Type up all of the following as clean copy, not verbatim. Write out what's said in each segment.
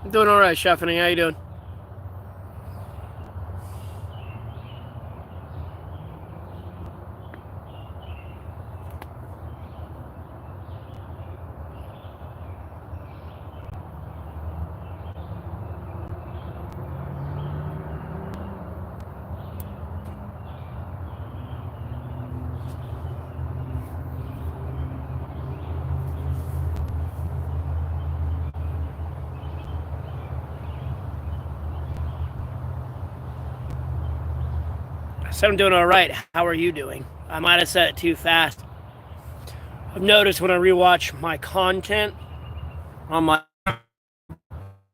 I'm doing all right, Stephanie. How you doing? So I'm doing all right. How are you doing? I might have said it too fast. I've noticed when I rewatch my content on my,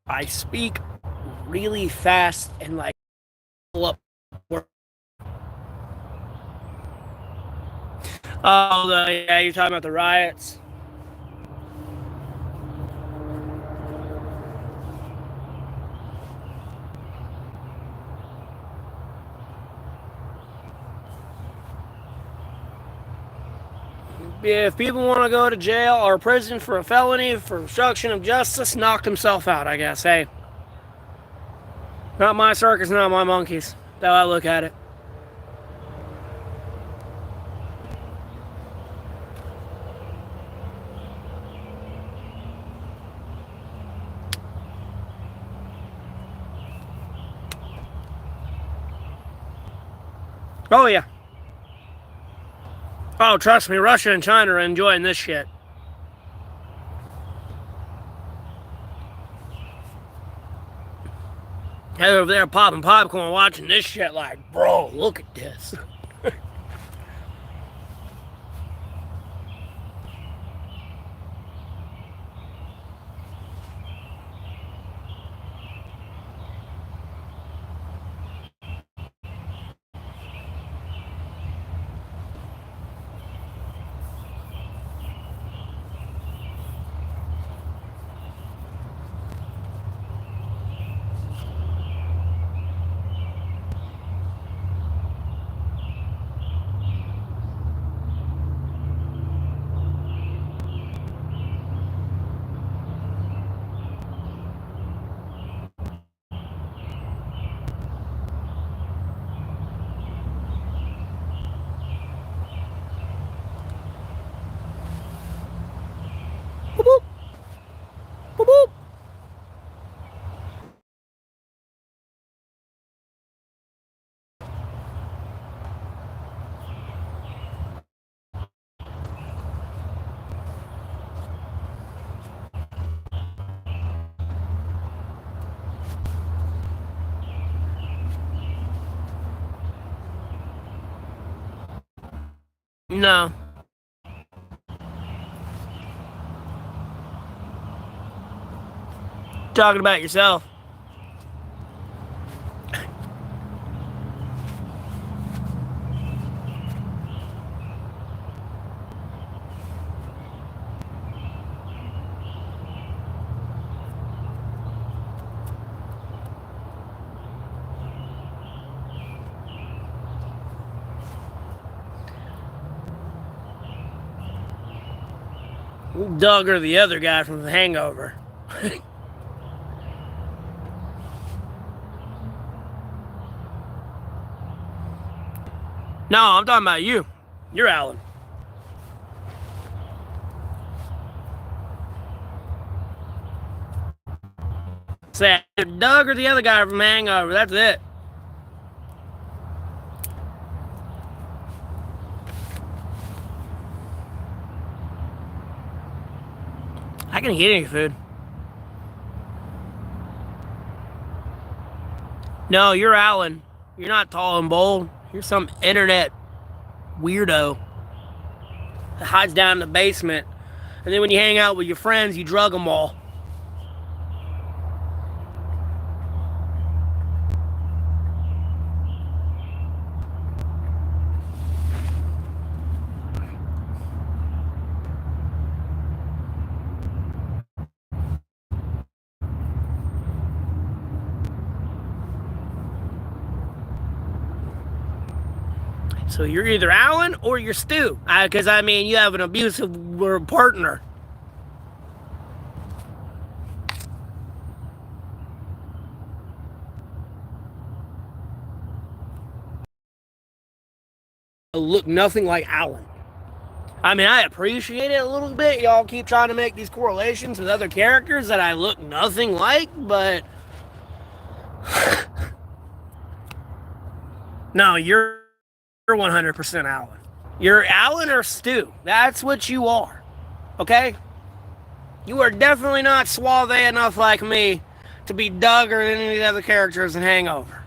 I speak really fast and like pull up. Oh, yeah, you're talking about the riots. If people want to go to jail or prison for a felony for obstruction of justice, knock himself out, I guess. Hey, not my circus, not my monkeys. That's how I look at it. Oh, yeah. Oh, trust me, Russia and China are enjoying this shit. They're over there popping popcorn watching this shit like, bro, look at this. Boop, boop. Boop, boop. No. Talking about yourself. Doug or the other guy from The Hangover. No, I'm talking about you. You're Alan. Say Doug or the other guy from Hangover. That's it. I can eat any food. No, you're Alan. You're not tall and bold. You're some internet weirdo that hides down in the basement. And then when you hang out with your friends, you drug them all. So you're either Alan or you're Stu. Because, I mean, you have an abusive partner. look nothing like Alan. I mean, I appreciate it a little bit. Y'all keep trying to make these correlations with other characters that I look nothing like, but no, you're 100% Alan. You're Alan or Stu. That's what you are. Okay? You are definitely not suave enough like me to be Doug or any of the other characters in Hangover.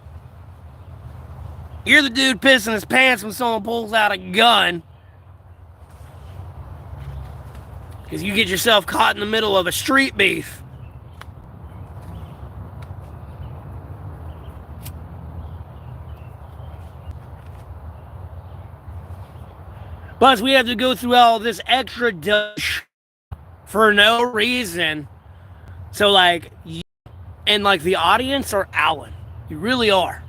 You're the dude pissing his pants when someone pulls out a gun because you get yourself caught in the middle of a street beef. Plus, we have to go through all this extra dush for no reason. So, like, you and, like, the audience are Alan. You really are.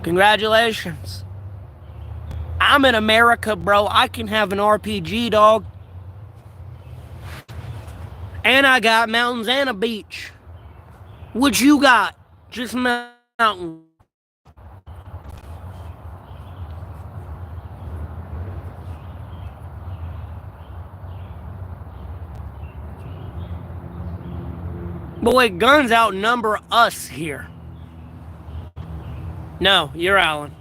Congratulations. I'm in America, bro. I can have an RPG, dog. And I got mountains and a beach. What you got? Just mountains. Boy, guns outnumber us here. No, you're Alan.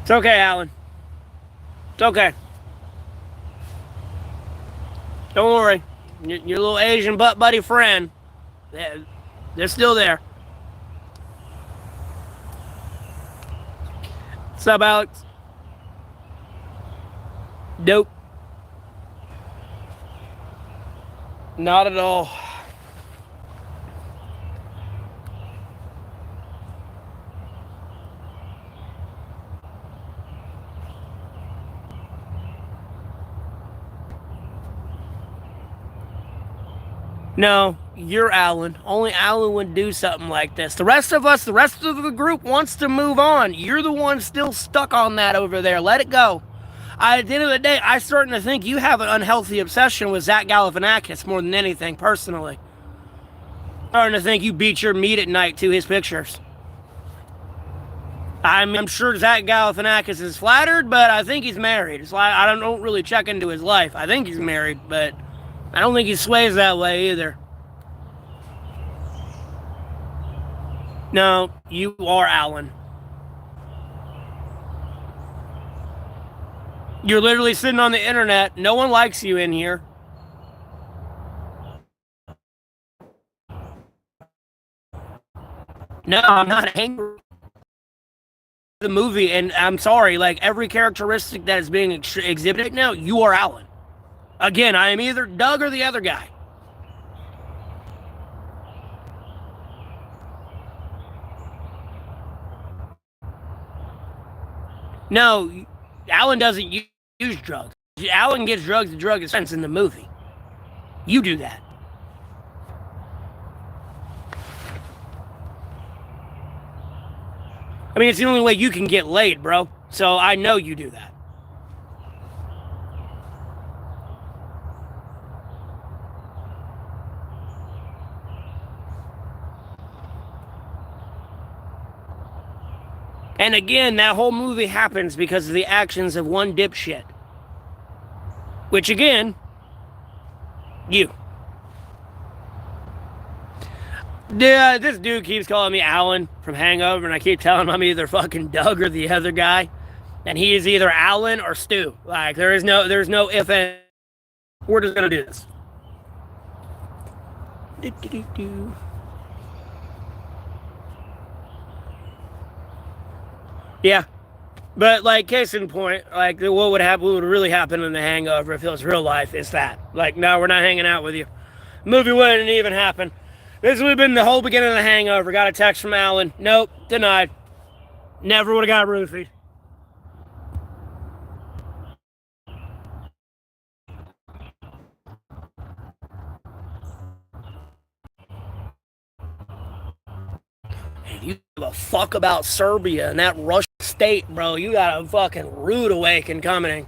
It's okay, Alan. It's okay. Don't worry. Your little Asian butt buddy friend, they're still there. What's up, Alex? Nope. Not at all. No, you're Alan. Only Alan would do something like this. The rest of us, the rest of the group wants to move on. You're the one still stuck on that over there. Let it go. At the end of the day, I'm starting to think you have an unhealthy obsession with Zach Galifianakis more than anything, personally. I'm starting to think you beat your meat at night to his pictures. I'm sure Zach Galifianakis is flattered, but I think he's married. It's like I don't really check into his life. I think he's married, but I don't think he sways that way either. No, you are Alan. You're literally sitting on the internet. No one likes you in here. No, I'm not angry. The movie, and I'm sorry, like every characteristic that is being exhibited now, you are Alan. Again, I am either Doug or the other guy. No, Alan doesn't use drugs. Alan gets drugs to drug his friends in the movie. You do that. I mean, it's the only way you can get laid, bro. So I know you do that. And again, that whole movie happens because of the actions of one dipshit. Which again, you. Yeah, this dude keeps calling me Alan from Hangover, and I keep telling him I'm either fucking Doug or the other guy. And he is either Alan or Stu. Like, there's no if and. We're just gonna do this. Yeah. But, like, case in point, like, what would really happen in The Hangover if it was real life is that. Like, no, we're not hanging out with you. The movie wouldn't even happen. This would have been the whole beginning of The Hangover. Got a text from Alan. Nope, denied. Never would have got roofied. If you give a fuck about Serbia and that Russian state, bro, you got a fucking rude awakening coming.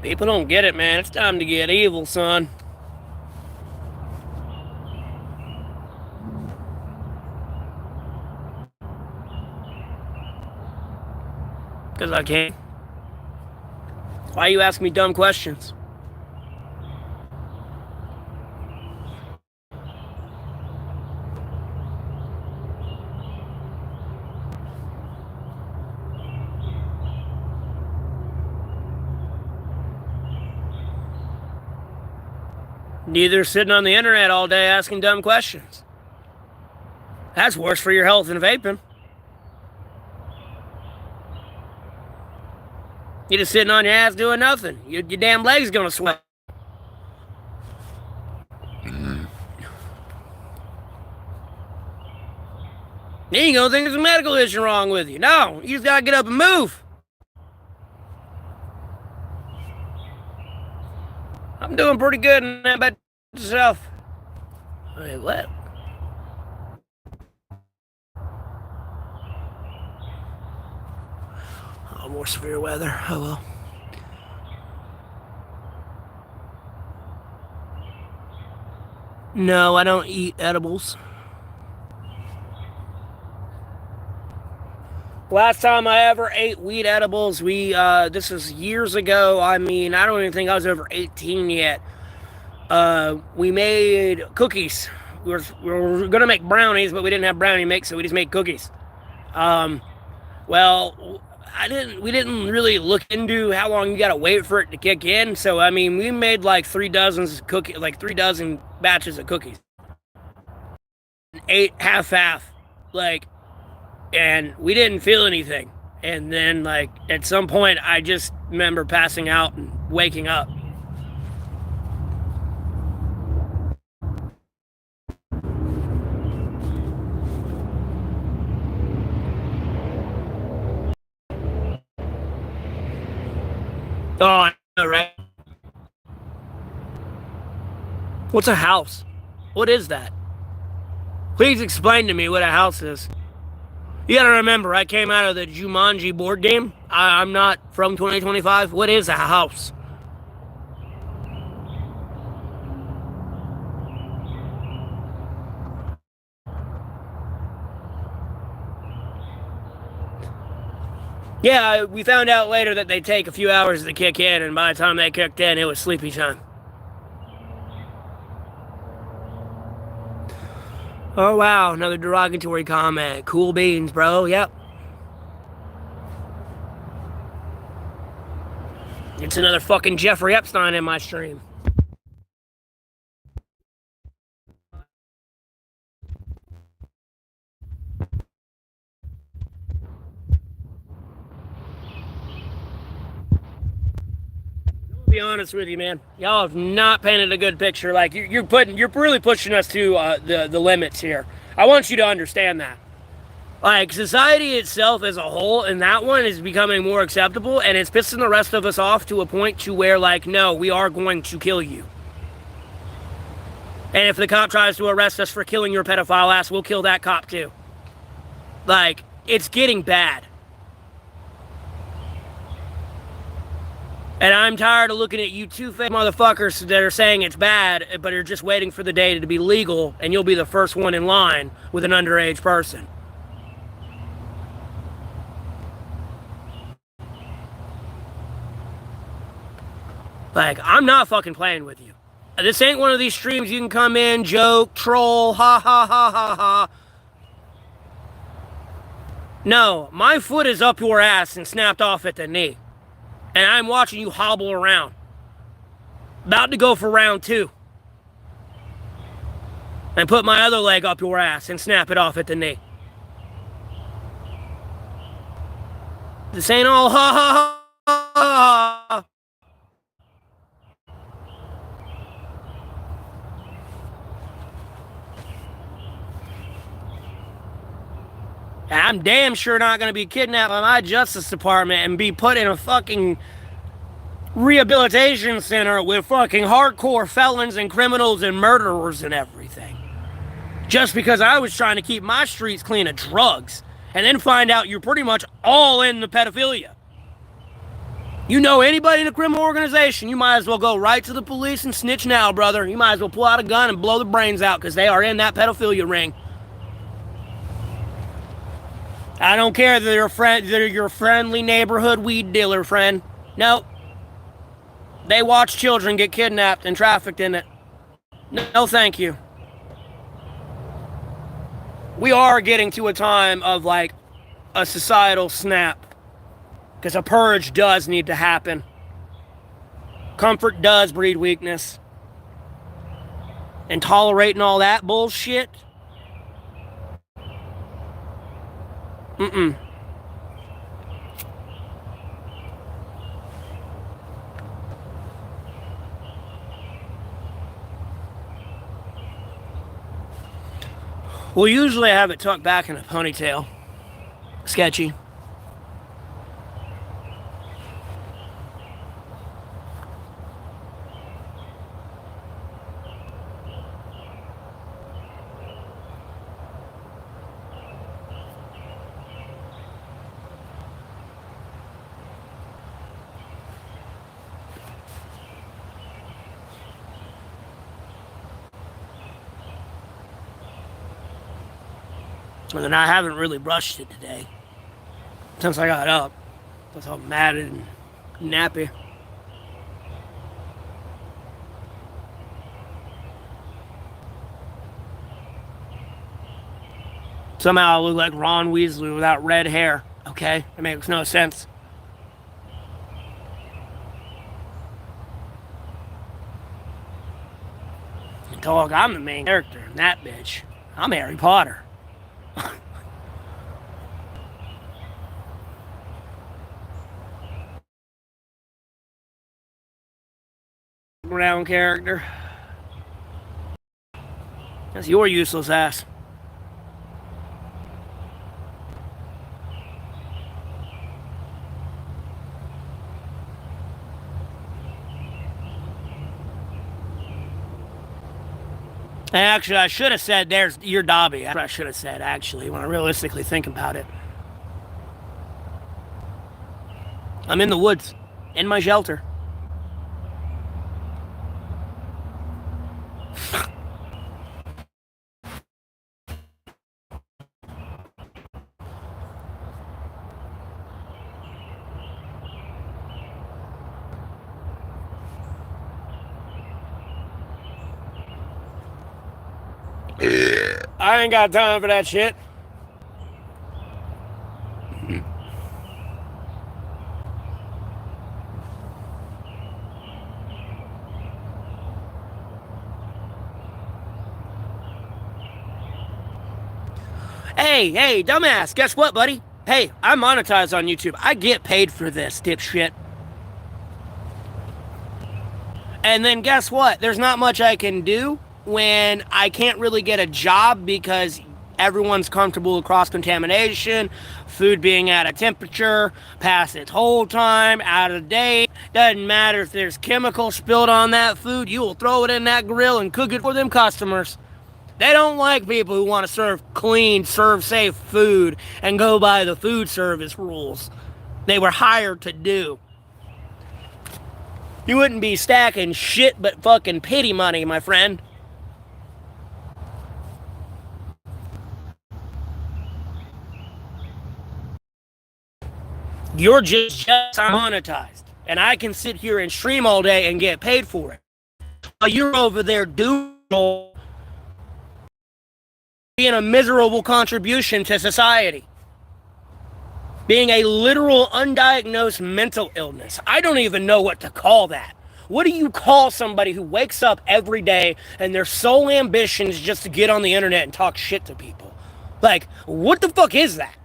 People don't get it, man. It's time to get evil, son. Because I can't. Why you ask me dumb questions? Neither sitting on the internet all day asking dumb questions. That's worse for your health than vaping. You're just sitting on your ass doing nothing. Your damn leg's gonna sweat. Then you're gonna think there's a medical issue wrong with you. No, you just gotta get up and move. I'm doing pretty good in that about yourself. Wait, what? Oh, more severe weather. Oh well. No, I don't eat edibles. Last time I ever ate weed edibles, this was years ago. I mean, I don't even think I was over 18 yet. We made cookies. We were gonna make brownies, but we didn't have brownie mix, so we just made cookies. Well, we didn't really look into how long you gotta wait for it to kick in. So I mean, we made like 3 dozen batches of cookies. 8 half, and we didn't feel anything. And then, at some point, I just remember passing out and waking up. Oh, I know, right? What's a house? What is that? Please explain to me what a house is. You gotta remember, I came out of the Jumanji board game. I'm not from 2025. What is a house? Yeah, we found out later that they take a few hours to kick in, and by the time they kicked in, it was sleepy time. Oh, wow, another derogatory comment. Cool beans, bro. Yep. It's another fucking Jeffrey Epstein in my stream. Be honest with you, man. Y'all have not painted a good picture. You're really pushing us to the limits here. I want you to understand that. Society itself as a whole, and that one is becoming more acceptable, and it's pissing the rest of us off to a point to where, no, we are going to kill you. And if the cop tries to arrest us for killing your pedophile ass, we'll kill that cop too. It's getting bad. And I'm tired of looking at you two-faced motherfuckers that are saying it's bad, but are just waiting for the day to be legal, and you'll be the first one in line with an underage person. I'm not fucking playing with you. This ain't one of these streams you can come in, joke, troll, ha ha ha ha ha. No, my foot is up your ass and snapped off at the knee. And I'm watching you hobble around. About to go for round 2. And put my other leg up your ass and snap it off at the knee. This ain't all ha ha ha ha. I'm damn sure not going to be kidnapped by my Justice Department and be put in a fucking rehabilitation center with fucking hardcore felons and criminals and murderers and everything. Just because I was trying to keep my streets clean of drugs and then find out you're pretty much all in the pedophilia. You know anybody in a criminal organization, you might as well go right to the police and snitch now, brother. You might as well pull out a gun and blow the brains out because they are in that pedophilia ring. I don't care that they're your friendly neighborhood weed dealer friend. No. They watch children get kidnapped and trafficked in it. No, thank you. We are getting to a time of like a societal snap. Because a purge does need to happen. Comfort does breed weakness. And tolerating all that bullshit? Mm-mm. Well, usually I have it tucked back in a ponytail. Sketchy. And then I haven't really brushed it today. Since I got up. I was all matted and nappy. Somehow I look like Ron Weasley without red hair. Okay? It makes no sense. Dog, I'm the main character in that bitch. I'm Harry Potter. Brown character. That's your useless ass. Actually, I should have said, there's your Dobby. That's what I should have said, actually, when I realistically think about it. I'm in the woods, in my shelter. I ain't got time for that shit. Hey, dumbass, guess what, buddy? Hey, I'm monetized on YouTube. I get paid for this, dipshit. And then guess what? There's not much I can do when I can't really get a job because everyone's comfortable with cross-contamination, food being out of temperature, past its whole time, out of date. Doesn't matter if there's chemicals spilled on that food, you will throw it in that grill and cook it for them customers. They don't like people who want to serve clean, serve safe food and go by the food service rules they were hired to do. You wouldn't be stacking shit but fucking pity money, my friend. You're just monetized. And I can sit here and stream all day and get paid for it. While you're over there doing being a miserable contribution to society. Being a literal undiagnosed mental illness. I don't even know what to call that. What do you call somebody who wakes up every day and their sole ambition is just to get on the internet and talk shit to people? Like, what the fuck is that?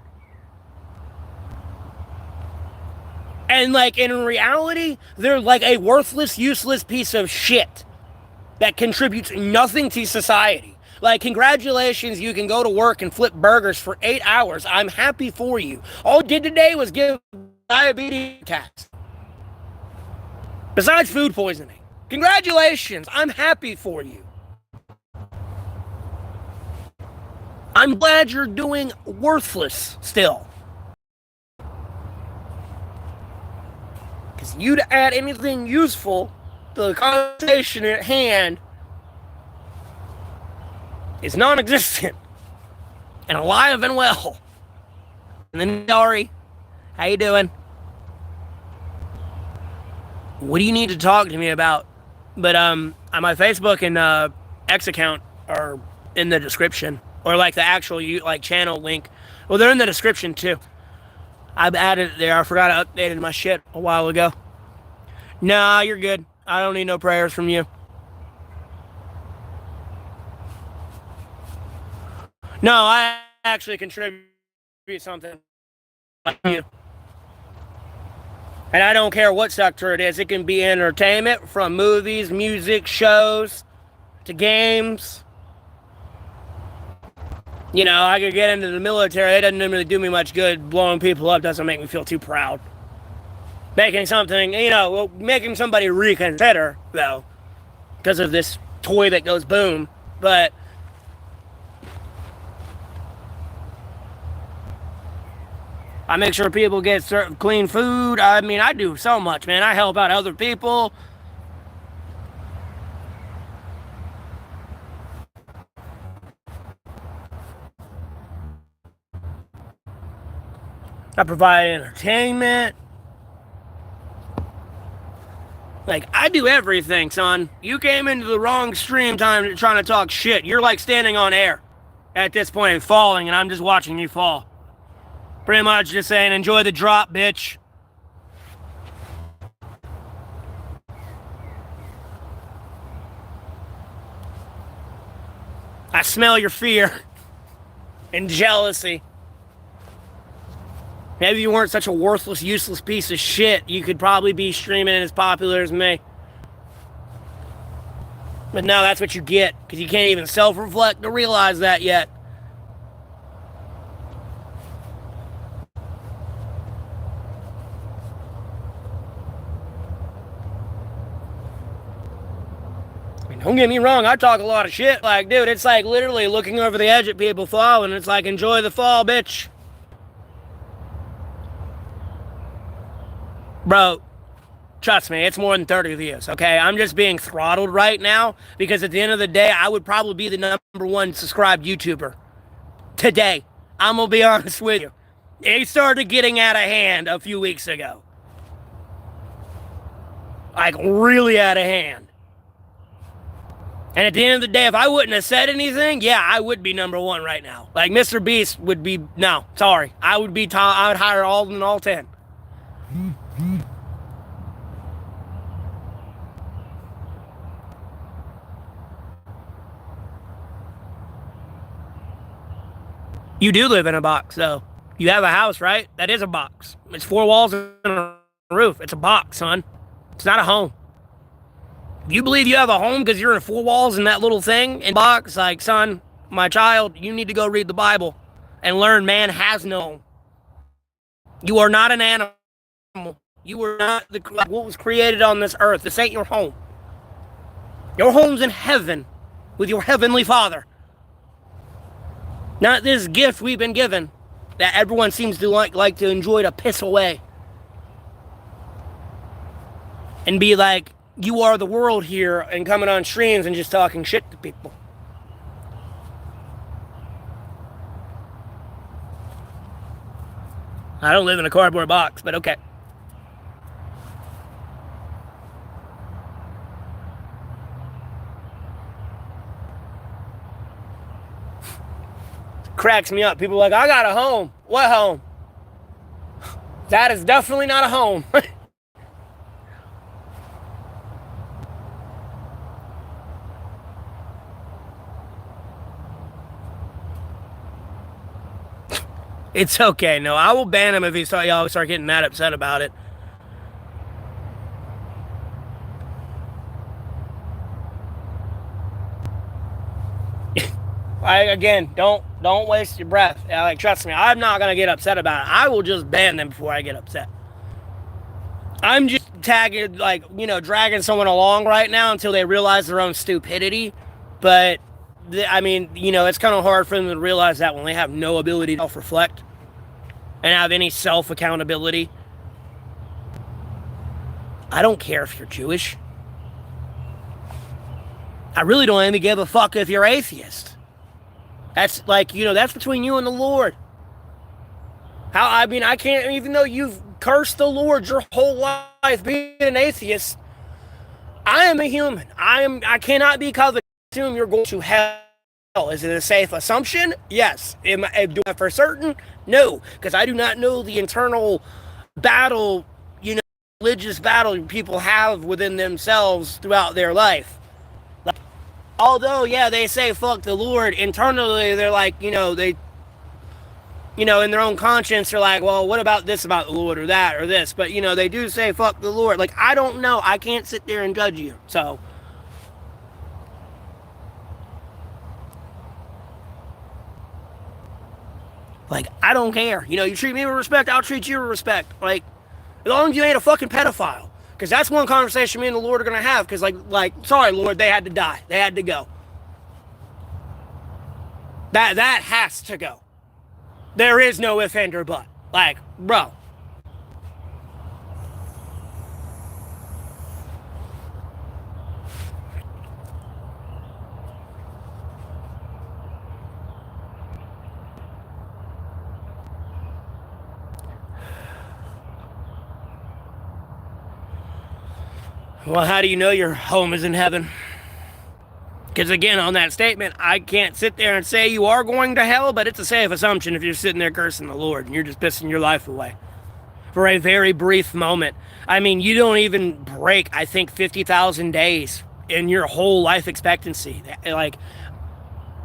And like in reality, they're like a worthless, useless piece of shit that contributes nothing to society. Like, congratulations, you can go to work and flip burgers for 8 hours. I'm happy for you. All you did today was give diabetes attacks. Besides food poisoning. Congratulations, I'm happy for you. I'm glad you're doing worthless still. Because you to add anything useful to the conversation at hand is non-existent and alive and well. And then, sorry, how you doing? What do you need to talk to me about? But my Facebook and X account are in the description, or like the actual like channel link. Well, they're in the description too. I've added it there. I forgot I updated my shit a while ago. Nah, you're good. I don't need no prayers from you. No, I actually contribute something like you. And I don't care what sector it is. It can be entertainment, from movies, music, shows, to games. You know, I could get into the military. It doesn't really do me much good. Blowing people up doesn't make me feel too proud. Making something, making somebody reconsider, though, because of this toy that goes boom. But I make sure people get served clean food. I mean, I do so much, man. I help out other people. I provide entertainment. Like, I do everything, son. You came into the wrong stream time trying to talk shit. You're like standing on air at this point and falling, and I'm just watching you fall. Pretty much just saying, enjoy the drop, bitch. I smell your fear and jealousy. Maybe you weren't such a worthless, useless piece of shit. You could probably be streaming as popular as me. But no, that's what you get, because you can't even self-reflect to realize that yet. Don't get me wrong, I talk a lot of shit. Like, dude, it's like literally looking over the edge at people falling. It's like, enjoy the fall, bitch. Bro, trust me, it's more than 30 views, okay? I'm just being throttled right now because at the end of the day, I would probably be the number one subscribed YouTuber today. I'm going to be honest with you. It started getting out of hand a few weeks ago. Like, really out of hand. And at the end of the day, if I wouldn't have said anything, yeah, I would be number one right now. Like, Mr. Beast would be, no, sorry. I would be, I would hire all 10. You do live in a box, though. You have a house, right? That is a box. It's 4 walls and a roof. It's a box, son. It's not a home. If you believe you have a home because you're in 4 walls and that little thing in box, like, son, my child, you need to go read the Bible and learn man has no home. You are not an animal. You are not what was created on this earth. This ain't your home. Your home's in heaven with your heavenly Father. Not this gift we've been given that everyone seems to like to enjoy to piss away. And be like, you are the world here, and coming on streams and just talking shit to people. I don't live in a cardboard box, but okay. Cracks me up. People are like, I got a home. What home? That is definitely not a home. It's okay. No, I will ban him if y'all start getting that upset about it. Again, don't waste your breath. Like, trust me, I'm not gonna get upset about it. I will just ban them before I get upset. I'm just tagging, like, dragging someone along right now until they realize their own stupidity. But I mean, it's kind of hard for them to realize that when they have no ability to self-reflect and have any self-accountability. I don't care if you're Jewish. I really don't even give a fuck if you're atheist. That's like, that's between you and the Lord. I can't, even though you've cursed the Lord your whole life being an atheist, I am a human. I cannot be covered. Assume you're going to hell. Is it a safe assumption? Yes. Do I for certain? No. Because I do not know the internal battle, religious battle people have within themselves throughout their life. Like, although, yeah, they say fuck the Lord, internally they're like, they, in their own conscience, they're like, well, what about this about the Lord or that or this? But, they do say fuck the Lord. Like, I don't know. I can't sit there and judge you. So, like, I don't care. You treat me with respect, I'll treat you with respect. Like, as long as you ain't a fucking pedophile. Because that's one conversation me and the Lord are going to have. Because, sorry, Lord, they had to die. They had to go. That has to go. There is no if, and, or but. Like, bro. Well, how do you know your home is in heaven? Because again, on that statement, I can't sit there and say you are going to hell, but it's a safe assumption if you're sitting there cursing the Lord and you're just pissing your life away for a very brief moment. I mean, you don't even break, I think, 50,000 days in your whole life expectancy. Like,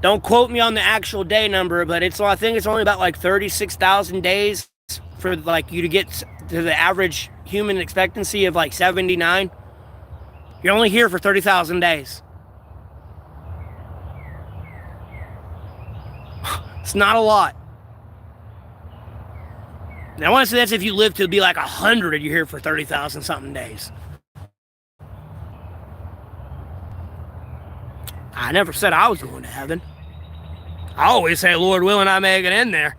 don't quote me on the actual day number, but I think it's only about 36,000 days for you to get to the average human expectancy of 79. You're only here for 30,000 days. It's not a lot. Now, I want to say that's if you live to be 100 and you're here for 30,000 something days. I never said I was going to heaven. I always say, Lord willing, I may get in there.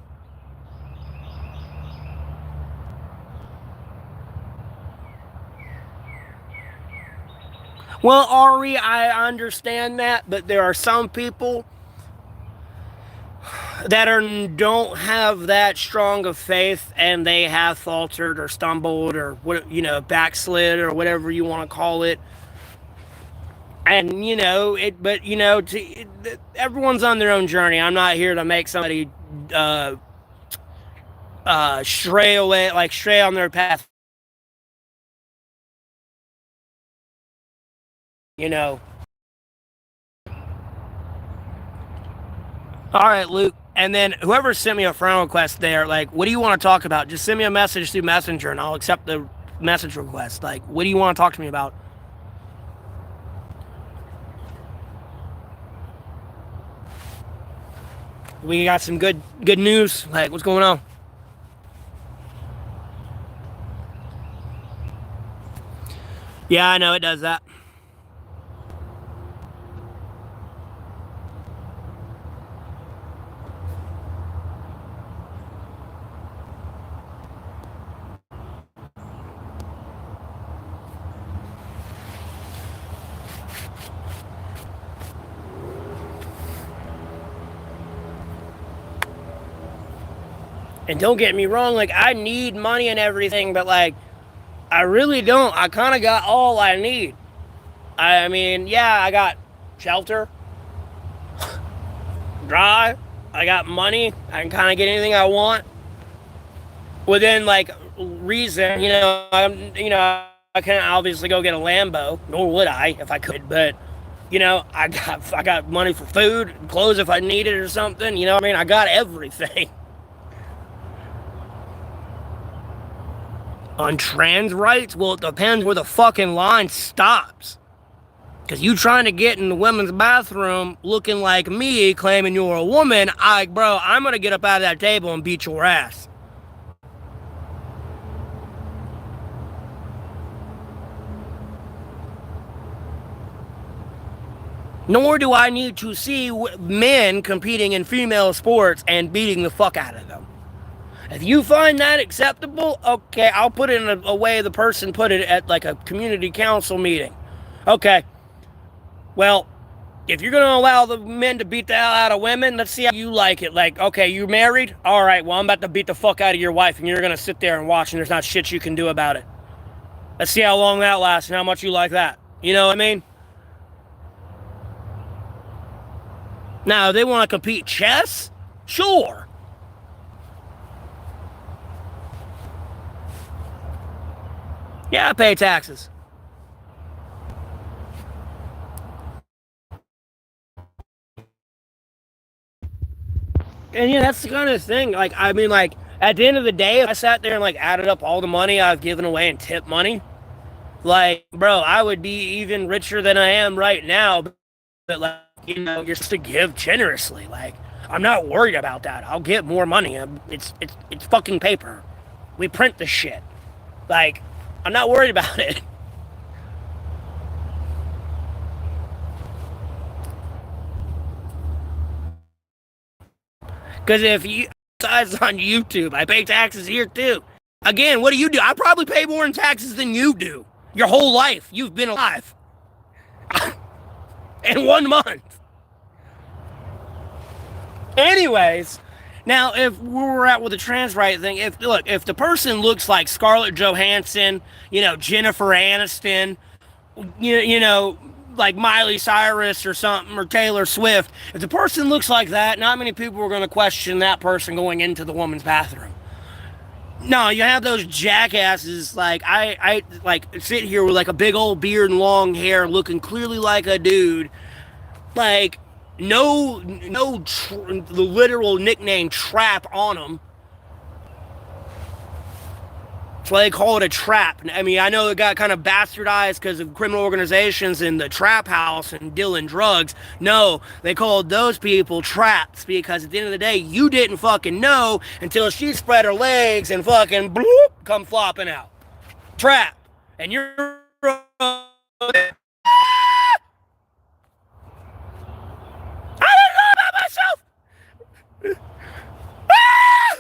Well, Ari, I understand that, but there are some people that don't have that strong of faith, and they have faltered or stumbled or backslid or whatever you want to call it. And everyone's on their own journey. I'm not here to make somebody stray on their path. All right, Luke. And then whoever sent me a friend request there, what do you want to talk about? Just send me a message through Messenger and I'll accept the message request. What do you want to talk to me about? We got some good news. What's going on? Yeah, I know it does that. And don't get me wrong, I need money and everything, but I really don't. I kind of got all I need. I mean, yeah, I got shelter, drive, I got money, I can kind of get anything I want within reason. I can't obviously go get a Lambo, nor would I if I could, but I got money for food, clothes if I need it or something. I got everything. On trans rights? Well, it depends where the fucking line stops. Because you trying to get in the women's bathroom looking like me, claiming you're a woman, bro, I'm going to get up out of that table and beat your ass. Nor do I need to see men competing in female sports and beating the fuck out of them. If you find that acceptable, okay, I'll put it in a way the person put it at like a community council meeting. Okay, well, if you're going to allow the men to beat the hell out of women, let's see how you like it. Like, okay, you married? All right, well, I'm about to beat the fuck out of your wife, and you're going to sit there and watch, and there's not shit you can do about it. Let's see how long that lasts and how much you like that. You know what I mean? Now, if they want to compete chess, sure. Yeah, I pay taxes. And yeah, that's the kind of thing. Like, I mean, like, at the end of the day, if I sat there and like added up all the money I've given away in tip money, like, bro, I would be even richer than I am right now. But like, you know, you're supposed to give generously. Like, I'm not worried about that. I'll get more money. It's fucking paper. We print the shit. Like, I'm not worried about it. Because if you guys on YouTube, I pay taxes here too. Again, what do you do? I probably pay more in taxes than you do. Your whole life, you've been alive. In 1 month. Anyways, now if we're at with the trans right thing, if the person looks like Scarlett Johansson, you know, Jennifer Aniston, you know, like Miley Cyrus or something, or Taylor Swift, if the person looks like that, not many people are going to question that person going into the woman's bathroom. No, you have those jackasses like I like sit here with like a big old beard and long hair, looking clearly like a dude, like the literal nickname trap on them. That's why they call it a trap. I mean, I know it got kind of bastardized because of criminal organizations and the trap house and dealing drugs. No, they called those people traps because at the end of the day, you didn't fucking know until she spread her legs and fucking bloop, come flopping out. Trap. And you're... I didn't know about myself!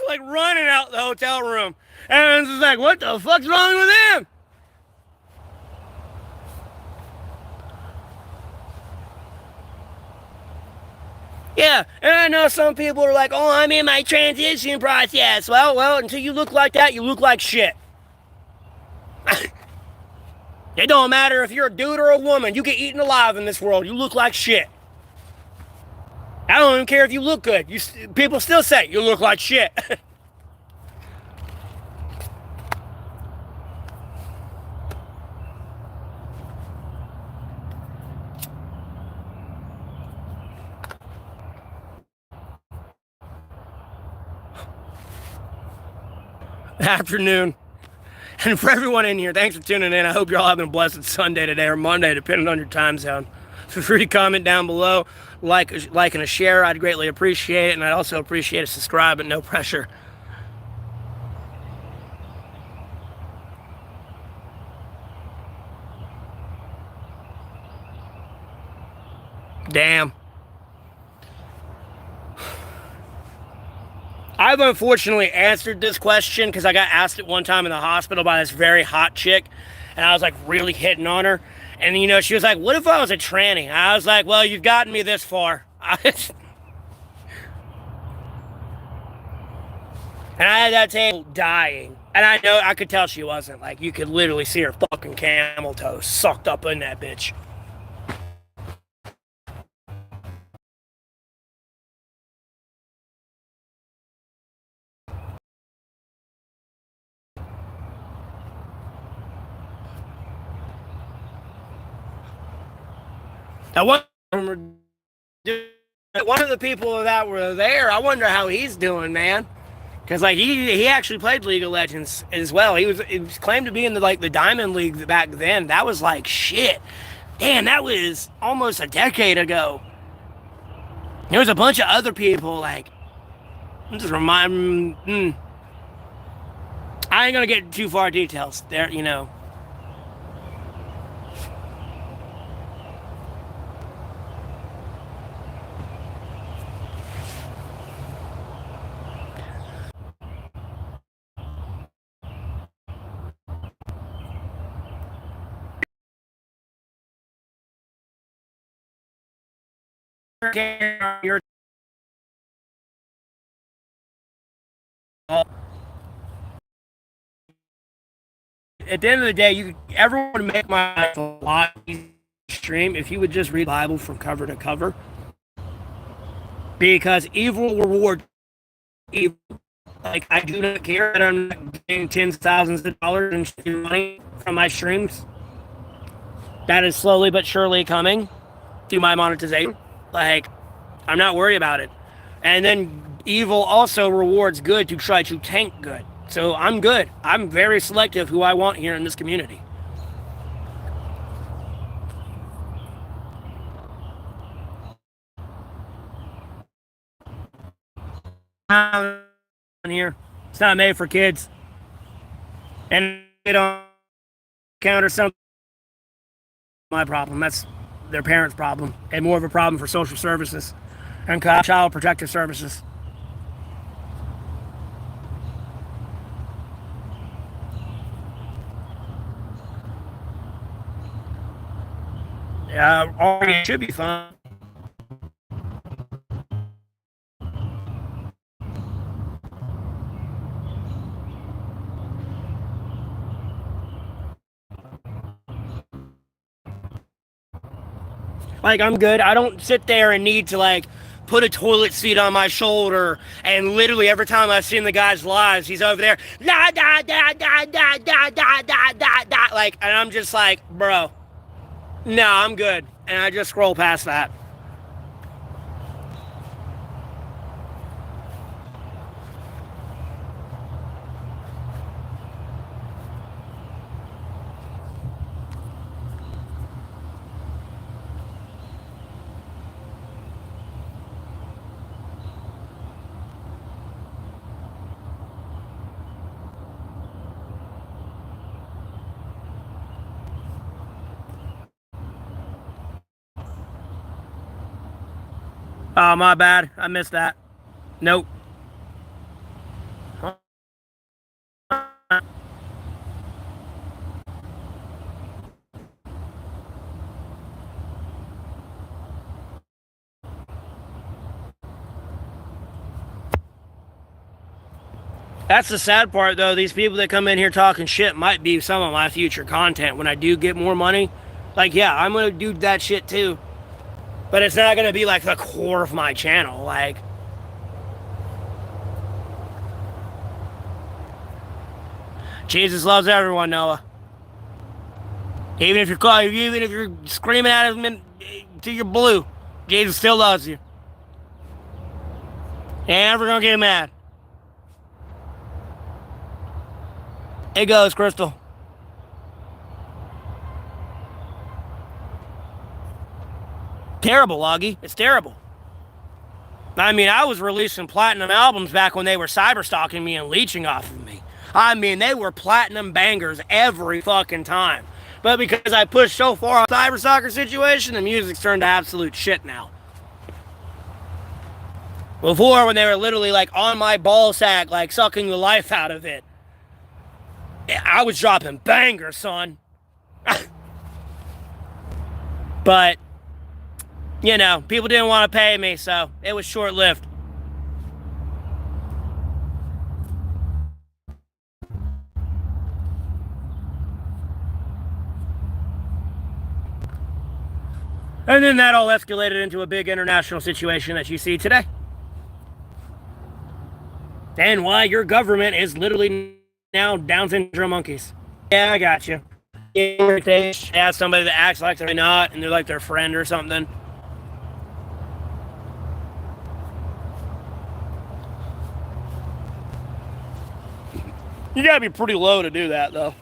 Like running out the hotel room. And it's like, what the fuck's wrong with him? Yeah, and I know some people are like, oh, I'm in my transition process. Well, until you look like that, you look like shit. It don't matter if you're a dude or a woman. You get eaten alive in this world. You look like shit. I don't even care if you look good. People still say, you look like shit. Afternoon. And for everyone in here, thanks for tuning in. I hope you're all having a blessed Sunday today or Monday, depending on your time zone. Feel free to comment down below, like and a share. I'd greatly appreciate it, and I'd also appreciate a subscribe, but no pressure. Damn. I've unfortunately answered this question because I got asked it one time in the hospital by this very hot chick, and I was like really hitting on her. And you know, she was like, what if I was a tranny? I was like, well, you've gotten me this far. And I had that table dying. And I know, I could tell she wasn't. Like, you could literally see her fucking camel toes sucked up in that bitch. Now, one of the people that were there, I wonder how he's doing, man. Because like he actually played League of Legends as well. He was claimed to be in the Diamond League back then. That was like shit. Damn, that was almost a decade ago. There was a bunch of other people like. Just remind. I ain't gonna get too far details there, you know. your at the end of the day, everyone would make my life a lot easier stream if you would just read the Bible from cover to cover. Because evil will reward evil. Like, I do not care that I'm not getting tens of thousands of dollars in money from my streams. That is slowly but surely coming through my monetization. Like, I'm not worried about it. And then evil also rewards good to try to tank good. So I'm good. I'm very selective who I want here in this community. Here, it's not made for kids. And they don't counter something. My problem. That's their parents' problem, and more of a problem for social services and child protective services. Yeah, it should be fun. Like, I'm good. I don't sit there and need to, like, put a toilet seat on my shoulder, and literally every time I've seen the guy's lives, he's over there, da da da da da da da da da da, like, and I'm just like, bro, no, I'm good, and I just scroll past that. Oh, my bad. I missed that. Nope. That's the sad part, though. These people that come in here talking shit might be some of my future content when I do get more money. Like, yeah, I'm going to do that shit too. But it's not going to be like the core of my channel. Like, Jesus loves everyone, Noah. Even if you're screaming at him till you're blue, Jesus still loves you. Ain't never gonna get mad. It goes, Crystal. Terrible, Loggy. It's terrible. I mean, I was releasing platinum albums back when they were cyber stalking me and leeching off of me. I mean, they were platinum bangers every fucking time. But because I pushed so far on the cyber stalker situation, the music's turned to absolute shit now. Before, when they were literally like on my ball sack, like sucking the life out of it, I was dropping bangers, son. But, you know, people didn't want to pay me, so it was short-lived. And then that all escalated into a big international situation that you see today. And why your government is literally now Down syndrome monkeys. Yeah, I got you. They have somebody that acts like they're not, and they're like their friend or something. You gotta be pretty low to do that, though.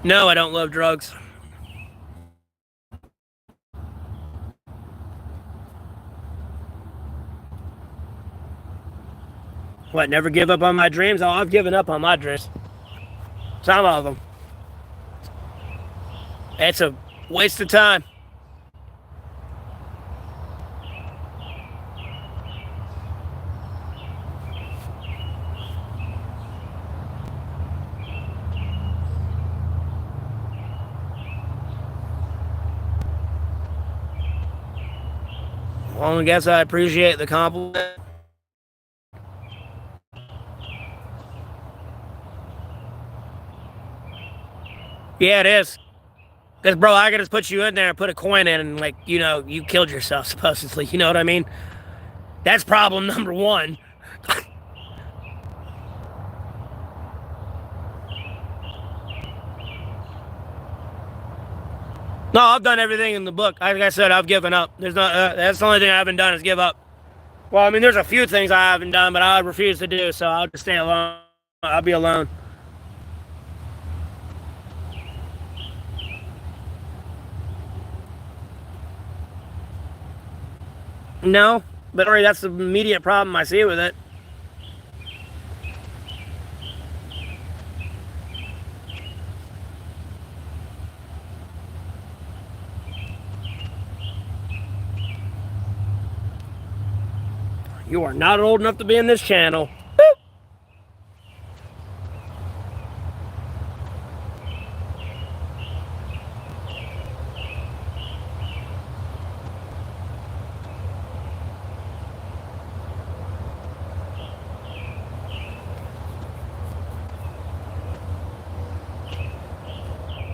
No, I don't love drugs. What, never give up on my dreams? Oh, I've given up on my dreams. Some of them. It's a waste of time. Well, I guess I appreciate the compliment. Yeah, it is. Because, bro, I could just put you in there and put a coin in and, like, you know, you killed yourself, supposedly. You know what I mean? That's problem number one. No, I've done everything in the book. Like I said, I've given up. There's not. That's the only thing I haven't done is give up. Well, I mean, there's a few things I haven't done, but I refuse to do, so I'll just stay alone. I'll be alone. No, but that's the immediate problem I see with it. You are not old enough to be in this channel. Boop.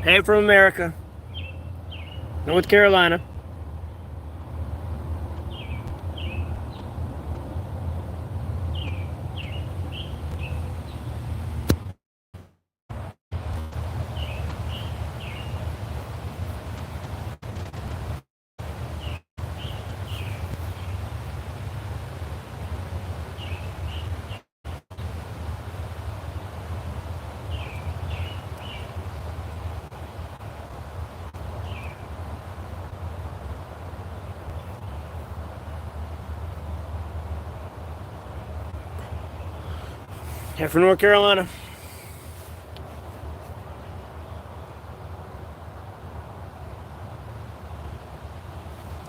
Hey, from America, North Carolina. Hey, from North Carolina.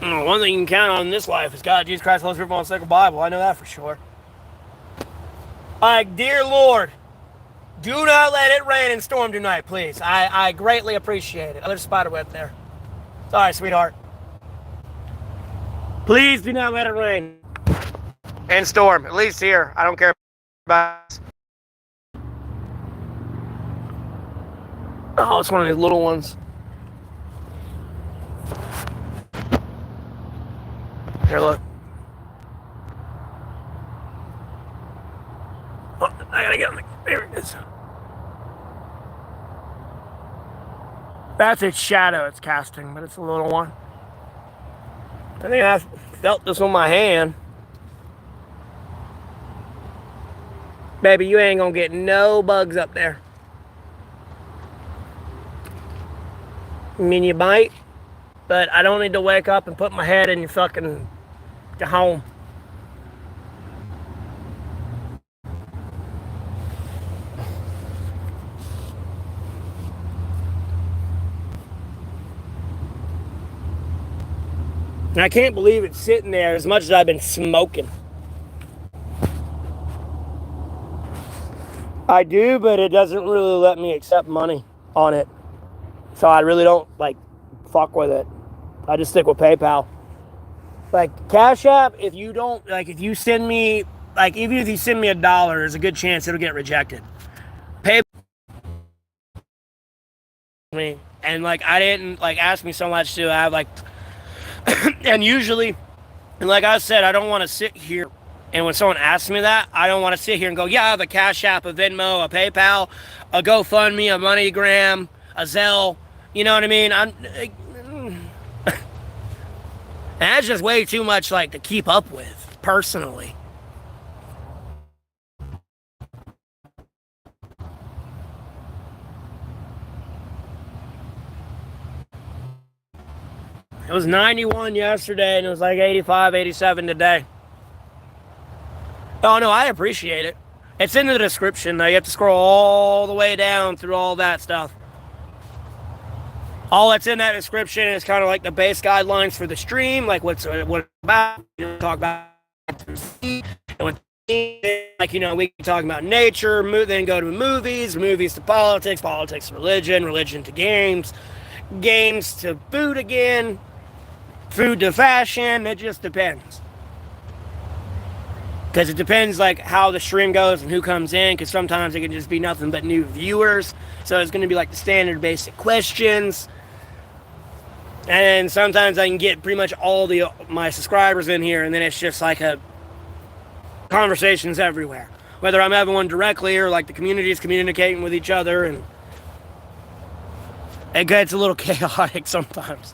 One thing you can count on in this life is God, Jesus Christ, Holy Spirit, and the Sacred Bible. I know that for sure. Like, dear Lord, do not let it rain and storm tonight, please. I greatly appreciate it. There's a spider web there. Sorry, sweetheart. Please do not let it rain and storm. At least here. I don't care about. Oh, it's one of these little ones. Here, look. Oh, I gotta get on the. There it is. That's its shadow it's casting, but it's a little one. I think I felt this on my hand. Baby, you ain't gonna get no bugs up there. I mean, you might, but I don't need to wake up and put my head in your fucking home. And I can't believe it's sitting there as much as I've been smoking. I do, but it doesn't really let me accept money on it. So I really don't, like, fuck with it. I just stick with PayPal. Like, Cash App, if you don't, like, if you send me, like, even if you send me $1, there's a good chance it'll get rejected. PayPal me, and, like, I didn't, like, ask me so much to have, like, and usually, and like I said, I don't want to sit here, and when someone asks me that, I don't want to sit here and go, yeah, I have a Cash App, a Venmo, a PayPal, a GoFundMe, a MoneyGram, a Zelle. You know what I mean? That's just way too much, like, to keep up with, personally. It was 91 yesterday, and it was like 85, 87 today. Oh, no, I appreciate it. It's in the description, though. You have to scroll all the way down through all that stuff. All that's in that description is kind of like the base guidelines for the stream, like what it's about. Talk about and what, like, you know, we can talk about nature, then go to movies to politics, politics to religion, religion to games, games to food again, food to fashion. It just depends. Because it depends like how the stream goes and who comes in, because sometimes it can just be nothing but new viewers. So it's going to be like the standard basic questions. And sometimes I can get pretty much all my subscribers in here, and then it's just like a conversations everywhere. Whether I'm having one directly or like the community is communicating with each other, and it gets a little chaotic sometimes.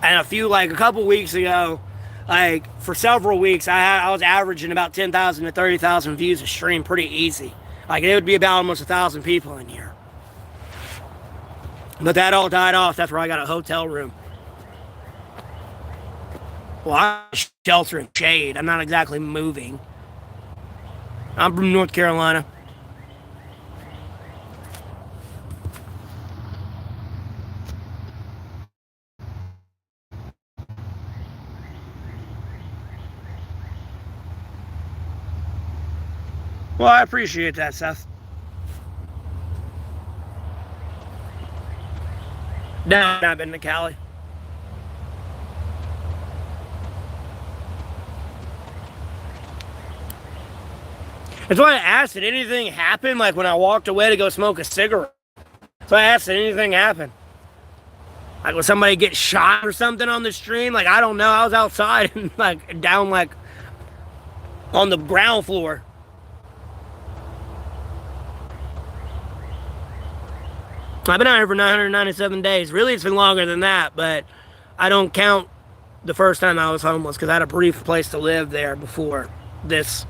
And a couple weeks ago, like for several weeks, I was averaging about 10,000 to 30,000 views a stream pretty easy. Like it would be about almost 1,000 people in here. But that all died off. That's where I got a hotel room. Well, I'm shelter and shade. I'm not exactly moving. I'm from North Carolina. Well, I appreciate that, Seth. No, I've not been to Cali. That's why I asked, did anything happen? Like when I walked away to go smoke a cigarette. So I asked, did anything happen? Like, was somebody get shot or something on the stream? Like, I don't know. I was outside and like down like on the ground floor. I've been out here for 997 days. Really, it's been longer than that, but I don't count the first time I was homeless because I had a brief place to live there before this.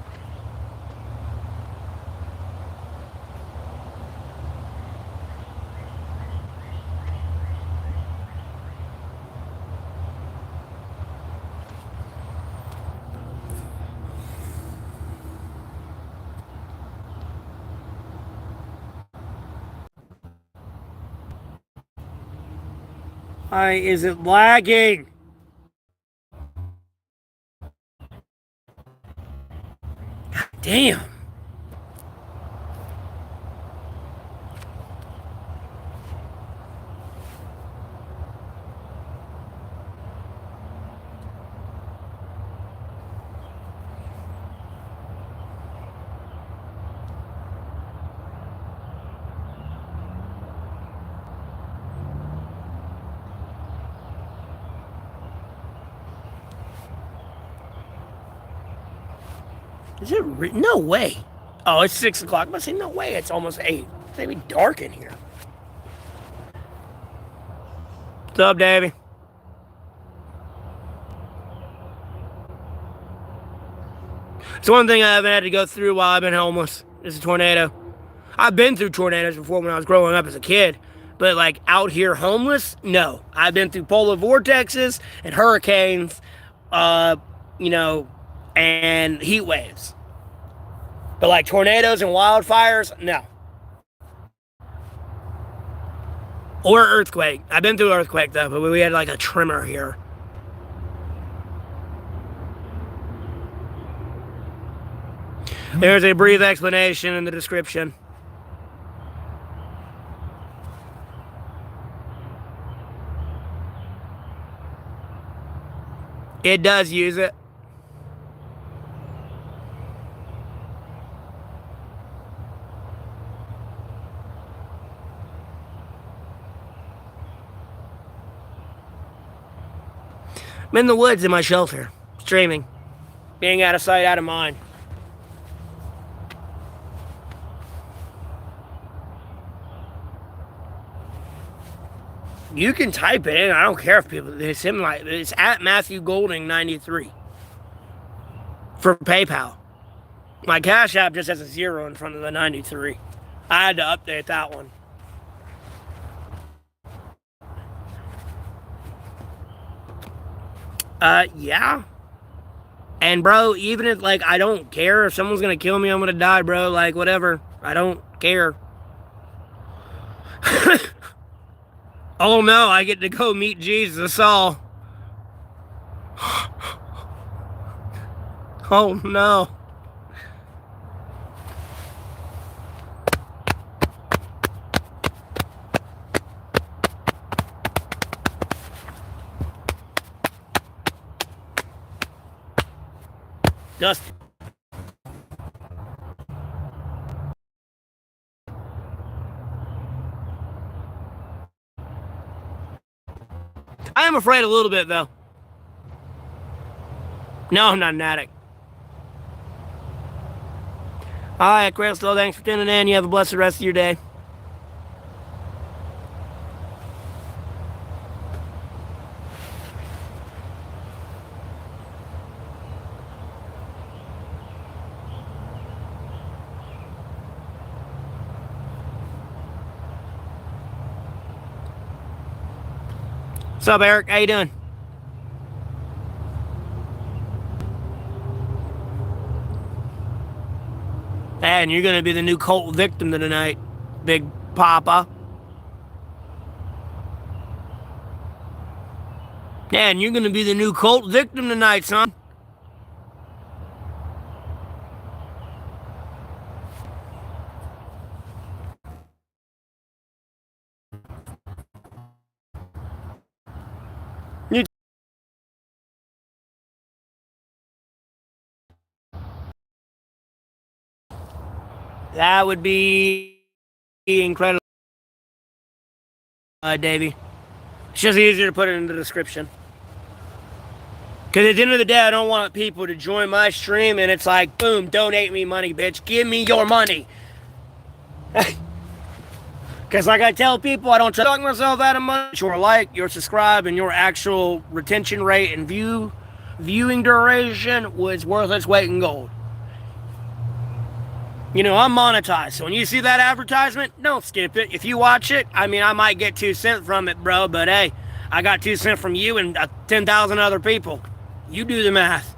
Why is it lagging? Damn. Is it no way? Oh, it's 6 o'clock. I say no way. It's almost 8. It's gonna be dark in here. What's up, Davey? It's one thing I haven't had to go through while I've been homeless. Is a tornado. I've been through tornadoes before when I was growing up as a kid, but like out here homeless, no. I've been through polar vortexes and hurricanes, and heat waves. But like tornadoes and wildfires, no. Or earthquake. I've been through earthquake though, but we had like a tremor here. There's a brief explanation in the description. It does use it. I'm in the woods in my shelter, streaming, being out of sight, out of mind. You can type it in. I don't care if people. It's him. Like it's at Matthew Golding 93 for PayPal. My Cash App just has a 0 in front of the 93. I had to update that one. Yeah. And bro, even if like I don't care if someone's gonna kill me, I'm gonna die, bro. Like whatever. I don't care. Oh no, I get to go meet Jesus all. Oh no. Just I am afraid a little bit, though. No, I'm not an addict. All right, Crystal, thanks for tuning in. You have a blessed rest of your day. What's up, Eric? How you doing? And you're going to be the new cult victim tonight, Big Papa. And you're going to be the new cult victim tonight, son. That would be incredible, Davey. It's just easier to put it in the description. Because at the end of the day, I don't want people to join my stream and it's like, boom, donate me money, bitch. Give me your money. Because like I tell people, I don't talk myself out of money. Your like, your subscribe, and your actual retention rate and viewing duration was worth its weight in gold. You know, I'm monetized, so when you see that advertisement, don't skip it. If you watch it, I mean, I might get 2 cents from it, bro, but hey, I got 2 cents from you and 10,000 other people. You do the math.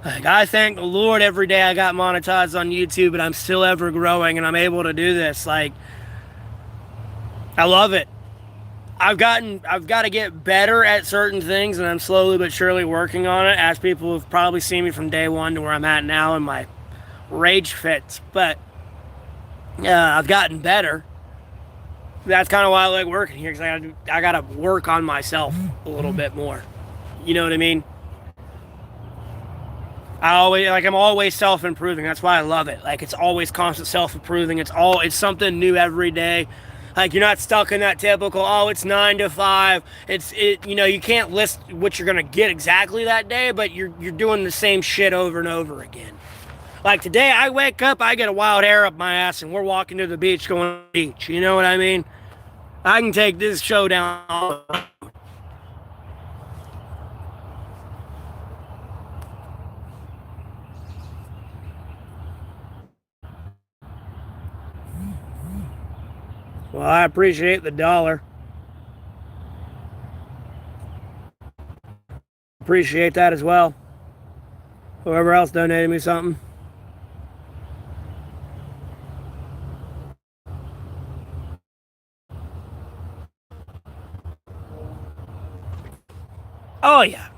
Like, I thank the Lord every day I got monetized on YouTube and I'm still ever growing and I'm able to do this. Like, I love it. I've got to get better at certain things and I'm slowly but surely working on it, as people have probably seen me from day one to where I'm at now in my rage fits. But I've gotten better. That's kind of why I like working here, because I got to work on myself a little bit more. You know what I mean? I'm always self-improving. That's why I love it. Like, it's always constant self-improving. It's something new every day. Like, you're not stuck in that typical, oh, it's 9 to 5. You know, you can't list what you're gonna get exactly that day, but you're doing the same shit over and over again. Like today, I wake up, I get a wild hair up my ass, and we're walking to the beach, going to the beach. You know what I mean? I can take this show down. Well, I appreciate the dollar. Appreciate that as well. Whoever else donated me something. Oh, yeah.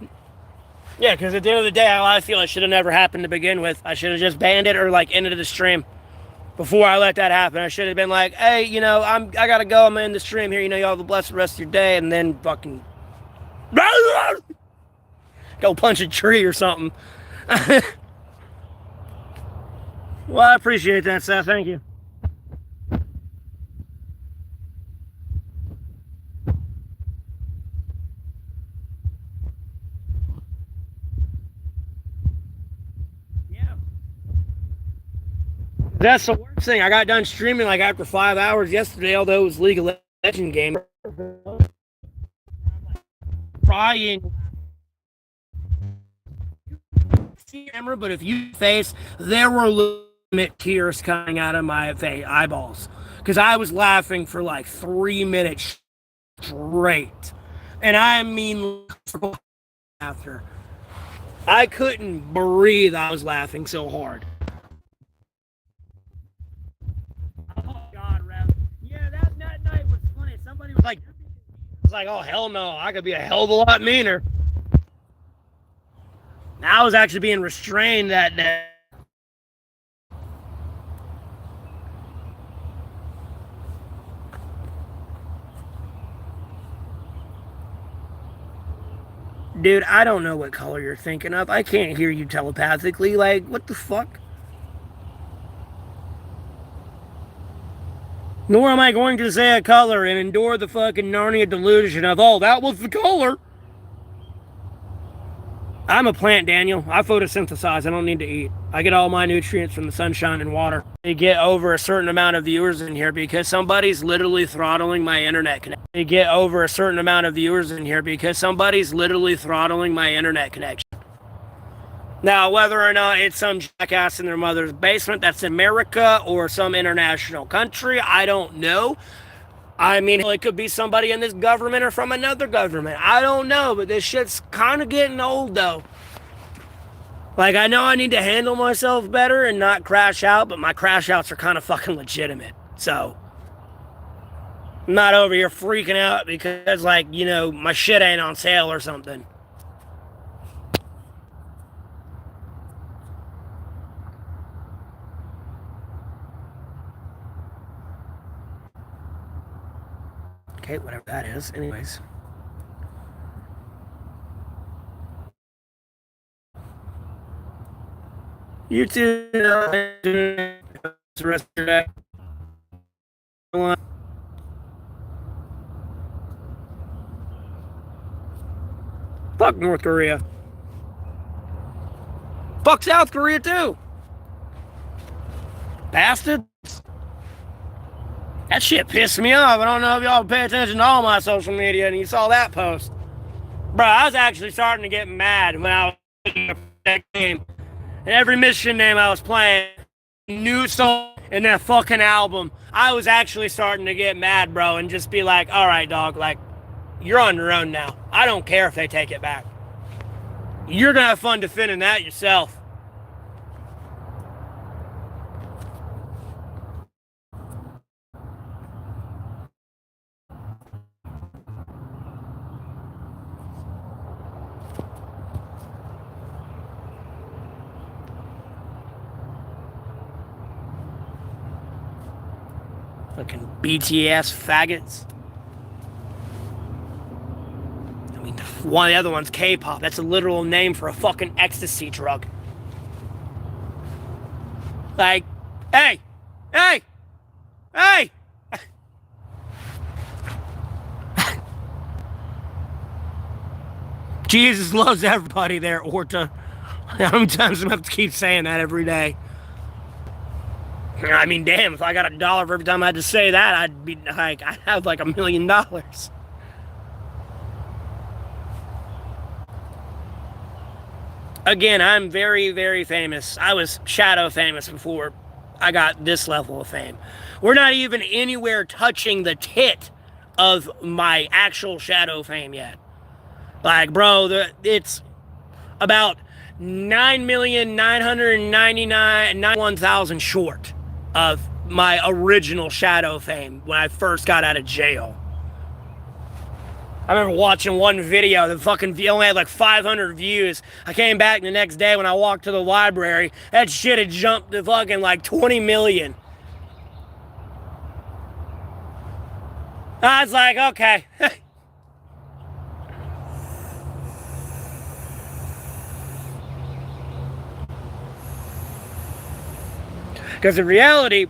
Yeah, because at the end of the day, I feel it should have never happened to begin with. I should have just banned it or, like, ended the stream before I let that happen. I should have been like, hey, you know, I gotta go. I'm in the stream here. You know, y'all have a blessed rest of your day. And then fucking go punch a tree or something. Well, I appreciate that, Seth. Thank you. Yeah. That's the worst thing. I got done streaming like after 5 hours yesterday, although it was League of Legends game. Crying. Camera, but if you face, there were legitimate tears coming out of my eyeballs because I was laughing for like 3 minutes straight, and I mean after I couldn't breathe. I was laughing so hard. Oh God, Rev. Yeah, that night was funny. Somebody was like, oh hell no, I could be a hell of a lot meaner. I was actually being restrained that day. Dude, I don't know what color you're thinking of. I can't hear you telepathically. Like, what the fuck? Nor am I going to say a color and endure the fucking Narnia delusion of, oh, that was the color. I'm a plant, Daniel. I photosynthesize. I don't need to eat. I get all my nutrients from the sunshine and water. They get over a certain amount of viewers in here because somebody's literally throttling my internet connection. They get over a certain amount of viewers in here because somebody's literally throttling my internet connection. Now, whether or not it's some jackass in their mother's basement that's in America or some international country, I don't know. I mean, it could be somebody in this government or from another government. I don't know, but this shit's kind of getting old, though. Like, I know I need to handle myself better and not crash out, but my crash outs are kind of fucking legitimate. So, I'm not over here freaking out because, like, you know, my shit ain't on sale or something. Okay, whatever that is. Anyways. You too. The rest of your day. Fuck North Korea. Fuck South Korea too. Bastards. That shit pissed me off. I don't know if y'all pay attention to all my social media and you saw that post. Bro, I was actually starting to get mad when I was playing that game. And every mission name I was playing, new song in that fucking album, I was actually starting to get mad, bro, and just be like, all right, dog, like, you're on your own now. I don't care if they take it back. You're gonna have fun defending that yourself. Fucking BTS faggots. I mean, one of the other one's K-pop. That's a literal name for a fucking ecstasy drug. Like, hey, hey, hey. Jesus loves everybody there, Orta. How many times do I have to keep saying that every day? I mean, damn, if I got $1 for every time I had to say that, I'd be like, I'd have like $1 million. Again, I'm very, very famous. I was shadow famous before I got this level of fame. We're not even anywhere touching the tit of my actual shadow fame yet. Like, bro, it's about 9,999,091,000 short of my original shadow fame when I first got out of jail. I remember watching one video, the fucking only had like 500 views. I came back the next day when I walked to the library, that shit had jumped to fucking like 20 million. I was like, okay. Because in reality,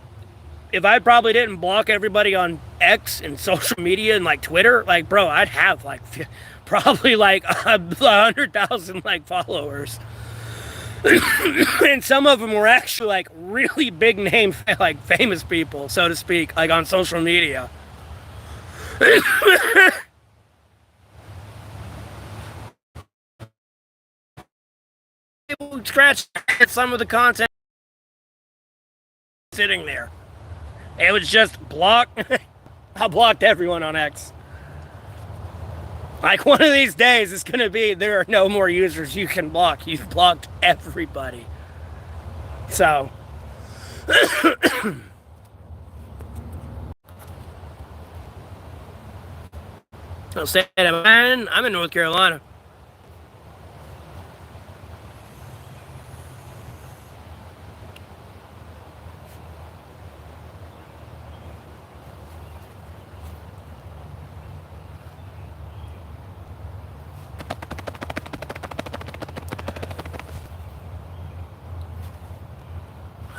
if I probably didn't block everybody on X and social media and like Twitter, like, bro, I'd have like probably like 100,000 like followers. And some of them were actually like really big name, like famous people, so to speak, like on social media. People scratch some of the content sitting there. It was just block. I blocked everyone on X. Like one of these days, it's gonna be there are no more users you can block. You've blocked everybody. So. I'll say that, man. I'm in North Carolina.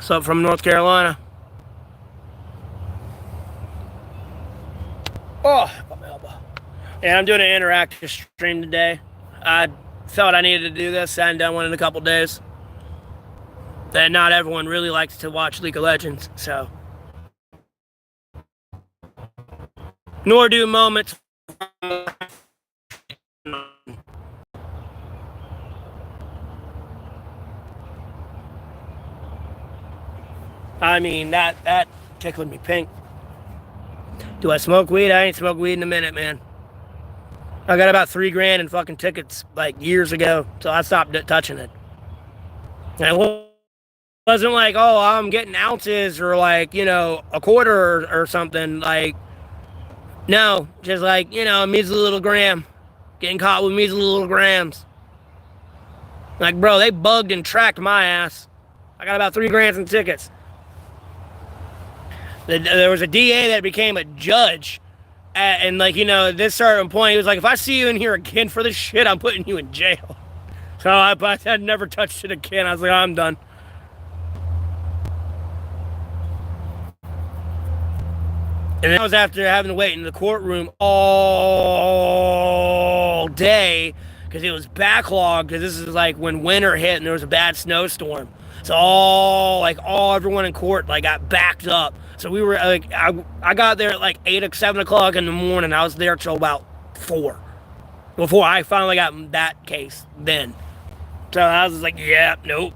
So from North Carolina. Oh, my elbow. Yeah, I'm doing an interactive stream today. I felt I needed to do this. I hadn't done one in a couple days. That not everyone really likes to watch League of Legends, so. Nor do moments. I mean, that tickled me pink. Do I smoke weed? I ain't smoked weed in a minute, man. I got about $3,000 in fucking tickets like years ago, so I stopped touching it. And it wasn't like, oh, I'm getting ounces or like, you know, a quarter or something. Like, no, just like, you know, a measly little gram. Getting caught with measly little grams. Like, bro, they bugged and tracked my ass. I got about $3,000 in tickets. There was a DA that became a judge. And like, you know, at this certain point, he was like, if I see you in here again for this shit, I'm putting you in jail. So I had never touched it again. I was like, I'm done. And then I was after having to wait in the courtroom all day because it was backlogged, because this is like when winter hit and there was a bad snowstorm. So everyone in court like got backed up. So we were like, I got there at like 7 o'clock in the morning. I was there till about 4 before I finally got that case then. So I was like, yeah, nope.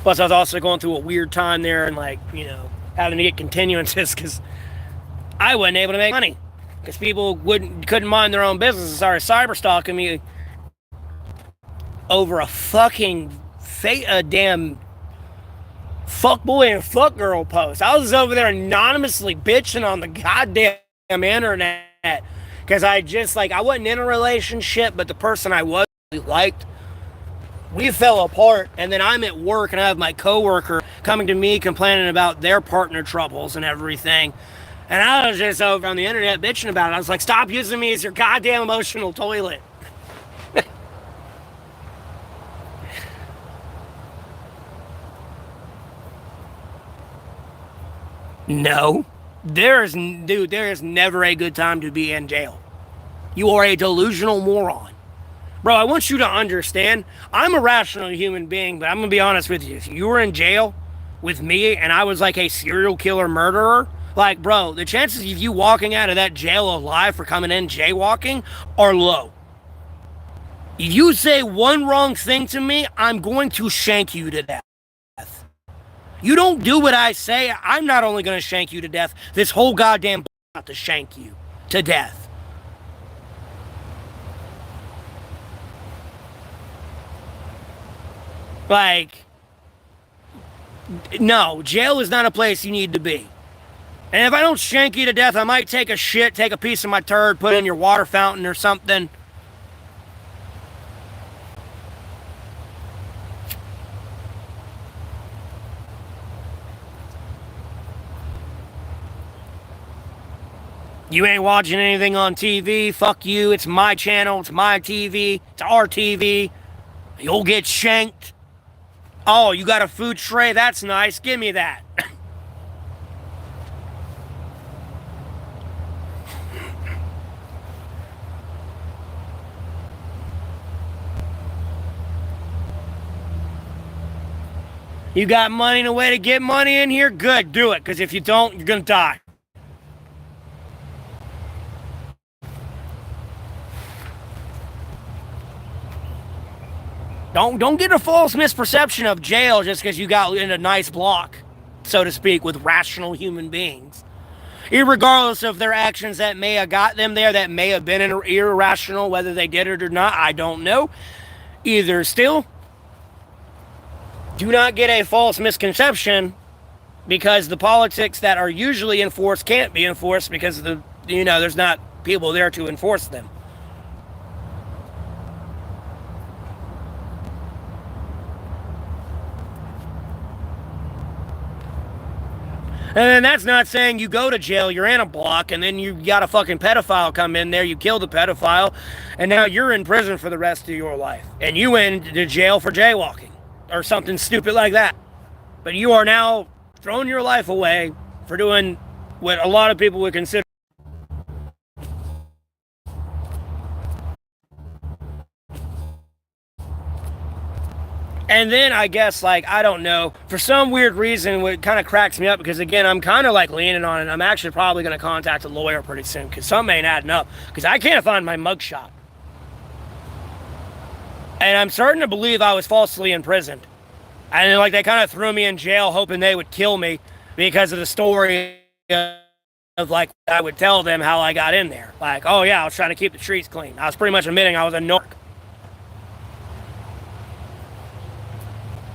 Plus, I was also going through a weird time there and, like, you know, having to get continuances because I wasn't able to make money because people couldn't mind their own business and started cyber stalking me over a fucking damn fuckboy and fuckgirl post. I was over there anonymously bitching on the goddamn internet because I wasn't in a relationship, but the person I was liked. We fell apart, and then I'm at work, and I have my coworker coming to me complaining about their partner troubles and everything. And I was just over on the internet bitching about it. I was like, stop using me as your goddamn emotional toilet. No. There is never a good time to be in jail. You are a delusional moron. Bro, I want you to understand, I'm a rational human being, but I'm going to be honest with you. If you were in jail with me and I was like a serial killer murderer, like, bro, the chances of you walking out of that jail alive for coming in jaywalking are low. If you say one wrong thing to me, I'm going to shank you to death. You don't do what I say, I'm not only going to shank you to death, this whole goddamn about to shank you to death. Like, no, jail is not a place you need to be. And if I don't shank you to death, I might take a shit, take a piece of my turd, put it in your water fountain or something. You ain't watching anything on TV, fuck you, it's my channel, it's my TV, it's our TV. You'll get shanked. Oh, you got a food tray? That's nice. Give me that. You got money and a way to get money in here? Good, do it. Because if you don't, you're going to die. Don't get a false misperception of jail just because you got in a nice block, so to speak, with rational human beings. Irregardless of their actions that may have got them there, that may have been irrational, whether they did it or not, I don't know. Either still, do not get a false misconception because the politics that are usually enforced can't be enforced because there's not people there to enforce them. And then that's not saying you go to jail, you're in a block, and then you got a fucking pedophile come in there, you kill the pedophile, and now you're in prison for the rest of your life. And you went to jail for jaywalking or something stupid like that. But you are now throwing your life away for doing what a lot of people would consider. And then I guess, like, I don't know, for some weird reason, what kind of cracks me up, because again, I'm kind of like leaning on it. I'm actually probably going to contact a lawyer pretty soon, because something ain't adding up, because I can't find my mugshot. And I'm starting to believe I was falsely imprisoned. And like they kind of threw me in jail hoping they would kill me because of the story of like I would tell them how I got in there. Like, oh yeah, I was trying to keep the streets clean. I was pretty much admitting I was a narc.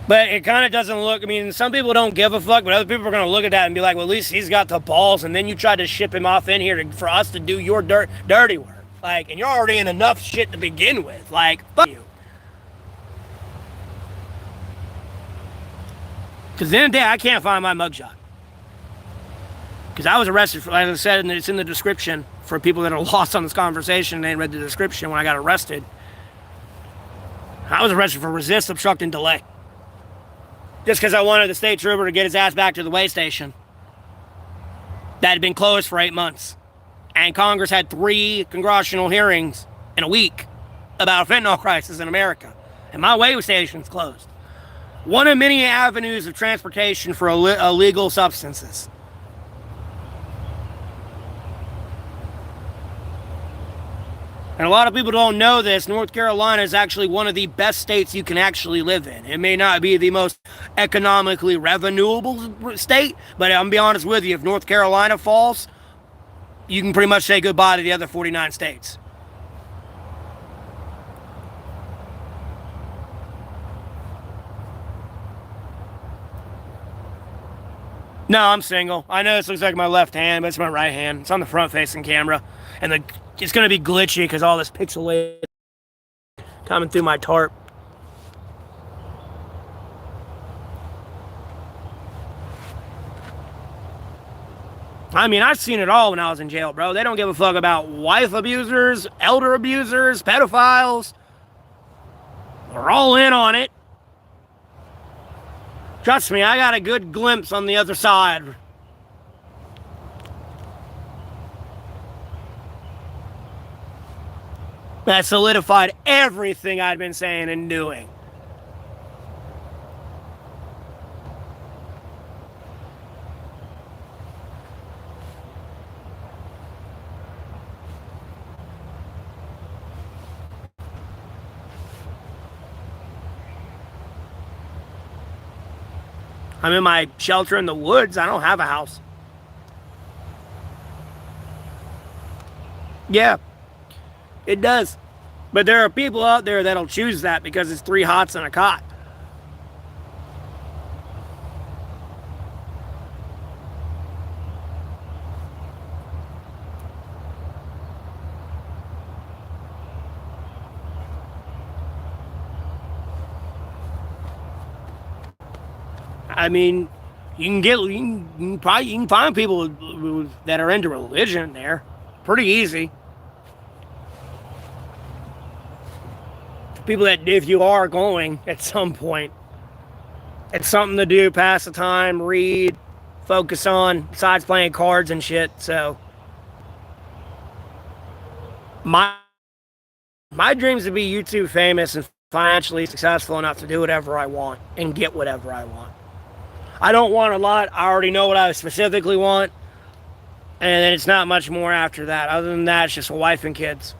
But it kind of doesn't look, I mean, some people don't give a fuck, but other people are going to look at that and be like, well, at least he's got the balls, and then you tried to ship him off in here for us to do your dirty work. Like, and you're already in enough shit to begin with. Like, fuck you. Because at the end of the day, I can't find my mugshot. Because I was arrested, for, like I said, and it's in the description for people that are lost on this conversation and they read the description when I got arrested. I was arrested for resist, obstruct, and delay. Just because I wanted the state trooper to get his ass back to the way station that had been closed for 8 months. And Congress had 3 congressional hearings in a week about a fentanyl crisis in America. And my way station's closed. One of many avenues of transportation for illegal substances. And a lot of people don't know this. North Carolina is actually one of the best states you can actually live in. It may not be the most economically revenuable state, but I'm going to be honest with you, if North Carolina falls, you can pretty much say goodbye to the other 49 states. No, I'm single. I know this looks like my left hand, but it's my right hand. It's on the front-facing camera. And it's going to be glitchy because all this pixelated coming through my tarp. I mean, I've seen it all when I was in jail, bro. They don't give a fuck about wife abusers, elder abusers, pedophiles. They're all in on it. Trust me, I got a good glimpse on the other side. That solidified everything I'd been saying and doing. I'm in my shelter in the woods. I don't have a house. Yeah, it does. But there are people out there that'll choose that because it's 3 hots and a cot. I mean, you can find people that are into religion there, pretty easy. People that, if you are going at some point, it's something to do, pass the time, read, focus on, besides playing cards and shit. So my dream is to be YouTube famous and financially successful enough to do whatever I want and get whatever I want. I don't want a lot. I already know what I specifically want. And then it's not much more after that. Other than that, it's just a wife and kids.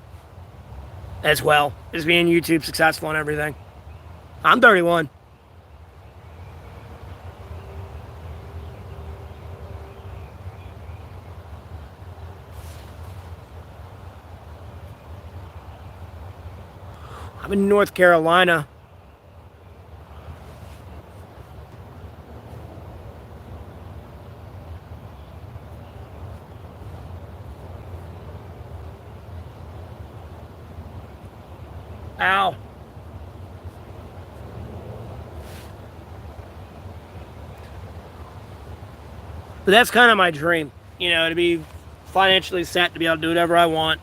As well as being YouTube successful and everything. I'm 31. I'm in North Carolina. Ow. But that's kind of my dream, you know, to be financially set, to be able to do whatever I want.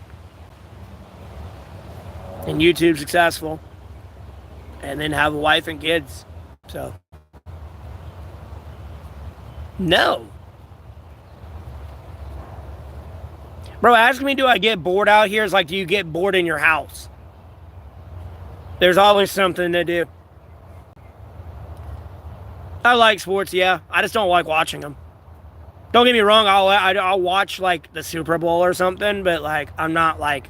And YouTube successful. And then have a wife and kids. So. No. Bro, asking me, do I get bored out here? Is like, do you get bored in your house? There's always something to do. I like sports, yeah. I just don't like watching them. Don't get me wrong, I'll watch like the Super Bowl or something, but like I'm not like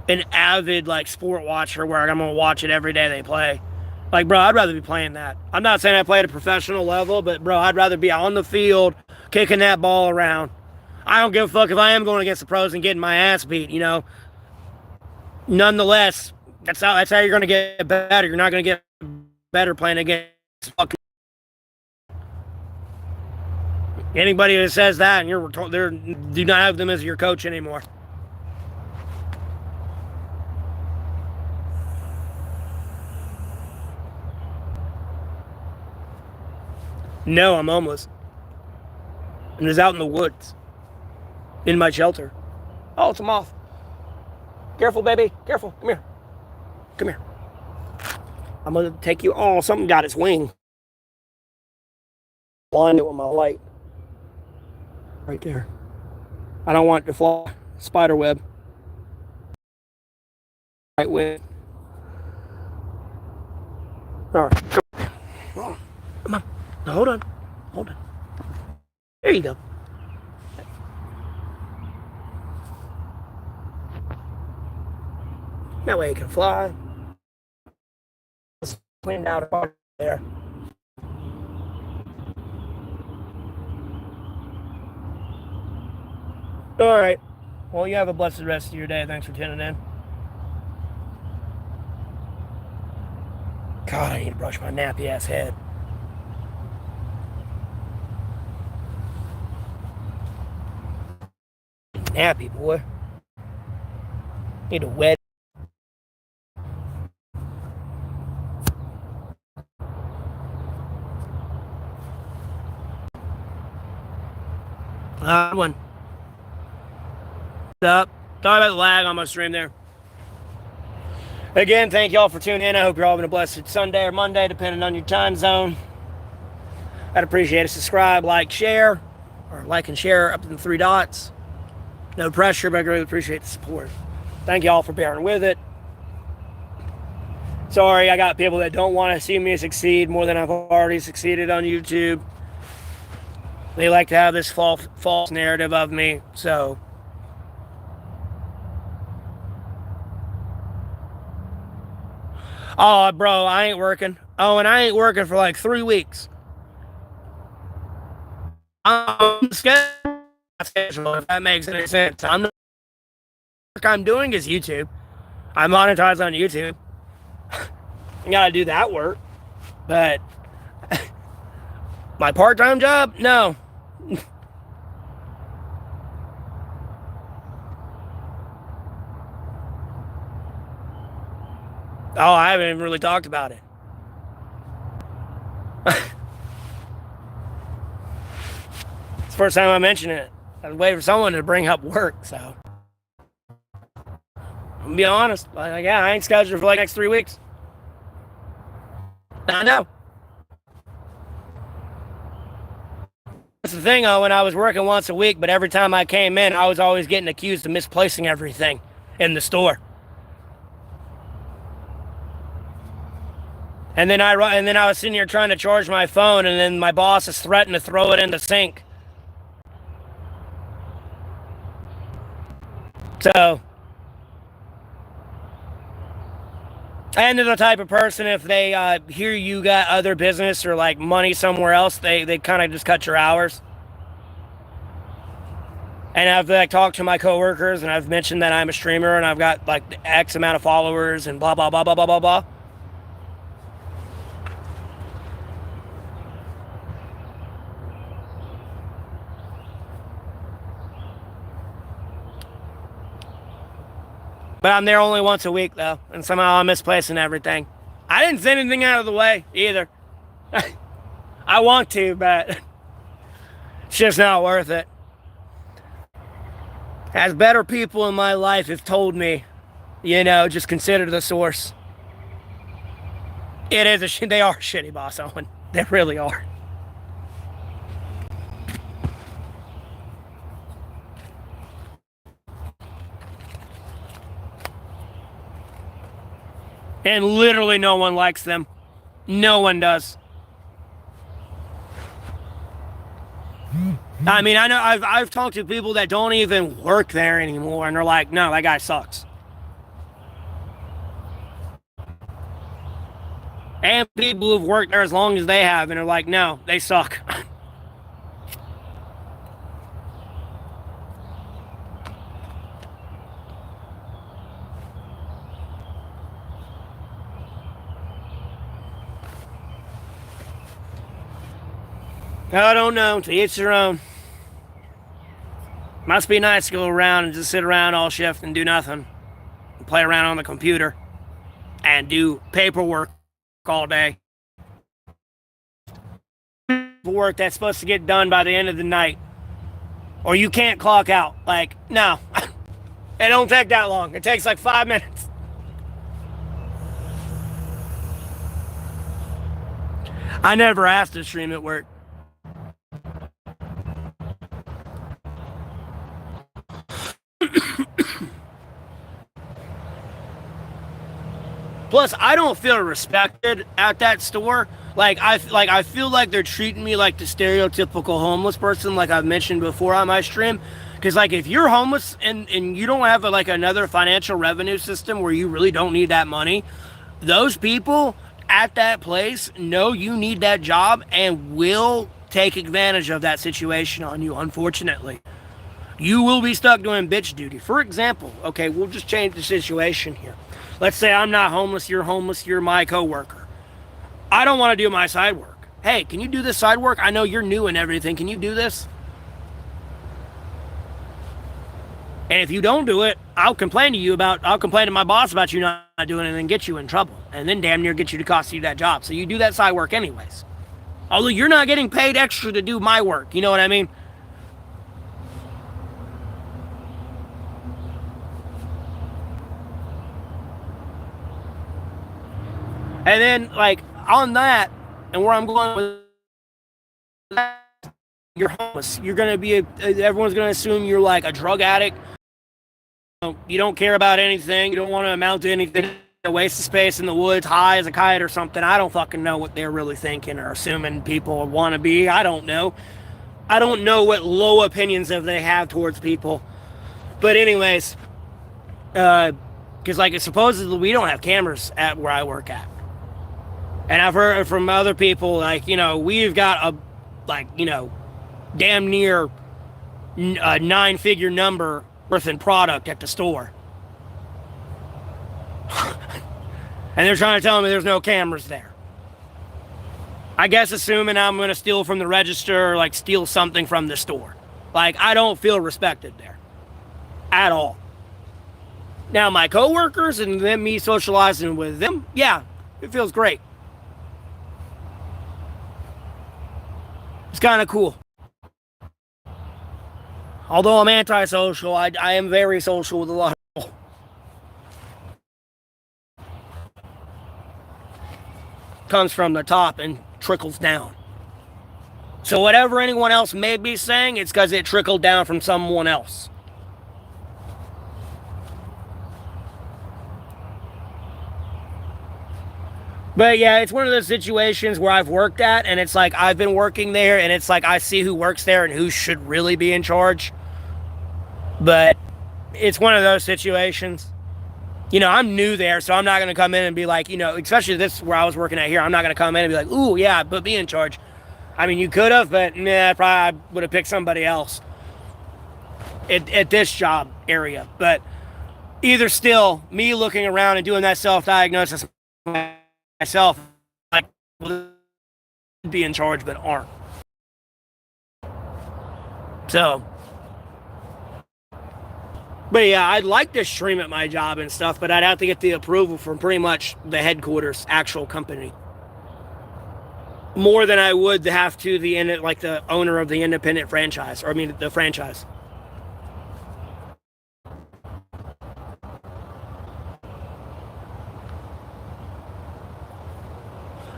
an avid like sport watcher where I'm gonna watch it every day they play. Like, bro, I'd rather be playing that. I'm not saying I play at a professional level, but bro, I'd rather be on the field kicking that ball around. I don't give a fuck if I am going against the pros and getting my ass beat, you know. Nonetheless, that's how you're gonna get better. You're not gonna get better playing against fucking anybody that says that, and do not have them as your coach anymore. No, I'm homeless. And it's out in the woods. In my shelter. Oh, it's a moth. Careful, baby. Careful. Come here. Come here. I'm going to take you. Oh, something got its wing. Blind it with my light. Right there. I don't want it to fly. Spider web. Right wing. All right. Come on. Now, hold on. Hold on. There you go. That way it can fly. Let's clean out a part there. All right. Well, you have a blessed rest of your day. Thanks for tuning in. God, I need to brush my nappy ass head. Nappy, boy. Need a wet. One. What's up? Sorry about the lag on my stream there. Again, thank y'all for tuning in. I hope you're all having a blessed Sunday or Monday, depending on your time zone. I'd appreciate it. Subscribe, like, share, or like and share up to the 3 dots. No pressure, but I really appreciate the support. Thank y'all for bearing with it. Sorry, I got people that don't want to see me succeed more than I've already succeeded on YouTube. They like to have this false narrative of me, so. Oh, bro, I ain't working. Oh, and I ain't working for like 3 weeks. I'm scheduled, if that makes any sense. The work I'm doing is YouTube. I monetize on YouTube. I gotta do that work. But my part-time job? No. Oh, I haven't even really talked about it. It's the first time I mentioned it. I was waiting for someone to bring up work, so. I'm gonna be honest. Like, yeah, I ain't scheduled for like next 3 weeks. I know. That's the thing, when I was working once a week, but every time I came in, I was always getting accused of misplacing everything in the store. And then I was sitting here trying to charge my phone, and then my boss is threatened to throw it in the sink. So, and they're the type of person, if they hear you got other business or like money somewhere else, they kind of just cut your hours. And I've like talked to my coworkers, and I've mentioned that I'm a streamer and I've got like X amount of followers and blah blah blah blah blah blah blah. But I'm there only once a week, though, and somehow I'm misplacing everything. I didn't send anything out of the way, either. I want to, but It's just not worth it. As better people in my life have told me, just consider the source. It is they are shitty, Boss Owen. They really are. And literally no one likes them. No one does. I mean, I know I've talked to people that don't even work there anymore, and they're like, no, that guy sucks. And people who've worked there as long as they have, and are like, no, they suck. I don't know. To each their own. Must be nice to go around and just sit around all shift and do nothing. And play around on the computer. And do paperwork all day. Work that's supposed to get done by the end of the night. Or you can't clock out. Like, no. It don't take that long. It takes like 5 minutes. I never asked to stream at work. Plus, I don't feel respected at that store. I feel like they're treating me like the stereotypical homeless person, like I've mentioned before on my stream. Because, if you're homeless and you don't have another financial revenue system where you really don't need that money, those people at that place know you need that job and will take advantage of that situation on you, unfortunately. You will be stuck doing bitch duty. For example, okay, we'll just change the situation here. Let's say I'm not homeless, you're my coworker. I don't want to do my side work. Hey, can you do this side work? I know you're new and everything. Can you do this? And if you don't do it, I'll complain to my boss about you not doing it and then get you in trouble. And then damn near get you to cost you that job. So you do that side work anyways. Although you're not getting paid extra to do my work. You know what I mean? And then, on that, and where I'm going with that, you're homeless. You're going to be, everyone's going to assume you're like a drug addict. You don't care about anything. You don't want to amount to anything. A waste of space in the woods, high as a kite or something. I don't fucking know what they're really thinking or assuming people want to be. I don't know. I don't know what low opinions they have towards people. But anyways, because supposedly we don't have cameras at where I work at. And I've heard from other people, we've got damn near a 9-figure number worth in product at the store. And they're trying to tell me there's no cameras there. I guess assuming I'm going to steal from the register or steal something from the store. I don't feel respected there. At all. Now, my coworkers and then me socializing with them, yeah, it feels great. It's kind of cool. Although I'm antisocial, I am very social with a lot of people. Comes from the top and trickles down. So whatever anyone else may be saying, it's because it trickled down from someone else. But yeah, it's one of those situations where I've worked at, and it's I've been working there, and it's I see who works there and who should really be in charge. But it's one of those situations. I'm new there, so I'm not going to come in and be especially this where I was working at here, I'm not going to come in and be like, ooh, yeah, put me in charge. I mean, you could have, but probably I would have picked somebody else at this job area. But either still, me looking around and doing that self-diagnosis myself, be in charge, but aren't. So, but yeah, I'd like to stream at my job and stuff, but I'd have to get the approval from pretty much the headquarters, actual company. more than I would have to the owner of the independent franchise, or I mean the franchise.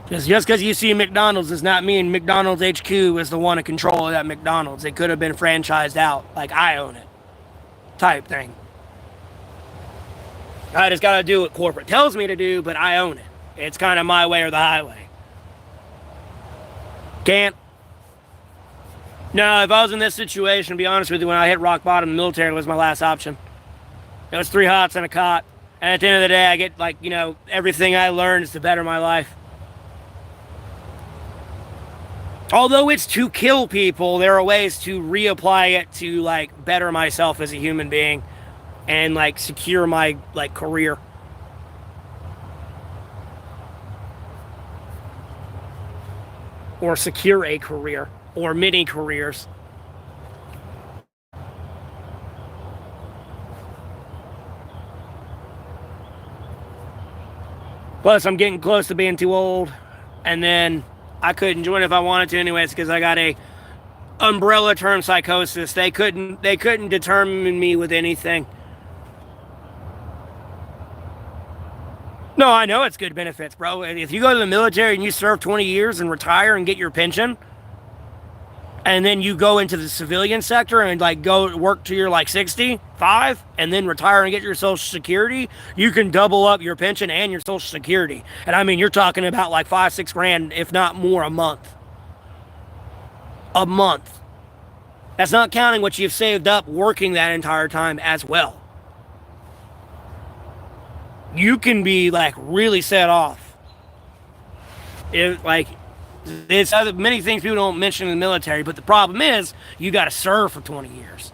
Just because you see McDonald's does not mean McDonald's HQ is the one in control of that McDonald's. It could have been franchised out, like I own it, type thing. I just got to do what corporate tells me to do, but I own it. It's kind of my way or the highway. Can't. No, if I was in this situation, to be honest with you, when I hit rock bottom, the military was my last option. It was 3 hots and a cot. And at the end of the day, I get, everything I learned is to better my life. Although it's to kill people, there are ways to reapply it to, better myself as a human being and, secure my, career. Or secure a career. Or many careers. Plus, I'm getting close to being too old. And then I couldn't join if I wanted to anyways because I got a umbrella term psychosis. They couldn't determine me with anything. No, I know it's good benefits, bro. If you go to the military and you serve 20 years and retire and get your pension, and then you go into the civilian sector and go work till you're 65 and then retire and get your Social Security, you can double up your pension and your Social Security. And I mean, you're talking about $5-6 grand, if not more, a month. A month. That's not counting what you've saved up working that entire time as well. You can be really set off. It's many things people don't mention in the military, but the problem is you got to serve for 20 years.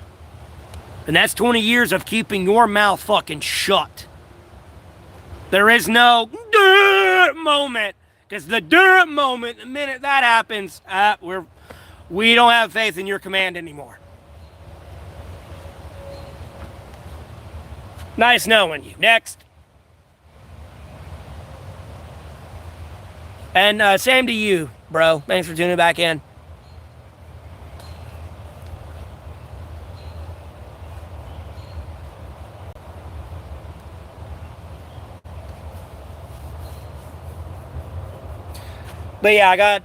And that's 20 years of keeping your mouth fucking shut. There is no moment. Because the moment, the minute that happens, we don't have faith in your command anymore. Nice knowing you. Next. And same to you, bro. Thanks for tuning back in. But yeah,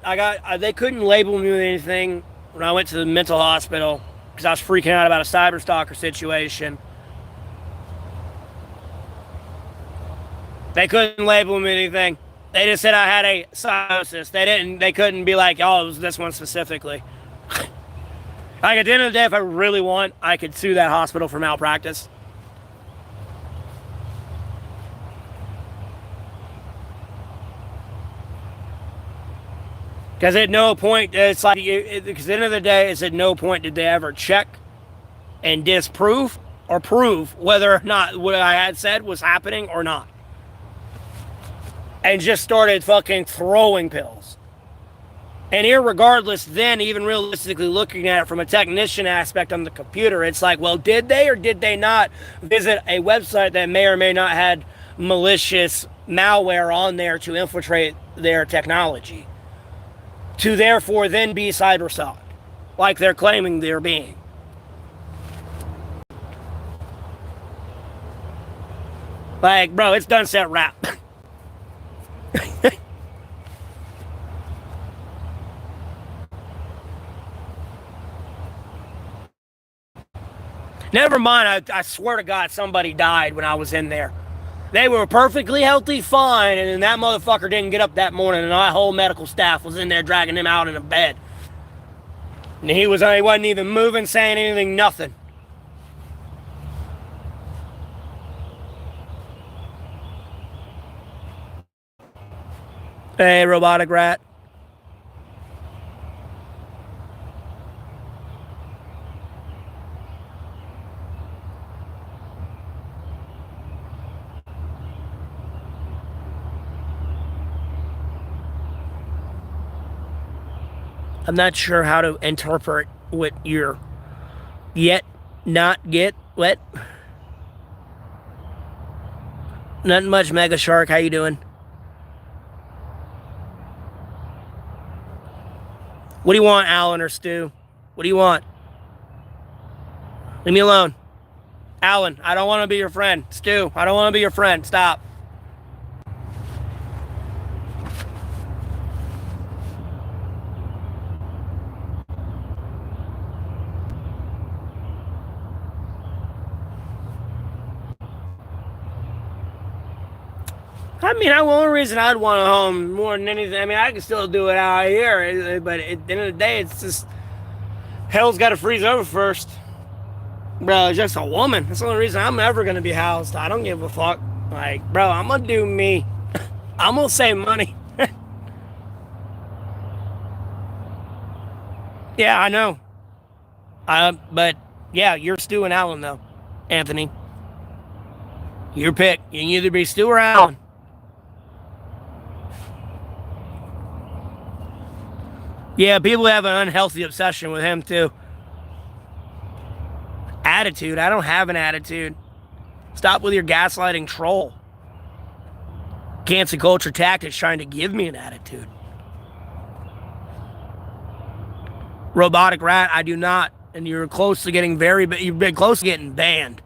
they couldn't label me with anything when I went to the mental hospital because I was freaking out about a cyberstalker situation. They couldn't label me anything. They just said I had a psychosis. They couldn't be like, oh, it was this one specifically. At the end of the day, if I really want, I could sue that hospital for malpractice. Because at no point, because at the end of the day, it's at no point did they ever check and disprove or prove whether or not what I had said was happening or not. And just started fucking throwing pills. And irregardless, then even realistically looking at it from a technician aspect on the computer, it's well, did they or did they not visit a website that may or may not had malicious malware on there to infiltrate their technology? To therefore then be cyberstalked, like they're claiming they're being. Bro, it's done set wrap. Never mind, I swear to God, somebody died when I was in there. They were perfectly healthy, fine, and then that motherfucker didn't get up that morning, and our whole medical staff was in there dragging him out in a bed. And he wasn't even moving, saying anything, nothing. Hey, robotic rat. I'm not sure how to interpret what you're not get. What? Nothing much, Mega Shark. How you doing? What do you want, Alan or Stu? What do you want? Leave me alone. Alan, I don't want to be your friend. Stu, I don't want to be your friend. Stop. I mean, the only reason I'd want a home more than anything, I mean, I can still do it out here, but at the end of the day, it's just, hell's got to freeze over first. Bro, it's just a woman. That's the only reason I'm ever going to be housed. I don't give a fuck. Like, bro, I'm going to do me. I'm going to save money. Yeah, I know. But, yeah, you're Stu and Alan, though, Anthony. Your pick. You can either be Stu or Alan. Yeah, people have an unhealthy obsession with him, too. Attitude. I don't have an attitude. Stop with your gaslighting troll. Cancel culture tactics trying to give me an attitude. Robotic rat, I do not. And you're close to getting you've been close to getting banned.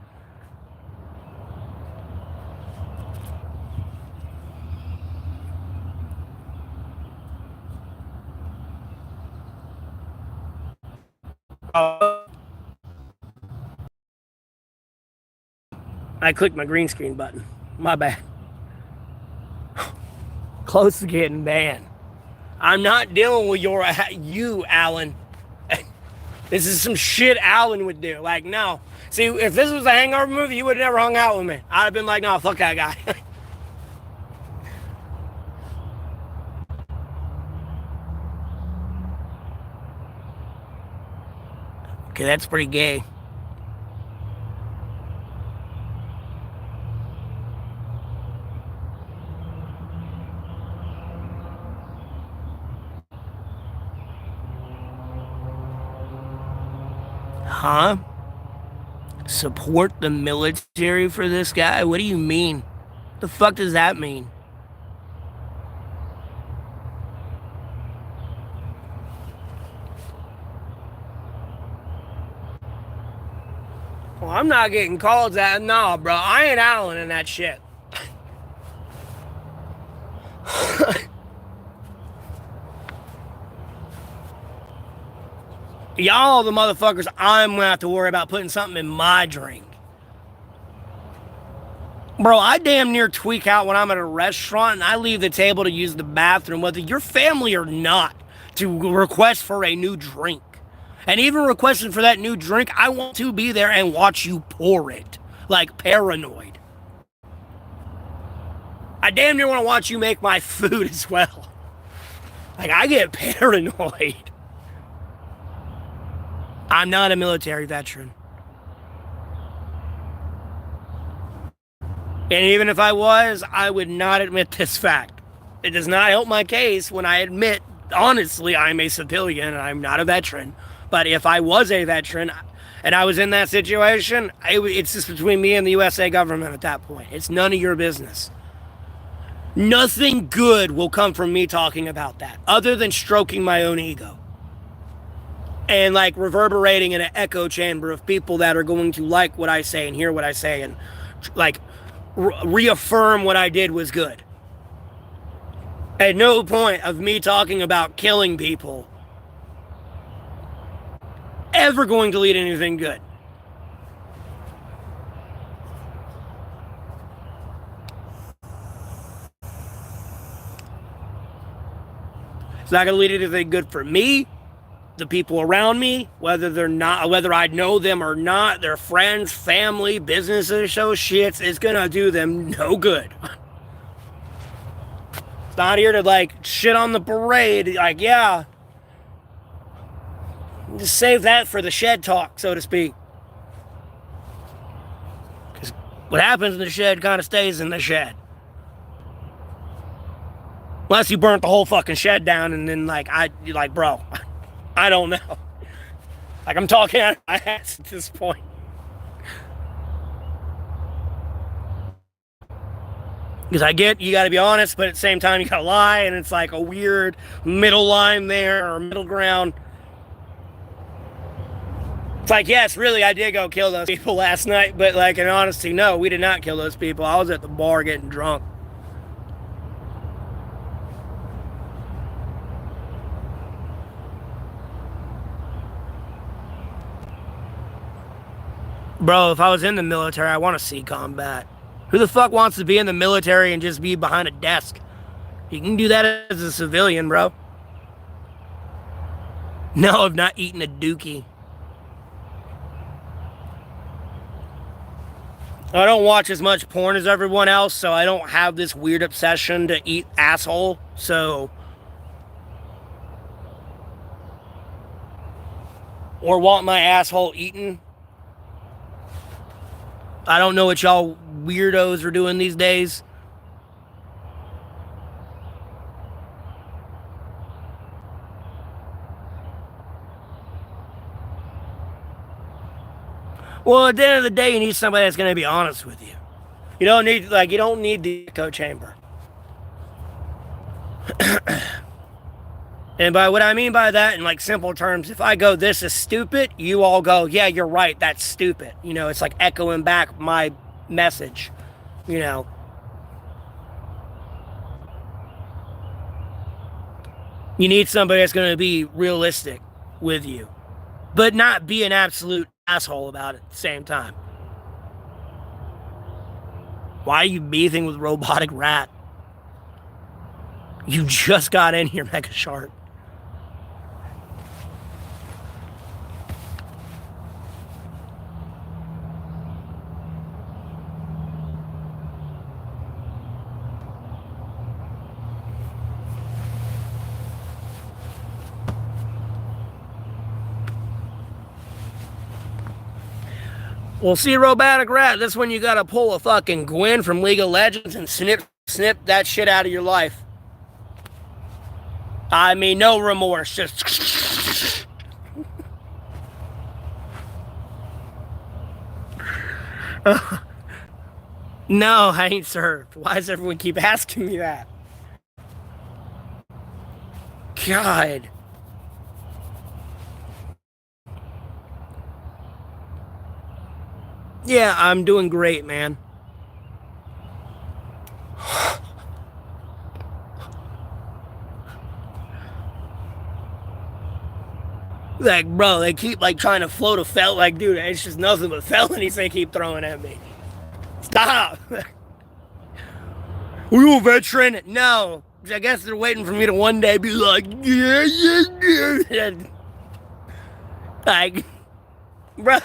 I clicked my green screen button. My bad. Close to getting banned. I'm not dealing with you, Alan. This is some shit Alan would do. Like, no. See, if this was a Hangover movie, you would have never hung out with me. I'd have been like, no, fuck that guy. Okay, that's pretty gay. Huh? Support the military for this guy? What do you mean? The fuck does that mean? Well, I'm not getting called that. No, bro. I ain't Alan in that shit. Y'all the motherfuckers I'm gonna have to worry about putting something in my drink. Bro, I damn near tweak out when I'm at a restaurant and I leave the table to use the bathroom, whether you're family or not, to request for a new drink. And even requesting for that new drink, I want to be there and watch you pour it. Like paranoid. I damn near want to watch you make my food as well. Like, I get paranoid. I'm not a military veteran. And even if I was, I would not admit this fact. It does not help my case when I admit, honestly, I'm a civilian and I'm not a veteran. But if I was a veteran and I was in that situation, it's just between me and the USA government at that point. It's none of your business. Nothing good will come from me talking about that, other than stroking my own ego. And like reverberating in an echo chamber of people that are going to like what I say and hear what I say and like reaffirm what I did was good. At no point of me talking about killing people ever going to lead to anything good. It's not going to lead to anything good for me, the people around me, whether I know them or not, their friends, family, businesses, associates, it's gonna do them no good. It's not here to like shit on the parade. Like, yeah, just save that for the shed talk, so to speak. Because what happens in the shed kind of stays in the shed. Unless you burnt the whole fucking shed down and then bro, I don't know. Like, I'm talking out of my ass at this point. Because I get you got to be honest, but at the same time you got to lie, and it's like a weird middle line there, or middle ground. It's like, yes, really, I did go kill those people last night, but like in honesty, no, we did not kill those people. I was at the bar getting drunk. Bro, if I was in the military, I want to see combat. Who the fuck wants to be in the military and just be behind a desk? You can do that as a civilian, bro. No, I've not eaten a dookie. I don't watch as much porn as everyone else, so I don't have this weird obsession to eat asshole, so... Or want my asshole eaten. I don't know what y'all weirdos are doing these days. Well, at the end of the day, you need somebody that's going to be honest with you. You don't need the echo chamber. And by what I mean by that, in like simple terms, if I go, this is stupid, you all go, yeah, you're right, that's stupid. You know, it's like echoing back my message, you know. You need somebody that's going to be realistic with you, but not be an absolute asshole about it at the same time. Why are you beefing with Robotic Rat? You just got in here, Mega Shark. Well, see, Robotic Rat, that's when you gotta pull a fucking Gwen from League of Legends and snip that shit out of your life. I mean, no remorse, just... No, I ain't served. Why does everyone keep asking me that? God. Yeah, I'm doing great, man. Like, bro, they keep like trying to float a like, dude, it's just nothing but felonies they keep throwing at me. Stop. Were you a veteran? No. I guess they're waiting for me to one day be like, yeah. Like, bro.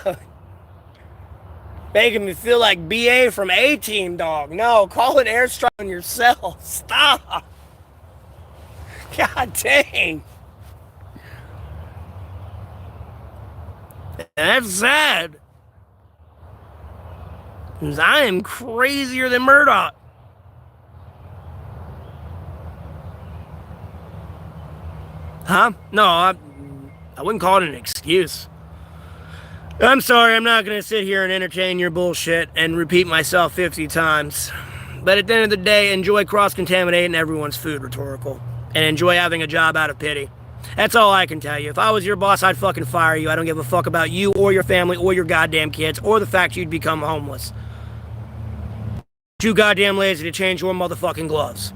Making me feel like BA from A-Team, dog. No, call it airstrike on yourself. Stop. God dang. That's sad. Because I am crazier than Murdoch. Huh? No, I wouldn't call it an excuse. I'm sorry, I'm not going to sit here and entertain your bullshit and repeat myself 50 times. But at the end of the day, enjoy cross-contaminating everyone's food, rhetorical. And enjoy having a job out of pity. That's all I can tell you. If I was your boss, I'd fucking fire you. I don't give a fuck about you or your family or your goddamn kids or the fact you'd become homeless. Too goddamn lazy to change your motherfucking gloves.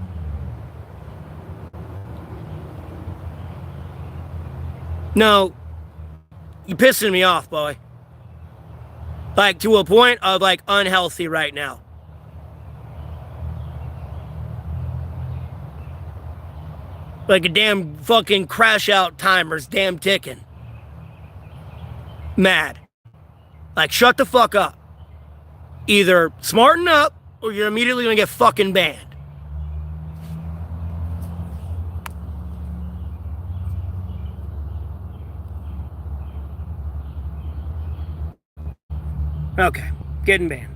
No, you're pissing me off, boy. Like, to a point of, like, unhealthy right now. Like a damn fucking crash out timer's damn ticking. Mad. Like, shut the fuck up. Either smarten up, or you're immediately gonna get fucking banned. Okay, getting banned.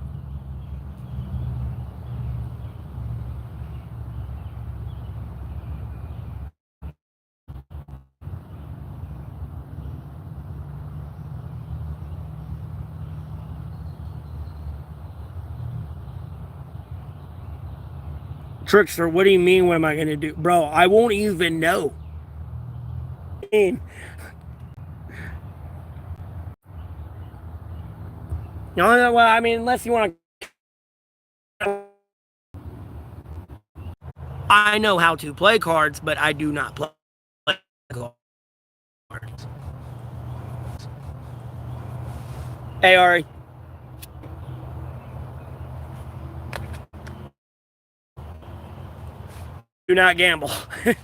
Trickster, what do you mean? What am I going to do? Bro, I won't even know. No, well, I mean, unless you want to. I know how to play cards, but I do not play cards. Hey, Ari. Do not gamble. And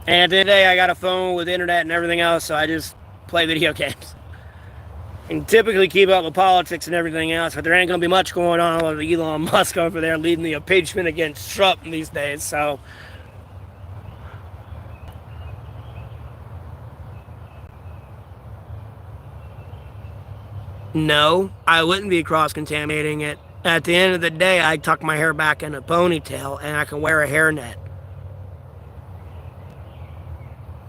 at the end of the day, I got a phone with internet and everything else, so I just play video games. And typically keep up with politics and everything else, but there ain't going to be much going on with Elon Musk over there leading the impeachment against Trump these days, so. No, I wouldn't be cross-contaminating it. At the end of the day, I tuck my hair back in a ponytail and I can wear a hairnet.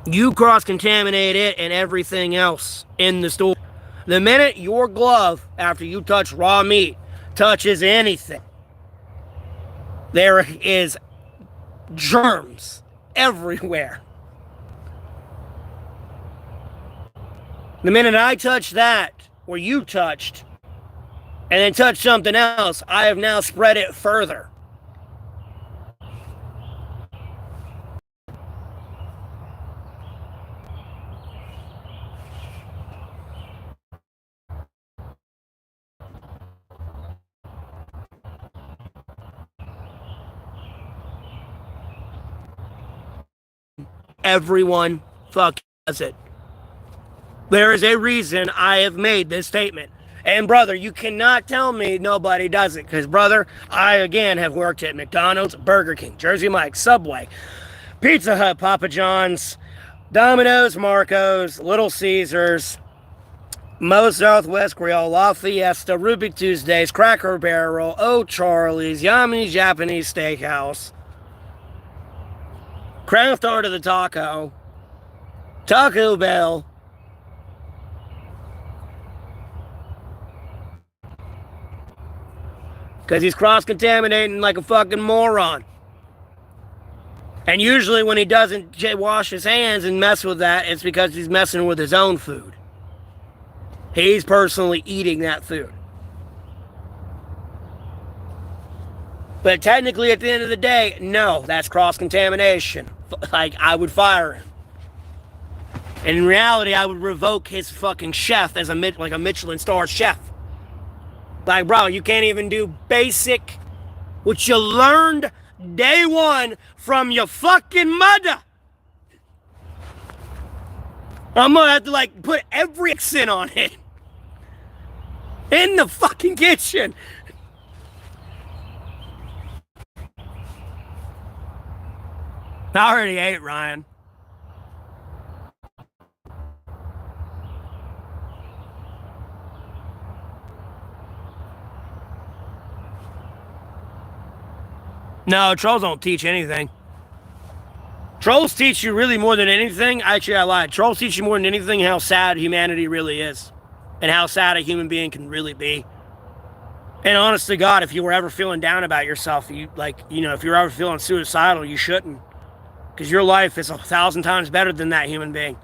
You cross-contaminate it and everything else in the store. The minute your glove, after you touch raw meat, touches anything, there is germs everywhere. The minute I touch that, or you touched, and then touch something else, I have now spread it further. Everyone fucking does it. There is a reason I have made this statement. And brother, you cannot tell me nobody does it. Because brother, I again have worked at McDonald's, Burger King, Jersey Mike's, Subway, Pizza Hut, Papa John's, Domino's, Marco's, Little Caesars, Moe's Southwest Grill, La Fiesta, Ruby Tuesdays, Cracker Barrel, O'Charlie's, Yami's Japanese Steakhouse, Craft Art of the Taco, Taco Bell, because he's cross-contaminating like a fucking moron. And usually when he doesn't wash his hands and mess with that, it's because he's messing with his own food. He's personally eating that food. But technically, at the end of the day, no, that's cross-contamination. Like, I would fire him. And in reality, I would revoke his fucking chef as a Michelin star chef. Like, bro, you can't even do basic, what you learned day one from your fucking mother. I'm gonna have to, like, put every accent on it. In the fucking kitchen. I already ate, Ryan. No, trolls don't teach anything. Trolls teach you really more than anything. Actually, I lied. Trolls teach you more than anything how sad humanity really is. And how sad a human being can really be. And honest to God, if you were ever feeling down about yourself, if you're ever feeling suicidal, you shouldn't. Because your life is 1,000 times better than that human being.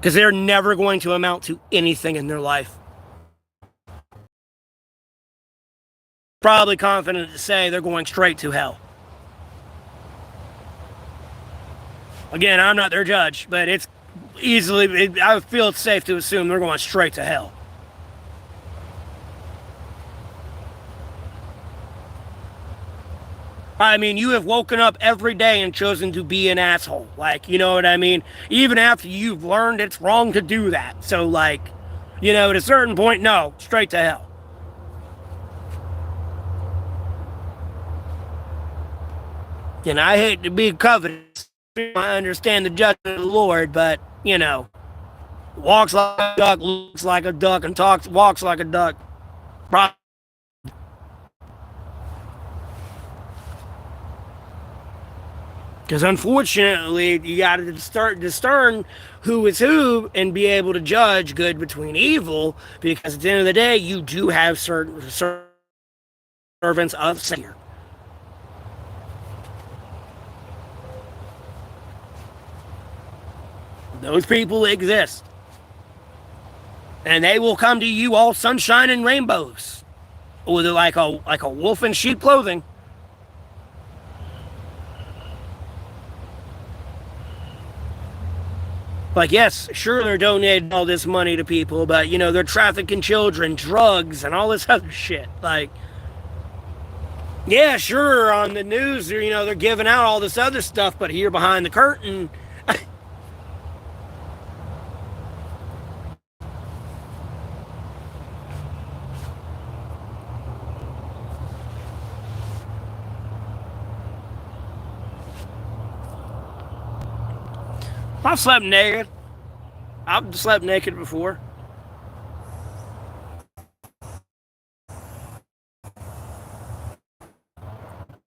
Because they're never going to amount to anything in their life. Probably confident to say they're going straight to hell. Again, I'm not their judge, but it's I feel it's safe to assume they're going straight to hell. I mean, you have woken up every day and chosen to be an asshole. Like, you know what I mean? Even after you've learned it's wrong to do that. So, like, at a certain point, no, straight to hell. And I hate to be covetous. I understand the judgment of the Lord, but, walks like a duck, looks like a duck, and walks like a duck. Because unfortunately, you got to start discern who is who and be able to judge good between evil. Because at the end of the day, you do have certain servants of Savior. Those people exist. And they will come to you all sunshine and rainbows. With like a wolf in sheep clothing. Like, yes, sure, they're donating all this money to people, but, you know, they're trafficking children, drugs, and all this other shit. Like, yeah, sure, on the news, you know, they're giving out all this other stuff, but here behind the curtain... I've slept naked. I've slept naked before.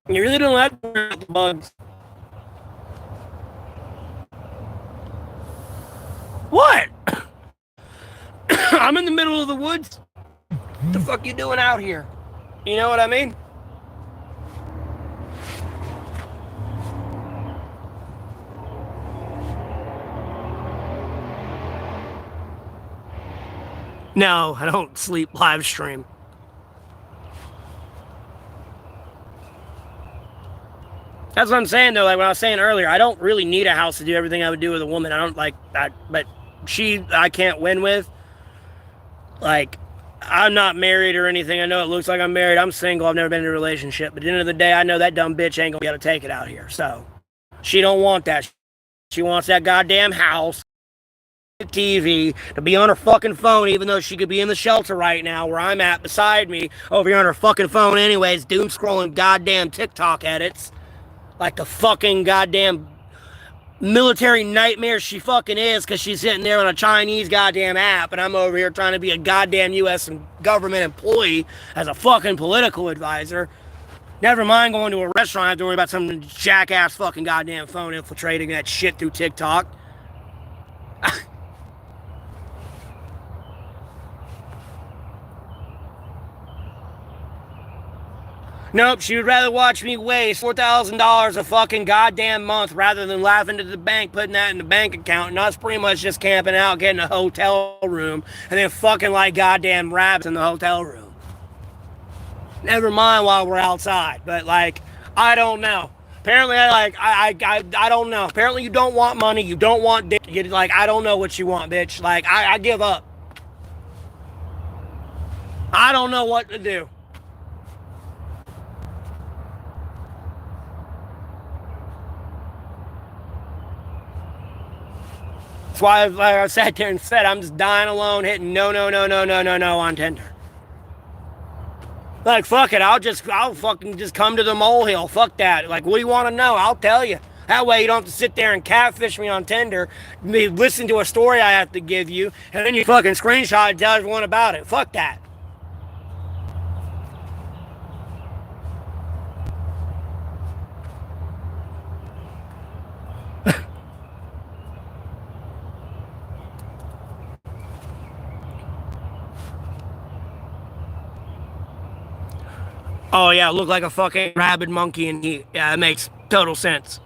You really don't have to worry about the bugs. What? I'm in the middle of the woods. What the fuck you doing out here? You know what I mean? No, I don't sleep live stream. That's what I'm saying, though. Like when I was saying earlier, I don't really need a house to do everything I would do with a woman. I don't like that, but I can't win with. Like, I'm not married or anything. I know it looks like I'm married. I'm single. I've never been in a relationship. But at the end of the day, I know that dumb bitch ain't gonna be able to take it out here. So, she don't want that. She wants that goddamn house, TV, to be on her fucking phone, even though she could be in the shelter right now where I'm at beside me, over here on her fucking phone anyways, doom scrolling goddamn TikTok edits. Like the fucking goddamn military nightmare she fucking is, because she's sitting there on a Chinese goddamn app, and I'm over here trying to be a goddamn U.S. government employee as a fucking political advisor. Never mind going to a restaurant, I have to worry about some jackass fucking goddamn phone infiltrating that shit through TikTok. Nope, she would rather watch me waste $4,000 a fucking goddamn month rather than laughing to the bank, putting that in the bank account, and us pretty much just camping out, getting a hotel room, and then fucking like goddamn rabbits in the hotel room. Never mind while we're outside, but like, I don't know. Apparently, I don't know. Apparently, you don't want money, you don't want dick. Like, I don't know what you want, bitch. Like, I give up. I don't know what to do. That's why I sat there and said I'm just dying alone, hitting no on Tinder. Like, fuck it, I'll fucking just come to the molehill. Fuck that. Like, what do you want to know? I'll tell you. That way you don't have to sit there and catfish me on Tinder, listen to a story I have to give you, and then you fucking screenshot and tell everyone about it. Fuck that. Oh, yeah, look like a fucking rabid monkey in heat. Yeah, it makes total sense.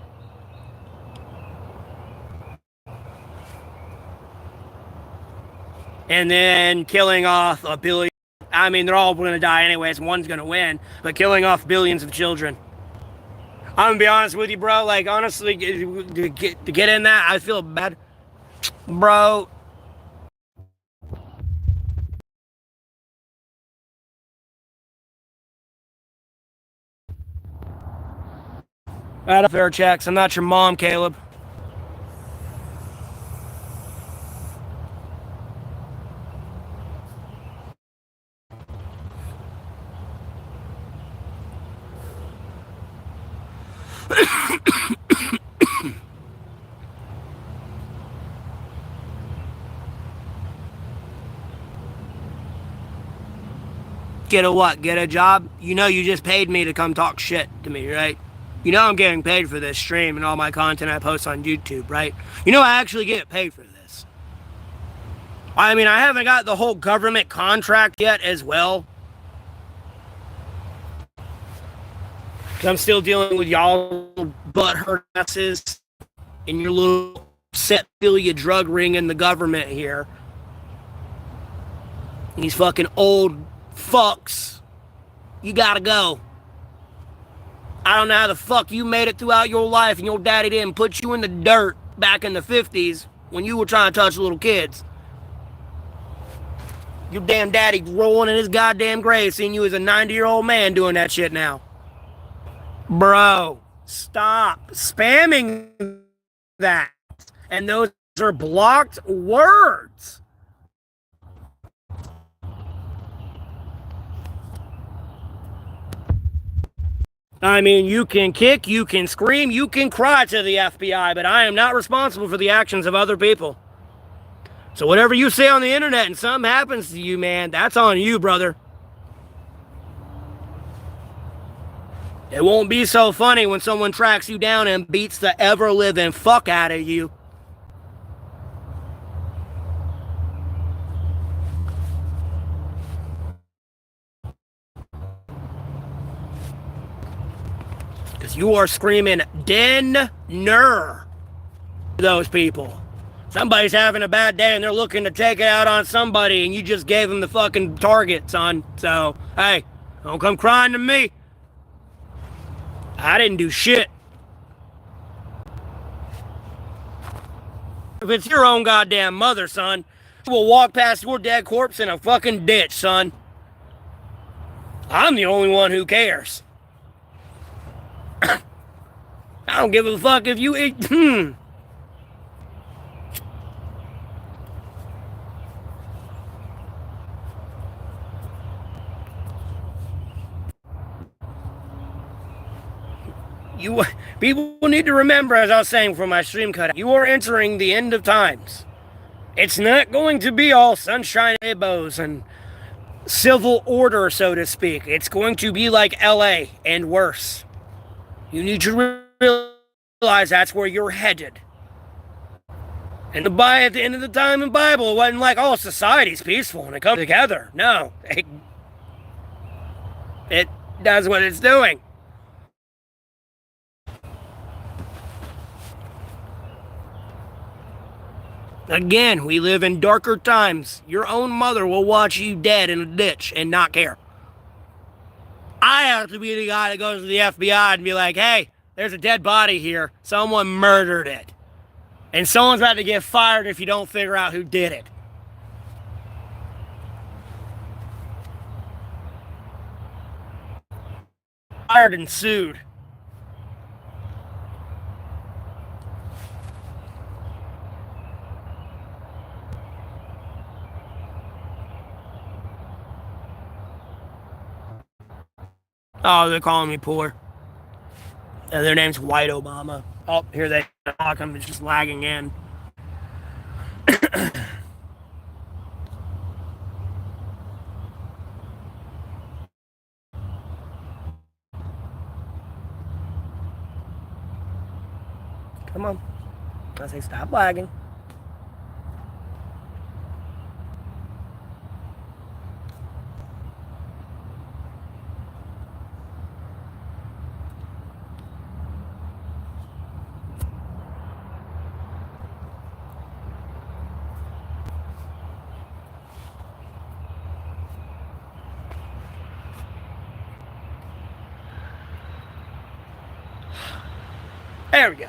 And then killing off a billion... I mean, they're all going to die anyways. One's going to win. But killing off billions of children. I'm going to be honest with you, bro. Like, honestly, to get in that, I feel bad. Bro... Fair checks. I'm not your mom, Caleb. Get a what? Get a job? You know you just paid me to come talk shit to me, right? You know I'm getting paid for this stream and all my content I post on YouTube, right? You know I actually get paid for this. I mean, I haven't got the whole government contract yet as well. I'm still dealing with y'all butthurt asses in your little set-philia drug ring in the government here. These fucking old fucks. You gotta go. I don't know how the fuck you made it throughout your life and your daddy didn't put you in the dirt back in the 50s when you were trying to touch little kids. Your damn daddy rolling in his goddamn grave seeing you as a 90-year-old man doing that shit now. Bro, stop spamming that. And those are blocked words. I mean, you can kick, you can scream, you can cry to the FBI, but I am not responsible for the actions of other people. So whatever you say on the internet and something happens to you, man, that's on you, brother. It won't be so funny when someone tracks you down and beats the ever-living fuck out of you. Because you are screaming dinner to those people. Somebody's having a bad day and they're looking to take it out on somebody and you just gave them the fucking target, son. So, hey, don't come crying to me. I didn't do shit. If it's your own goddamn mother, son, you will walk past your dead corpse in a fucking ditch, son. I'm the only one who cares. I don't give a fuck if you eat. People need to remember, as I was saying for my stream cut, you are entering the end of times. It's not going to be all sunshine and rainbows and civil order, so to speak. It's going to be like LA and worse. You need to realize that's where you're headed. And at the end of the time in the Bible, it wasn't like, oh, society's peaceful and it comes together. No. It does what it's doing. Again, we live in darker times. Your own mother will watch you dead in a ditch and not care. I have to be the guy that goes to the FBI and be like, hey, there's a dead body here. Someone murdered it. And someone's about to get fired if you don't figure out who did it. Fired and sued. Oh, they're calling me poor. Their name's White Obama. Oh, here they talk. I'm just lagging in. Come on. I say stop lagging. There we go.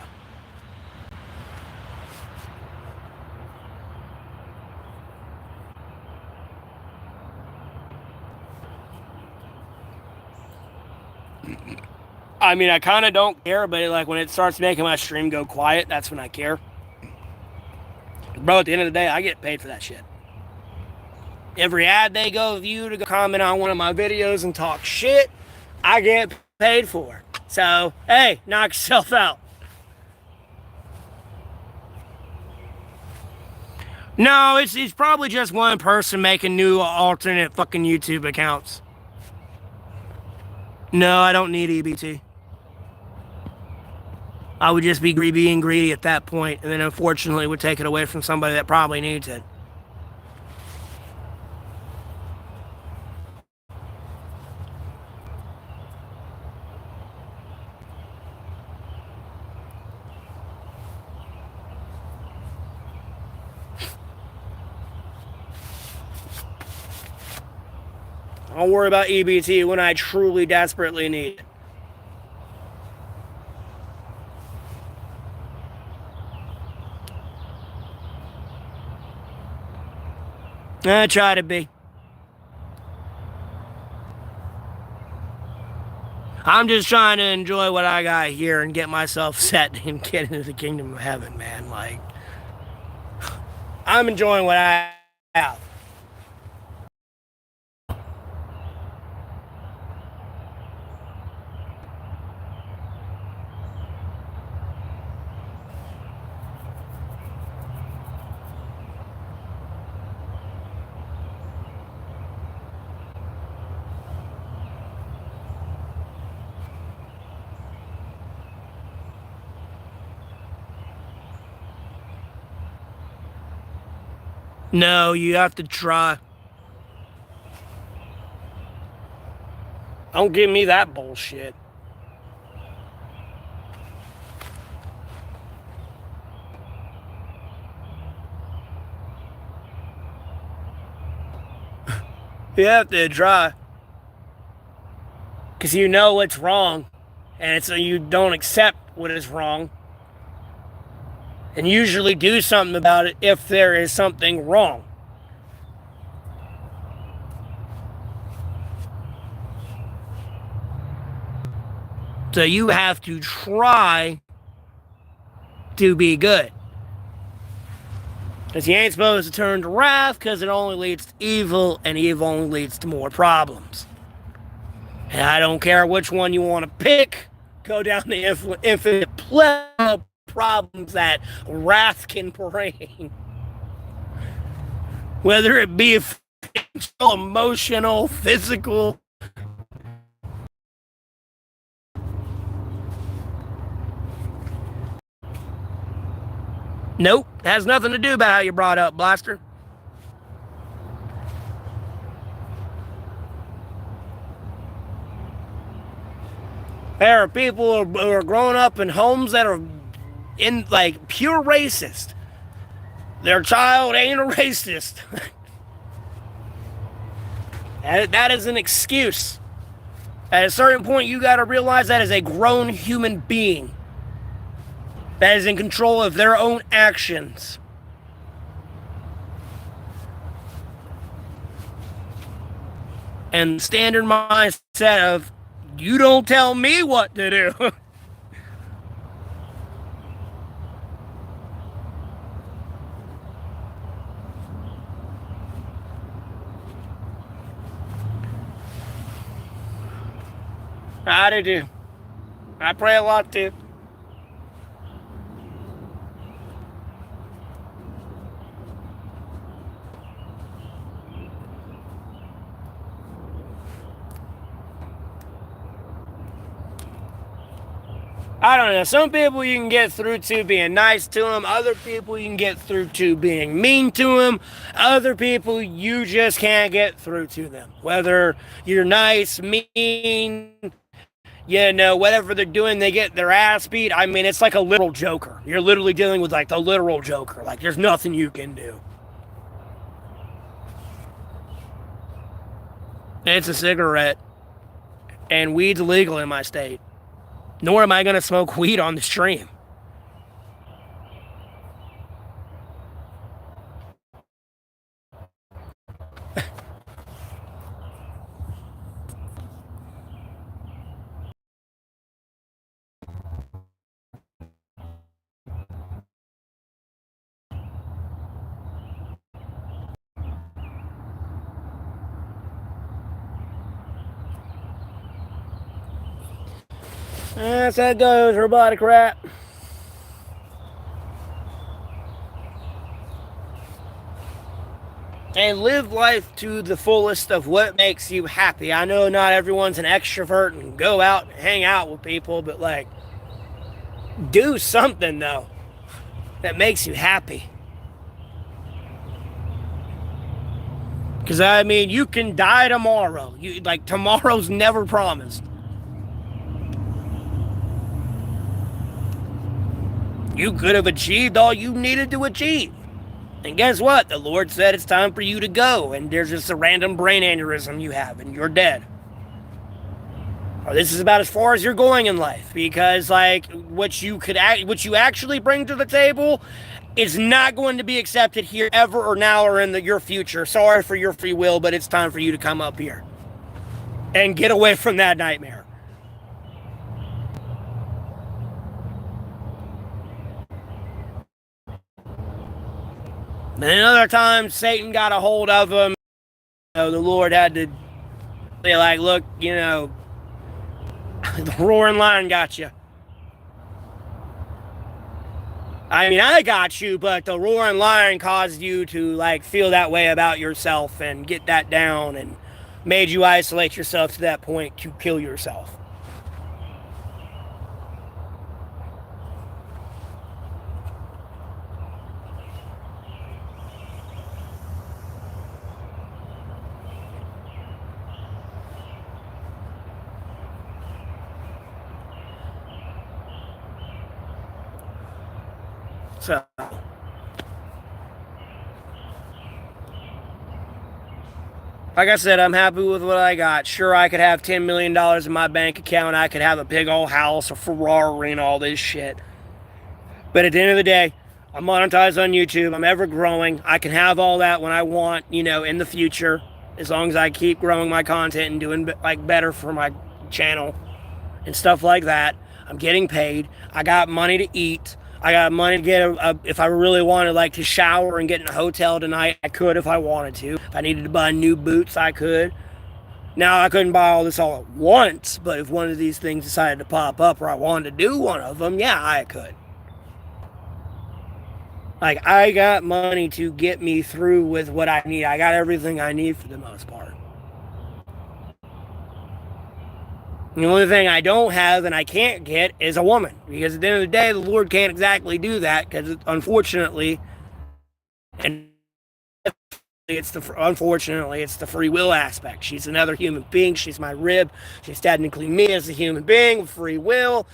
I mean, I kind of don't care, but like when it starts making my stream go quiet, that's when I care. Bro, at the end of the day, I get paid for that shit. Every ad they go view to go comment on one of my videos and talk shit, I get paid for. So, hey, knock yourself out. No, it's probably just one person making new alternate fucking YouTube accounts. No, I don't need EBT. I would just be being greedy at that point, and then unfortunately would take it away from somebody that probably needs it. I'll worry about EBT when I truly desperately need it. I try to be. I'm just trying to enjoy what I got here and get myself set and get into the kingdom of heaven, man. Like, I'm enjoying what I have. No, you have to try. Don't give me that bullshit. You have to try. Because you know what's wrong. And so you don't accept what is wrong. And usually do something about it if there is something wrong. So you have to try to be good. Because you ain't supposed to turn to wrath, because it only leads to evil, and evil only leads to more problems. And I don't care which one you want to pick, go down the infinite plethora of problems that wrath can bring. Whether it be emotional, physical. Nope, has nothing to do about how you're brought up, Blaster. There are people who are growing up in homes that are in like pure racist. Their child ain't a racist. That is an excuse. At a certain point, you got to realize that is a grown human being that is in control of their own actions. And standard mindset of, you don't tell me what to do. I do. I pray a lot too. I don't know. Some people you can get through to being nice to them. Other people you can get through to being mean to them. Other people you just can't get through to them. Whether you're nice, mean, whatever they're doing, they get their ass beat. I mean, it's like a literal Joker. You're literally dealing with like the literal Joker. Like, there's nothing you can do. It's a cigarette. And weed's illegal in my state. Nor am I going to smoke weed on the stream. That's how it goes, robotic rat. And live life to the fullest of what makes you happy. I know not everyone's an extrovert and go out and hang out with people, but like, do something though that makes you happy. Because I mean, you can die tomorrow. Tomorrow's never promised. You could have achieved all you needed to achieve. And guess what? The Lord said it's time for you to go, and there's just a random brain aneurysm you have, and you're dead. Or this is about as far as you're going in life, because like what you actually bring to the table is not going to be accepted here ever or now or in your future. Sorry for your free will, but it's time for you to come up here and get away from that nightmare. And another time, Satan got a hold of him. The Lord had to say, like, look, the roaring lion got you. I mean, I got you, but the roaring lion caused you to, like, feel that way about yourself and get that down and made you isolate yourself to that point to kill yourself. So, like I said, I'm happy with what I got. Sure, I could have $10 million in my bank account. I could have a big old house, a Ferrari, and all this shit. But at the end of the day, I'm monetized on YouTube. I'm ever growing. I can have all that when I want, in the future, as long as I keep growing my content and doing like better for my channel and stuff like that. I'm getting paid. I got money to eat. I got money to get if I really wanted, like, to shower and get in a hotel tonight, I could if I wanted to. If I needed to buy new boots, I could. Now, I couldn't buy all this all at once, but if one of these things decided to pop up or I wanted to do one of them, yeah, I could. Like, I got money to get me through with what I need. I got everything I need for the most part. The only thing I don't have and I can't get is a woman. Because at the end of the day, the Lord can't exactly do that. Because unfortunately, it's the free will aspect. She's another human being. She's my rib. She's technically me as a human being with free will.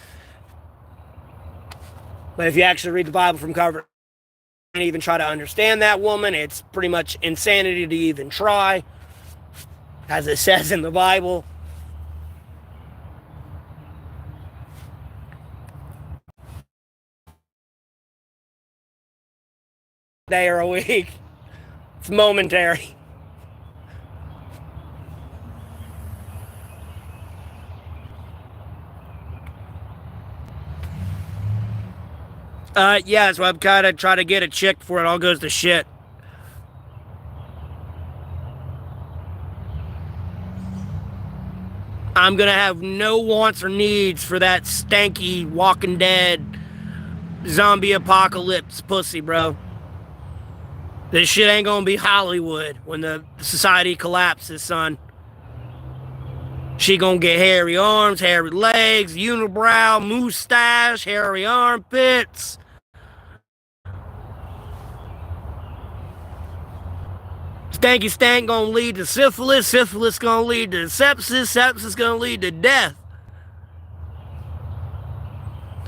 But if you actually read the Bible from cover and even try to understand that woman, it's pretty much insanity to even try. As it says in the Bible. Day or a week. It's momentary. Yeah, so I'm kind of trying to get a chick before it all goes to shit. I'm gonna have no wants or needs for that stanky Walking Dead zombie apocalypse pussy, bro. This shit ain't gonna be Hollywood when the society collapses, son. She gonna get hairy arms, hairy legs, unibrow, mustache, hairy armpits. Stanky stank gonna lead to syphilis, syphilis gonna lead to sepsis, sepsis gonna lead to death.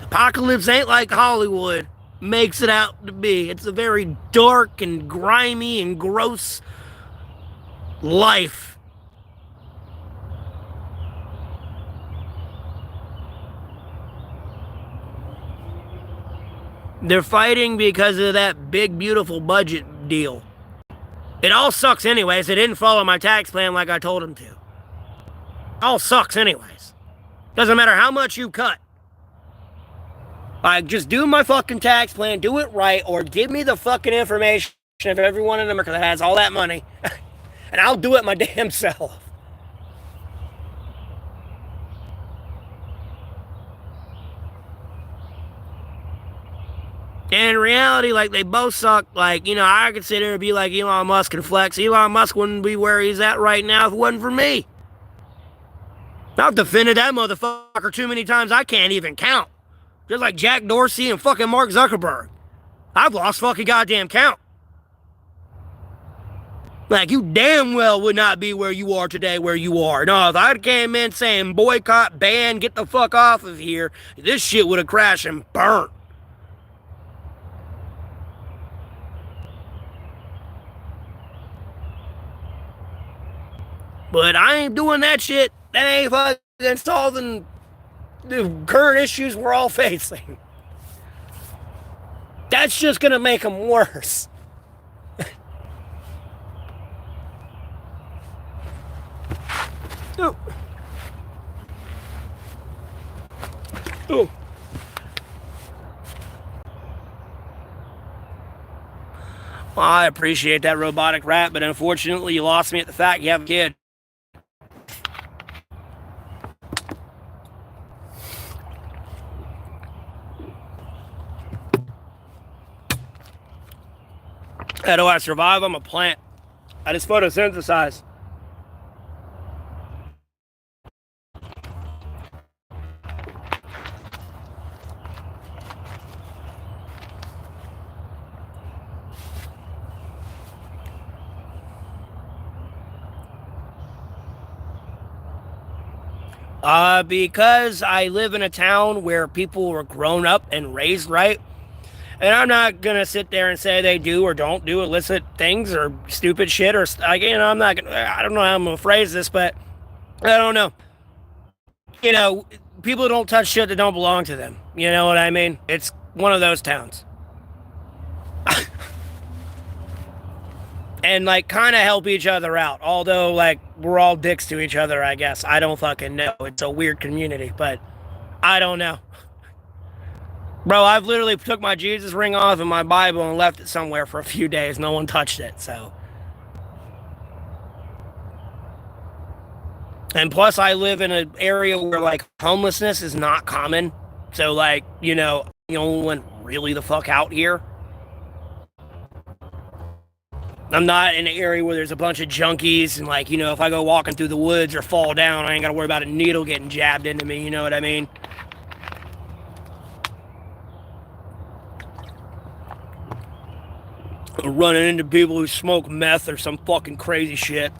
Apocalypse ain't like Hollywood makes it out to be. It's a very dark and grimy and gross life. They're fighting because of that big, beautiful budget deal. It all sucks anyways. They didn't follow my tax plan like I told them to. It all sucks anyways. Doesn't matter how much you cut. Like, just do my fucking tax plan, do it right, or give me the fucking information of everyone in America that has all that money, and I'll do it my damn self. And in reality, like, they both suck. Like, I could sit there and be like Elon Musk and flex. Elon Musk wouldn't be where he's at right now if it wasn't for me. I've defended that motherfucker too many times I can't even count. Just like Jack Dorsey and fucking Mark Zuckerberg. I've lost fucking goddamn count. Like, you damn well would not be where you are today, where you are. No, if I came in saying boycott, ban, get the fuck off of here, this shit would have crashed and burnt. But I ain't doing that shit. That ain't fucking solving the current issues we're all facing. That's just gonna make them worse. Oh. Oh. Well, I appreciate that robotic rap, but unfortunately you lost me at the fact you have a kid. How do I survive? I'm a plant. I just photosynthesize. Because I live in a town where people were grown up and raised right. And I'm not going to sit there and say they do or don't do illicit things or stupid shit or, I'm not going to, I don't know how I'm going to phrase this, but I don't know. People don't touch shit that don't belong to them. You know what I mean? It's one of those towns. And kind of help each other out. Although we're all dicks to each other, I guess. I don't fucking know. It's a weird community, but I don't know. Bro, I've literally took my Jesus ring off and my Bible and left it somewhere for a few days. No one touched it, so. And plus I live in an area where homelessness is not common. So the only one really the fuck out here. I'm not in an area where there's a bunch of junkies and if I go walking through the woods or fall down, I ain't gotta worry about a needle getting jabbed into me, you know what I mean? Or running into people who smoke meth or some fucking crazy shit.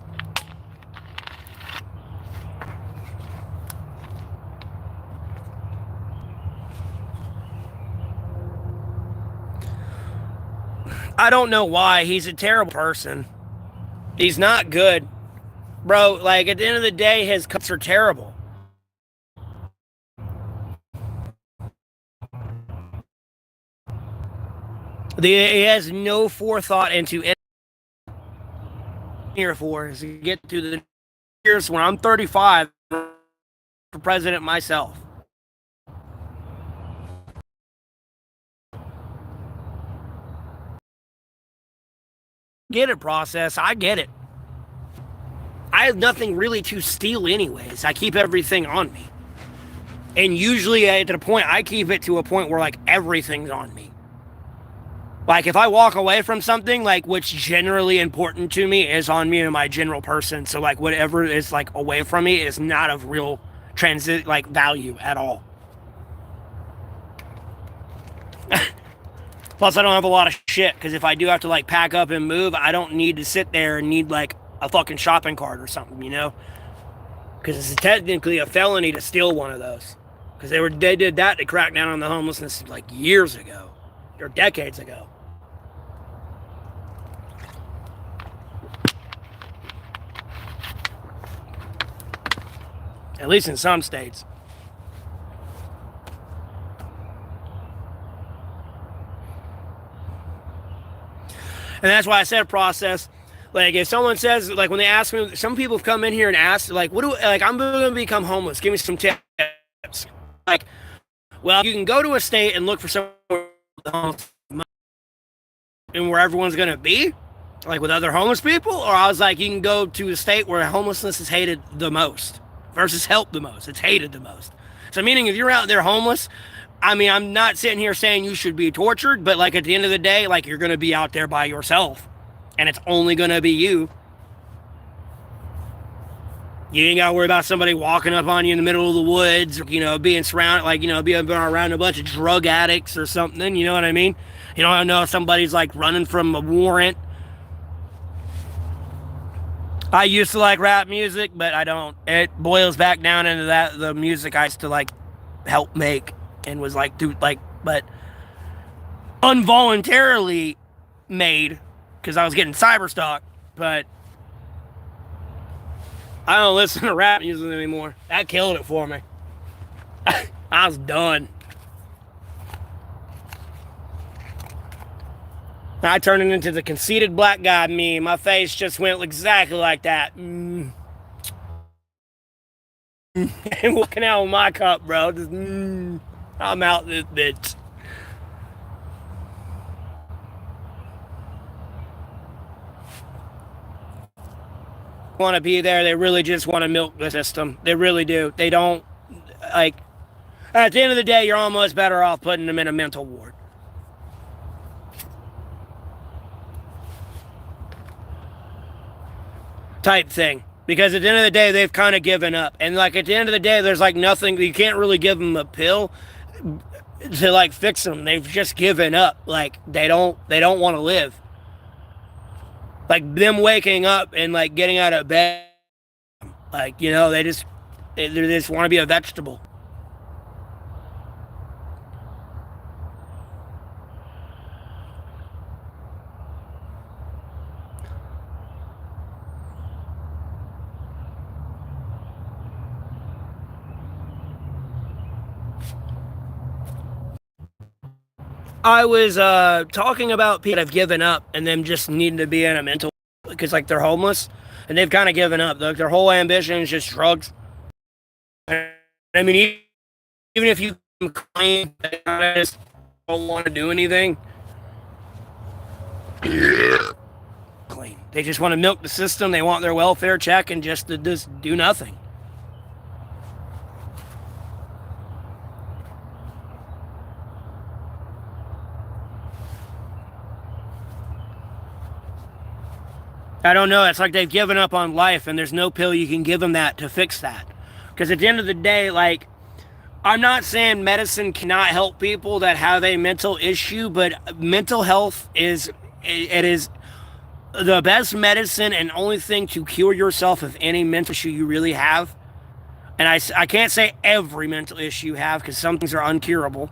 I don't know why. He's a terrible person. He's not good. Bro, at the end of the day, his cuts are terrible. He has no forethought into it. Here for is to get to the years when I'm 35 for president myself. Get it, process. I get it. I have nothing really to steal anyways. I keep everything on me. And usually at the point, I keep it to a point where everything's on me. If I walk away from something, what's generally important to me is on me and my general person. So whatever is away from me is not of real transit value at all. Plus, I don't have a lot of shit, because if I do have to, pack up and move, I don't need to sit there and need, a fucking shopping cart or something, you know? Because it's technically a felony to steal one of those. Because they did that to crack down on the homelessness, years ago. Or decades ago. At least in some states. And that's why I said process. If someone says, when they ask me, some people have come in here and asked, I'm going to become homeless. Give me some tips. Well, you can go to a state and look for somewhere and where everyone's going to be, with other homeless people. Or I was you can go to a state where homelessness is hated the most versus helped the most. It's hated the most. So meaning if you're out there homeless, I'm not sitting here saying you should be tortured, but at the end of the day, you're going to be out there by yourself. And it's only going to be you. You ain't got to worry about somebody walking up on you in the middle of the woods, or, being surrounded, being around a bunch of drug addicts or something, you know what I mean? You don't know if somebody's, running from a warrant. I used to like rap music, but I don't. It boils back down into the music I used to, help make. And was but involuntarily made because I was getting cyber stalked. But I don't listen to rap music anymore. That killed it for me. I was done. I turned it into the conceited black guy meme. My face just went exactly like that. And walking out with my cup, bro. Just, I'm out this bitch. Want to be there. They really just want to milk the system. They really do. They don't, like, at the end of the day, you're almost better off putting them in a mental ward. Type thing. Because at the end of the day, they've kind of given up. And, like, at the end of the day, there's, like, nothing. You can't really give them a pill to, like, fix them. They've just given up. Like, they don't want to live. Like, them waking up and, like, getting out of bed, like, you know, they just want to be a vegetable. I was talking about people that have given up and them just needing to be in a mental, because like they're homeless and they've kind of given up. Like their whole ambition is just drugs. I mean, even if you claim they just don't want to do anything, they just want to milk the system. They want their welfare check and just to just do nothing. I don't know. It's like they've given up on life and there's no pill you can give them that to fix that. Because at the end of the day, like, I'm not saying medicine cannot help people that have a mental issue, but mental health is the best medicine and only thing to cure yourself of any mental issue you really have. And I can't say every mental issue you have because some things are uncurable.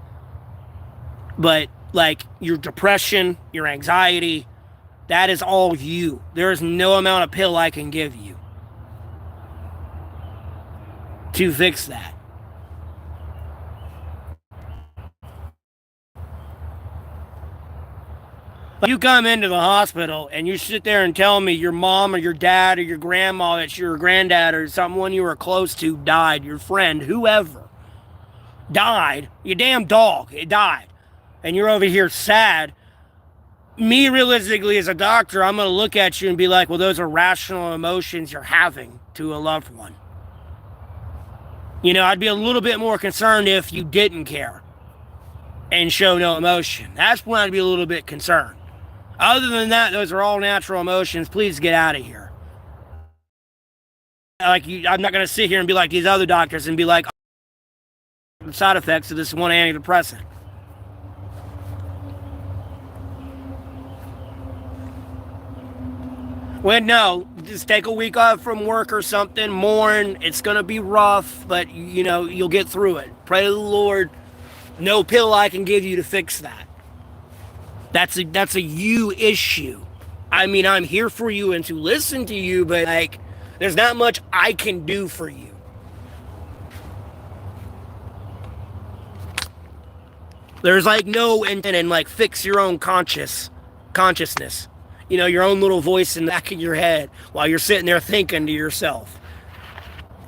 But like your depression, your anxiety, that is all you. There is no amount of pill I can give you to fix that. You come into the hospital and you sit there and tell me your mom or your dad or your grandma, that's your granddad or someone you were close to died, your friend, whoever died, your damn dog, it died, and you're over here sad. Me, realistically, as a doctor, I'm going to look at you and be like, well, those are rational emotions you're having to a loved one. You know, I'd be a little bit more concerned if you didn't care and show no emotion. That's when I'd be a little bit concerned. Other than that, those are all natural emotions. Please get out of here. Like, I'm not going to sit here and be like these other doctors and be like, the side effects of this one antidepressant. Well, no, just take a week off from work or something, mourn. It's going to be rough, but, you know, you'll get through it. Pray to the Lord. No pill I can give you to fix that. That's a you issue. I mean, I'm here for you and to listen to you, but, like, there's not much I can do for you. There's, like, no intent in, like, fix your own consciousness. You know, your own little voice in the back of your head while you're sitting there thinking to yourself.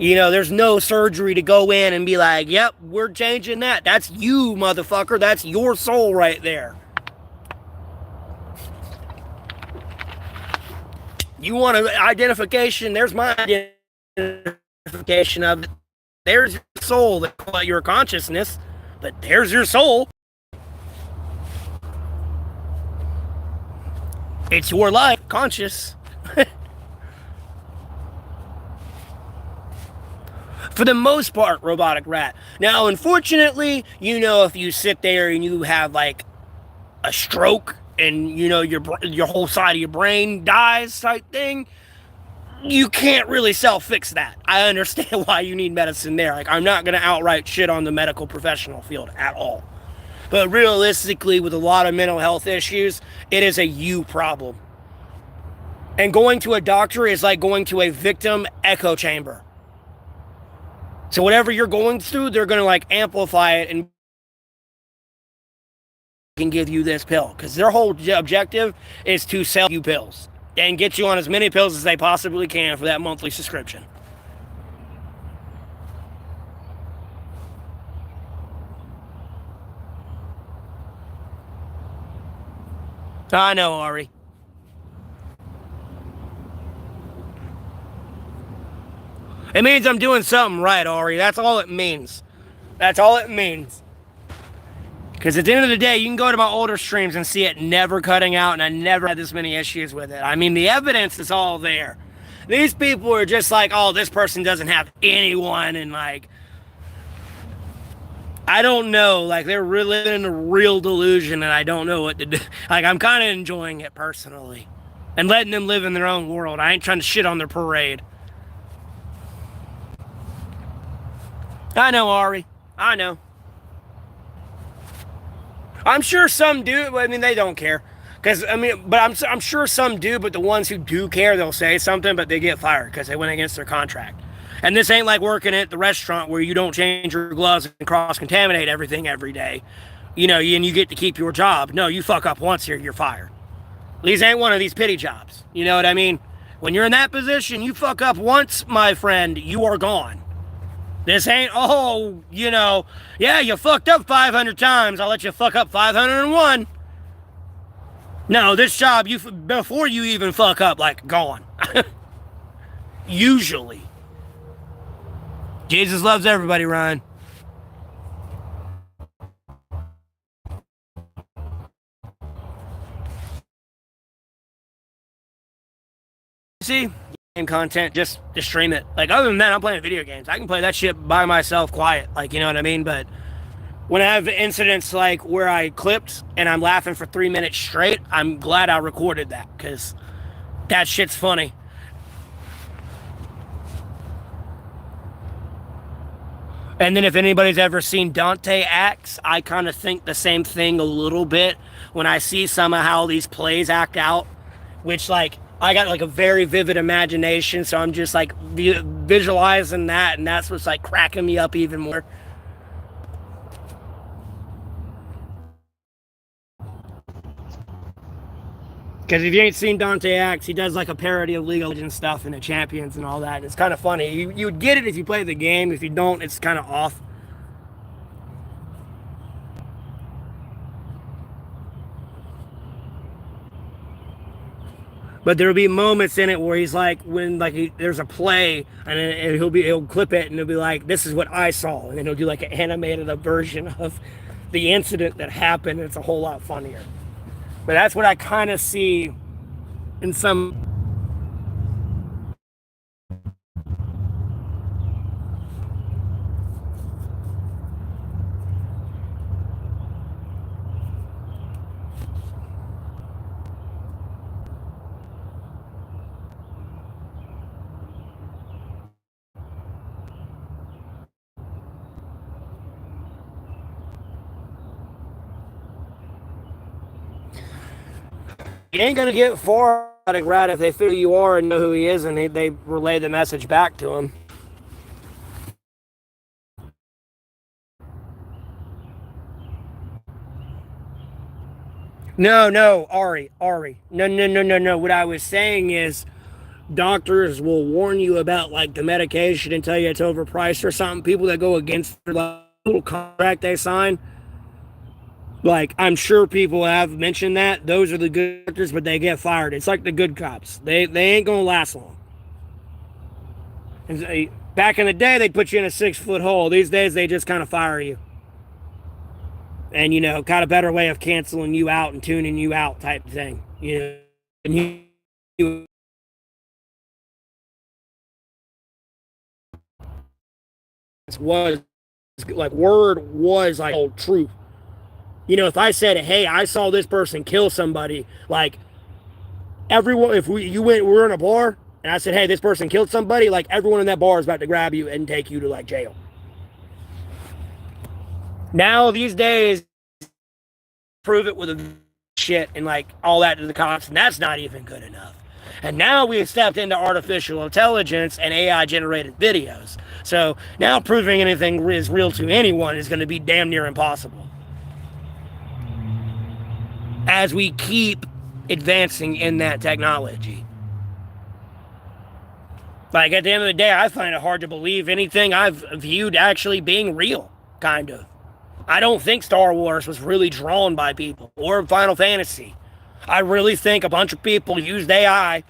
You know, there's no surgery to go in and be like, yep, we're changing that. That's you, motherfucker. That's your soul right there. You want an identification? There's my identification of it. There's your soul. They call it your consciousness, but there's your soul. It's your life, conscious. For the most part, robotic rat. Now, unfortunately, you know, if you sit there and you have like a stroke and, you know, your whole side of your brain dies type thing, you can't really self-fix that. I understand why you need medicine there. Like, I'm not going to outright shit on the medical professional field at all. But realistically, with a lot of mental health issues, it is a you problem. And going to a doctor is like going to a victim echo chamber. So whatever you're going through, they're going to like amplify it and can give you this pill, because their whole objective is to sell you pills and get you on as many pills as they possibly can for that monthly subscription. I know, Ari. It means I'm doing something right, Ari. That's all it means. That's all it means. Because at the end of the day, you can go to my older streams and see it never cutting out, and I never had this many issues with it. I mean, the evidence is all there. These people are just like, oh, this person doesn't have anyone, and like, I don't know. Like, they're really in a real delusion, and I don't know what to do. Like, I'm kind of enjoying it personally and letting them live in their own world. I ain't trying to shit on their parade. I know, Ari. I know. I'm sure some do. I mean, they don't care. Because, I mean, but I'm sure some do, but the ones who do care, they'll say something, but they get fired because they went against their contract. And this ain't like working at the restaurant where you don't change your gloves and cross-contaminate everything every day. You know, and you get to keep your job. No, you fuck up once here, you're fired. These ain't one of these pity jobs. You know what I mean? When you're in that position, you fuck up once, my friend, you are gone. This ain't, oh, you know, yeah, you fucked up 500 times. I'll let you fuck up 501. No, this job, before you even fuck up, like, gone. Usually. Jesus loves everybody, Ryan. See? Game content, just to stream it. Like, other than that, I'm playing video games. I can play that shit by myself quiet, like, you know what I mean? But when I have incidents like where I clipped and I'm laughing for 3 minutes straight, I'm glad I recorded that, because that shit's funny. And then if anybody's ever seen Dante acts, I kind of think the same thing a little bit when I see some of how these plays act out, which, like, I got like a very vivid imagination, so I'm just like visualizing that, and that's what's like cracking me up even more. Because if you ain't seen Dante acts, he does like a parody of League of Legends stuff and the champions and all that. And it's kind of funny. You would get it if you play the game. If you don't, it's kind of off. But there'll be moments in it where he's like, when like there's a play, and he'll clip it, and he'll be like, "This is what I saw," and then he'll do like an animated version of the incident that happened. And it's a whole lot funnier. But that's what I kind of see in some. You ain't gonna get far right if they feel who you are and know who he is, and they relay the message back to him. No, Ari. No. What I was saying is, doctors will warn you about like the medication and tell you it's overpriced or something. People that go against the little contract they sign, like, I'm sure people have mentioned that. Those are the good actors, but they get fired. It's like the good cops. They ain't gonna last long. And back in the day, they'd put you in a 6-foot hole. These days, they just kind of fire you. And, you know, kind of better way of canceling you out and tuning you out type thing. You know, and you was like, word was like, oh, truth. You know, if I said, hey, I saw this person kill somebody, like, everyone, if we're in a bar and I said, hey, this person killed somebody, like, everyone in that bar is about to grab you and take you to like jail. Now these days, prove it with a shit and like all that to the cops, and that's not even good enough. And now we've stepped into artificial intelligence and AI generated videos. So now proving anything is real to anyone is going to be damn near impossible. As we keep advancing in that technology. Like, at the end of the day, I find it hard to believe anything I've viewed actually being real, kind of. I don't think Star Wars was really drawn by people, or Final Fantasy. I really think a bunch of people used AI,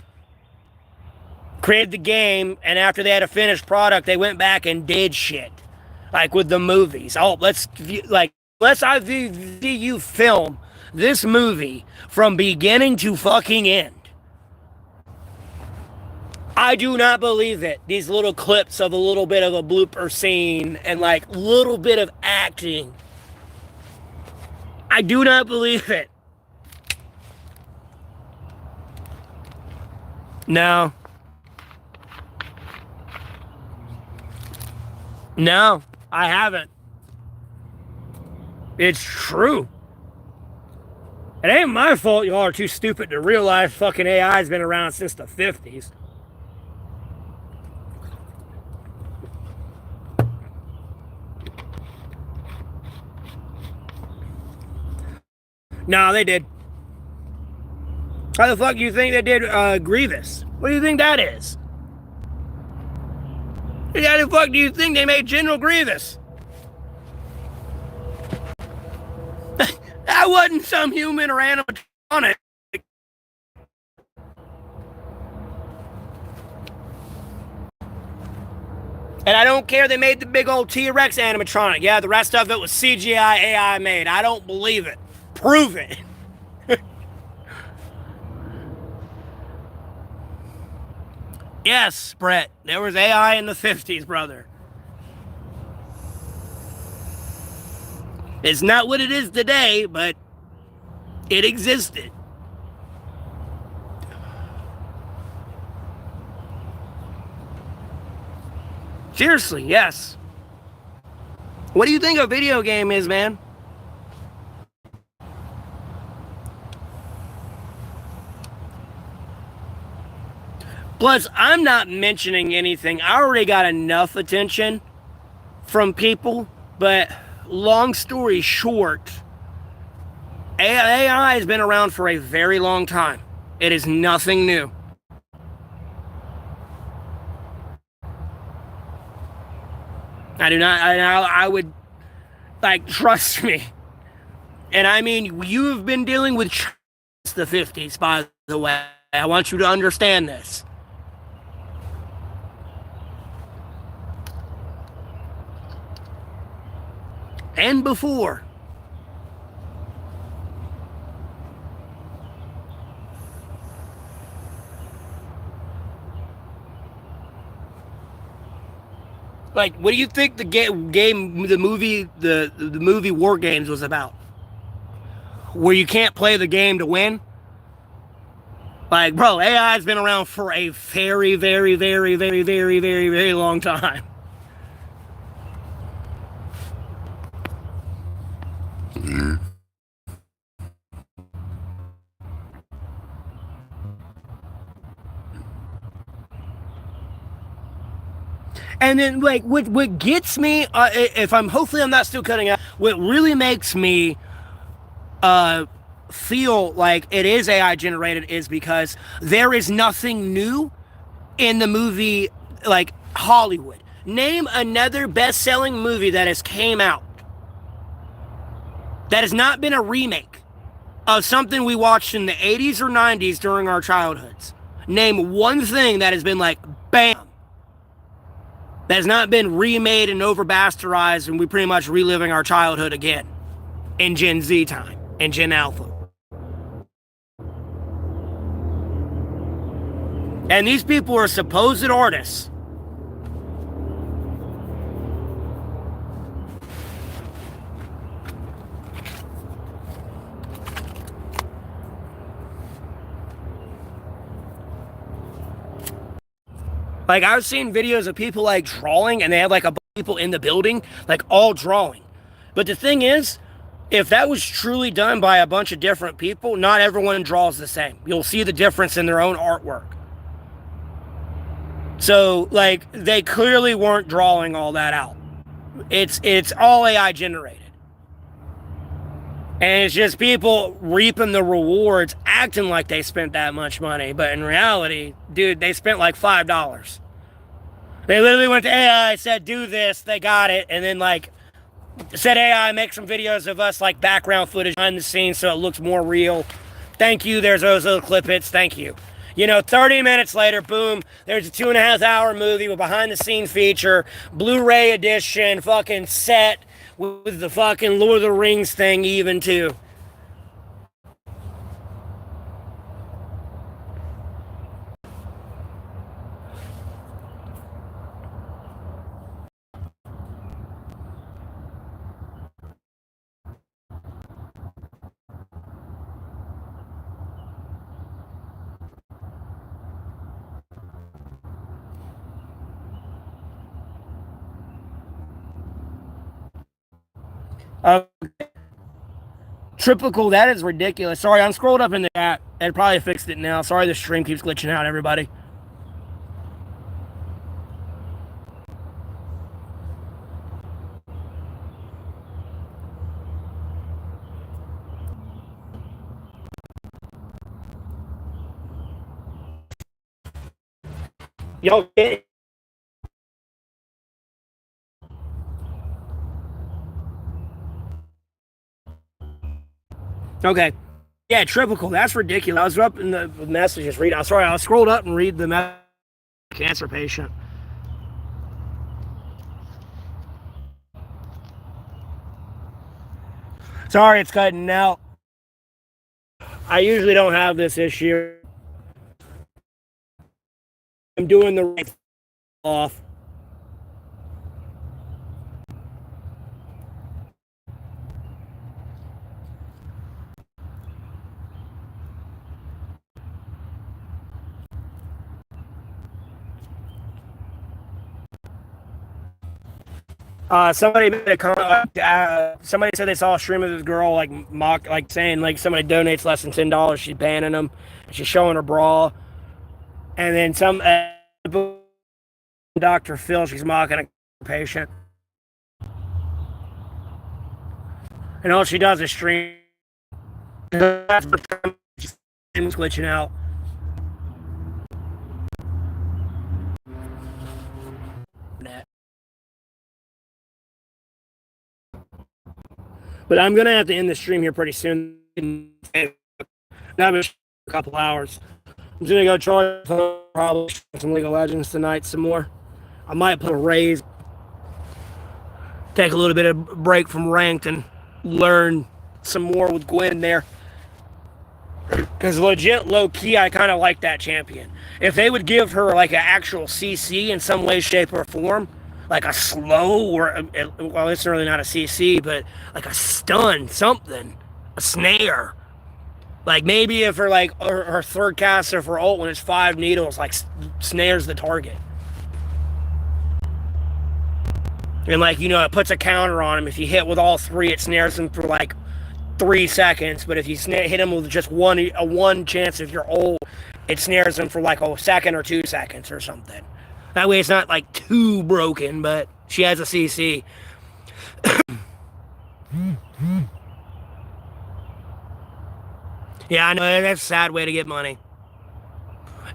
created the game, and after they had a finished product, they went back and did shit. Like with the movies. Oh, let's I see you film this movie from beginning to fucking end. I do not believe it. These little clips of a little bit of a blooper scene and like little bit of acting. I do not believe it. No. No, I haven't. It's true. It ain't my fault y'all are too stupid to realize fucking AI's been around since the 50s. No, they did. How the fuck do you think they did Grievous? What do you think that is? How the fuck do you think they made General Grievous? That wasn't some human or animatronic. And I don't care they made the big old T-Rex animatronic. Yeah, the rest of it was CGI AI made. I don't believe it. Prove it. Yes, Brett, there was AI in the 50s, brother. It's not what it is today, but it existed. Seriously, yes. What do you think a video game is, man? Plus, I'm not mentioning anything. I already got enough attention from people, but long story short, AI has been around for a very long time. It is nothing new. I would, like, trust me. And I mean, you've been dealing with the 50s, by the way. I want you to understand this. And before. Like, what do you think the movie War Games was about? Where you can't play the game to win? Like, bro, AI's been around for a very, very, very, very, very, very, very long time. And then, like, what gets me, hopefully I'm not still cutting out, what really makes me feel like it is AI generated is because there is nothing new in the movie, like, Hollywood. Name another best-selling movie that has came out that has not been a remake of something we watched in the 80s or 90s during our childhoods. Name one thing that has been like, bam, that has not been remade and over-bastardized and we pretty much reliving our childhood again in Gen Z time, in Gen Alpha. And these people are supposed artists. Like, I've seen videos of people, like, drawing, and they have, like, a bunch of people in the building, like, all drawing. But the thing is, if that was truly done by a bunch of different people, not everyone draws the same. You'll see the difference in their own artwork. So, like, they clearly weren't drawing all that out. It's all AI generated. And it's just people reaping the rewards, acting like they spent that much money. But in reality, dude, they spent like $5. They literally went to AI, said, do this, they got it, and then, like, said AI, make some videos of us, like, background footage behind the scenes so it looks more real. Thank you, there's those little clip-its, thank you. 30 minutes later, boom, there's a 2.5-hour movie with behind-the-scenes feature, Blu-ray edition, fucking set, with the fucking Lord of the Rings thing even, too. Tripical, that is ridiculous. Sorry, I'm scrolled up in the chat. It probably fixed it now. Sorry, the stream keeps glitching out, everybody. Y'all get it? Okay. Yeah, tripical. That's ridiculous. I was up in the messages reading. I'm sorry, I scrolled up and read the cancer patient. Sorry, it's cutting out. I usually don't have this issue. I'm doing the right off. Somebody made a comment. Somebody said they saw a stream of this girl saying like somebody donates less than $10, she's banning them. She's showing her bra, and then some Dr. Phil, she's mocking a patient, and all she does is stream. That's the she's glitching out. But I'm gonna have to end the stream here pretty soon. Not a couple hours. I'm gonna go try probably some League of Legends tonight some more. I might put a raise, take a little bit of break from ranked and learn some more with Gwen there. Because legit low key, I kind of like that champion. If they would give her like an actual CC in some way, shape, or form, like a slow or well, it's really not a CC, but like a stun, something, a snare. Like maybe if her third caster for ult when it's 5 needles, like snares the target. And like, it puts a counter on him. If you hit with all 3, it snares him for like 3 seconds. But if you hit him with just one chance of your ult, it snares him for like a second or 2 seconds or something. That way it's not like too broken, but she has a CC. Yeah, I know, that's a sad way to get money.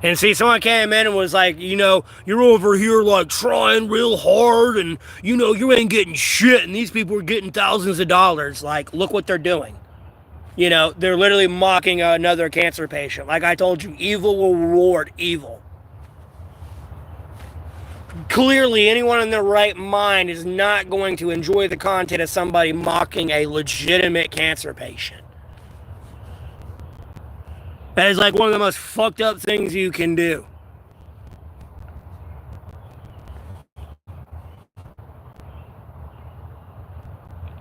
And see, someone came in and was like, you're over here like trying real hard and, you ain't getting shit. And these people are getting thousands of dollars. Like, look what they're doing. They're literally mocking another cancer patient. Like I told you, evil will reward evil. Clearly, anyone in their right mind is not going to enjoy the content of somebody mocking a legitimate cancer patient. That is like one of the most fucked up things you can do.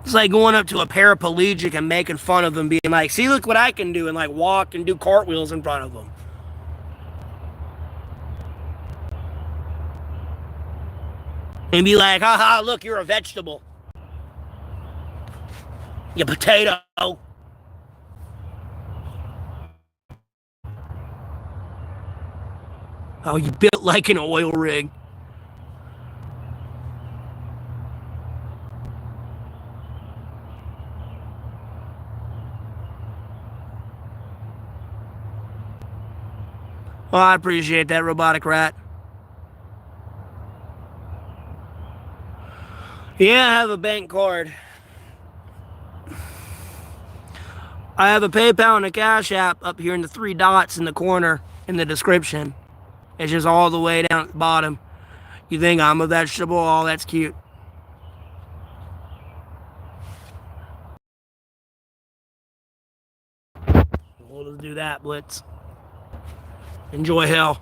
It's like going up to a paraplegic and making fun of them, being like, see, look what I can do, and like walk and do cartwheels in front of them. And be like, haha, look, you're a vegetable. You potato. Oh, you built like an oil rig. Well, I appreciate that, robotic rat. Yeah, I have a bank card. I have a PayPal and a Cash App up here in the 3 dots in the corner in the description. It's just all the way down at the bottom. You think I'm a vegetable? Oh, that's cute. We'll just do that, Blitz. Enjoy hell.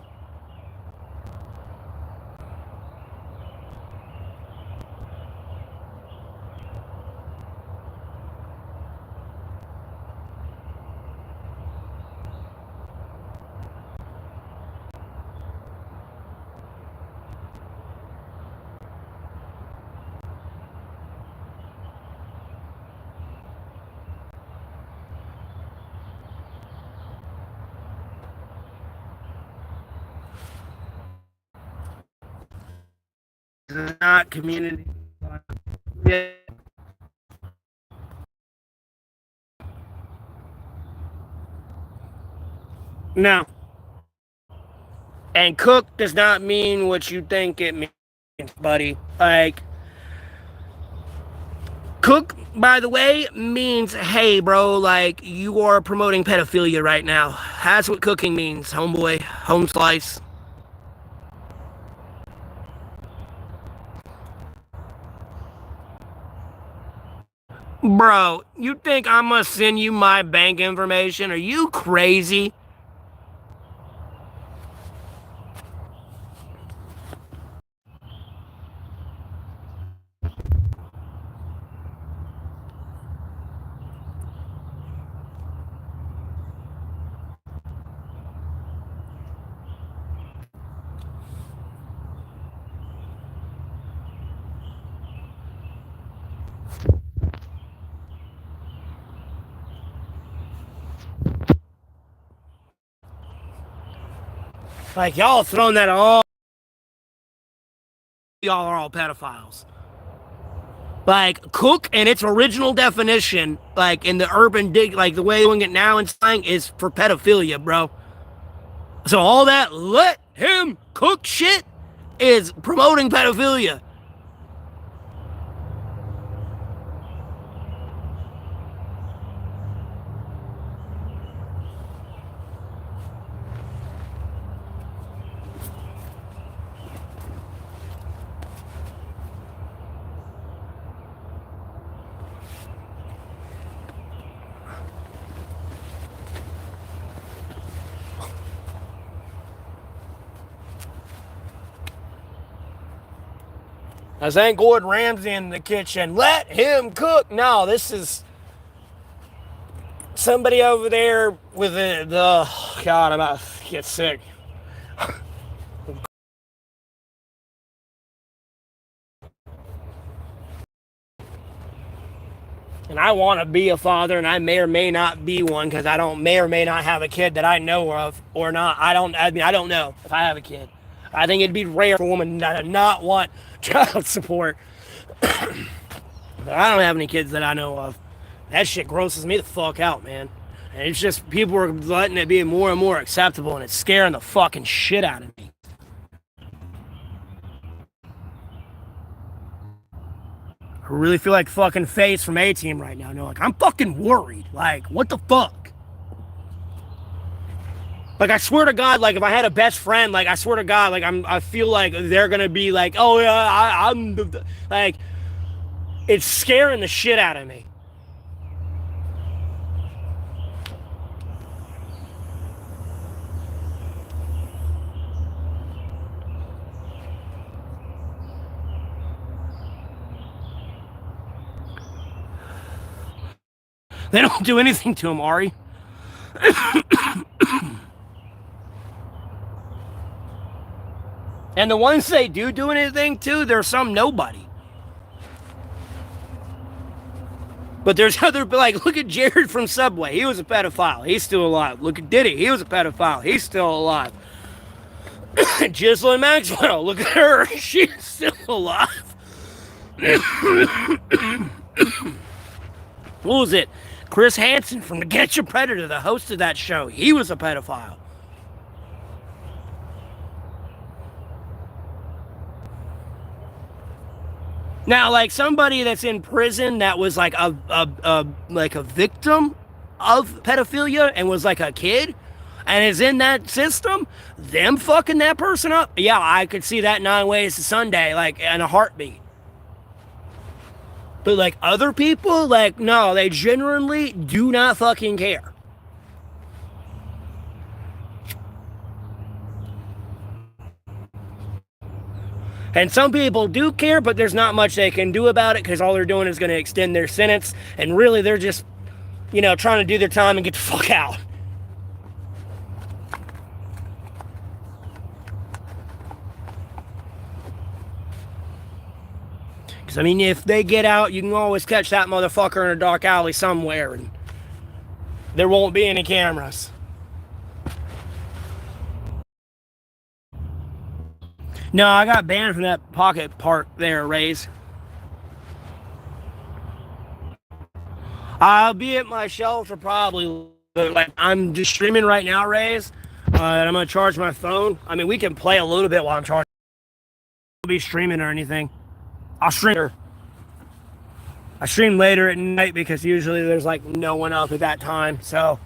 Not community. Yeah. No. And cook does not mean what you think it means, buddy. Like, cook, by the way, means, hey, bro, like, you are promoting pedophilia right now. That's what cooking means, homeboy. Home slice. Bro, you think I'm gonna send you my bank information? Are you crazy? Like, y'all throwing that all. Y'all are all pedophiles. Like, cook in its original definition, like in the urban dig, like the way doing it now in slang is for pedophilia, bro. So all that let him cook shit is promoting pedophilia. This ain't Gordon Ramsay in the kitchen. Let him cook. No, this is somebody over there with the God, I'm about to get sick. And I want to be a father, and I may or may not be one because I may or may not have a kid that I know of or not. I don't know if I have a kid. I think it'd be rare for a woman to not want child support. I don't have any kids that I know of. That shit grosses me the fuck out, man. And it's just people are letting it be more and more acceptable, and it's scaring the fucking shit out of me. I really feel like fucking Face from A-Team right now. No, like, I'm fucking worried. Like, what the fuck? Like, I swear to God, like, if I had a best friend, like, I swear to God, like, I feel like they're gonna be like, oh, yeah, I'm, like, it's scaring the shit out of me. They don't do anything to him, Ari. And the ones they do anything to, there's some nobody. But there's other, like, look at Jared from Subway. He was a pedophile. He's still alive. Look at Diddy. He was a pedophile. He's still alive. Ghislaine Maxwell. Look at her. She's still alive. What was it? Chris Hansen from The Get Your Predator, the host of that show. He was a pedophile. Now, like somebody that's in prison that was like a victim of pedophilia and was like a kid and is in that system, them fucking that person up, yeah, I could see that 9 ways to Sunday, like in a heartbeat. But like other people, like no, they genuinely do not fucking care. And some people do care, but there's not much they can do about it because all they're doing is going to extend their sentence. And really, they're just, trying to do their time and get the fuck out. Because, if they get out, you can always catch that motherfucker in a dark alley somewhere. And there won't be any cameras. No, I got banned from that pocket park there, Rays. I'll be at my shelter probably. Like I'm just streaming right now, Rays. And I'm gonna charge my phone. We can play a little bit while I'm charging. I'll be streaming or anything. I'll stream. I stream later at night because usually there's like no one up at that time. So.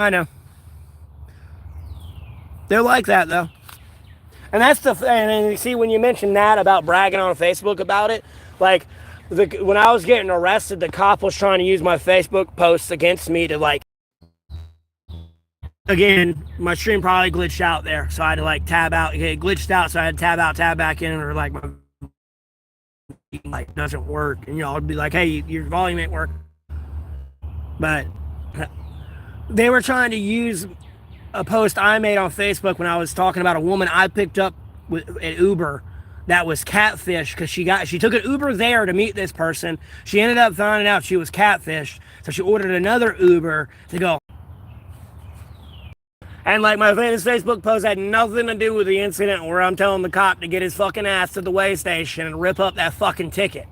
I know. They're like that, though. And that's the thing. And you see, when you mention that about bragging on Facebook about it, like, when I was getting arrested, the cop was trying to use my Facebook posts against me to, like, again, my stream probably glitched out there. So I had to, like, tab out. It glitched out, so I had to tab out, tab back in, or, like, my doesn't work. And, I'd be like, hey, your volume ain't working. But they were trying to use a post I made on Facebook when I was talking about a woman I picked up at Uber that was catfish because she took an Uber there to meet this person. She ended up finding out she was catfished, so she ordered another Uber to go. And like my famous Facebook post had nothing to do with the incident where I'm telling the cop to get his fucking ass to the weigh station and rip up that fucking ticket.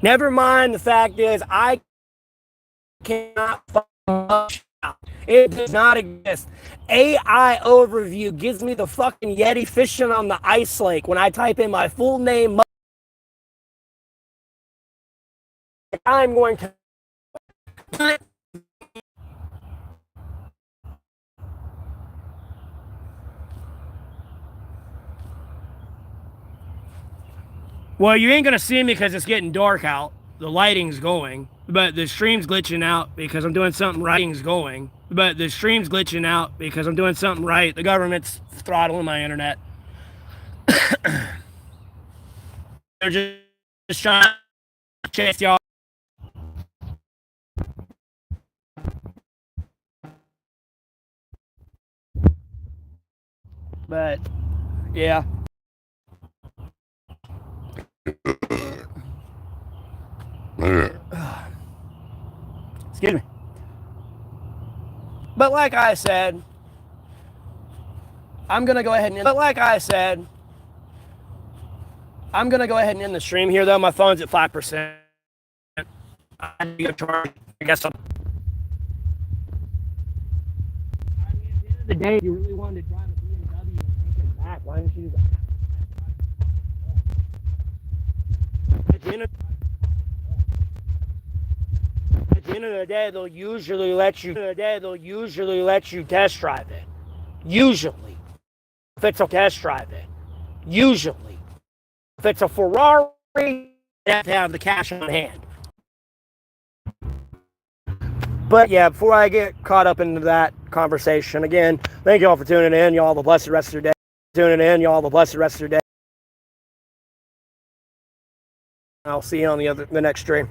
Never mind the fact is, I cannot fucking out. It does not exist. AI overview gives me the fucking Yeti fishing on the ice lake when I type in my full name. I'm going to. Well, you ain't gonna see me because it's getting dark out. The lighting's going, but the stream's glitching out because I'm doing something right. The stream's glitching out because I'm doing something right. The government's throttling my internet. They're just trying to chase y'all. But yeah. Excuse me. But like I said, I'm gonna go ahead and end the stream here though. My phone's at 5%. I guess I'm. At the end of the day, if you really wanted to drive a BMW and take it back, why didn't you do that? At the end of the day, they'll usually let you test drive it. Usually. If it's a test drive it. Usually. If it's a Ferrari, you have to have the cash on hand. But yeah, before I get caught up into that conversation, again, thank you all for tuning in. Y'all have a blessed rest of your day. I'll see you on the next stream.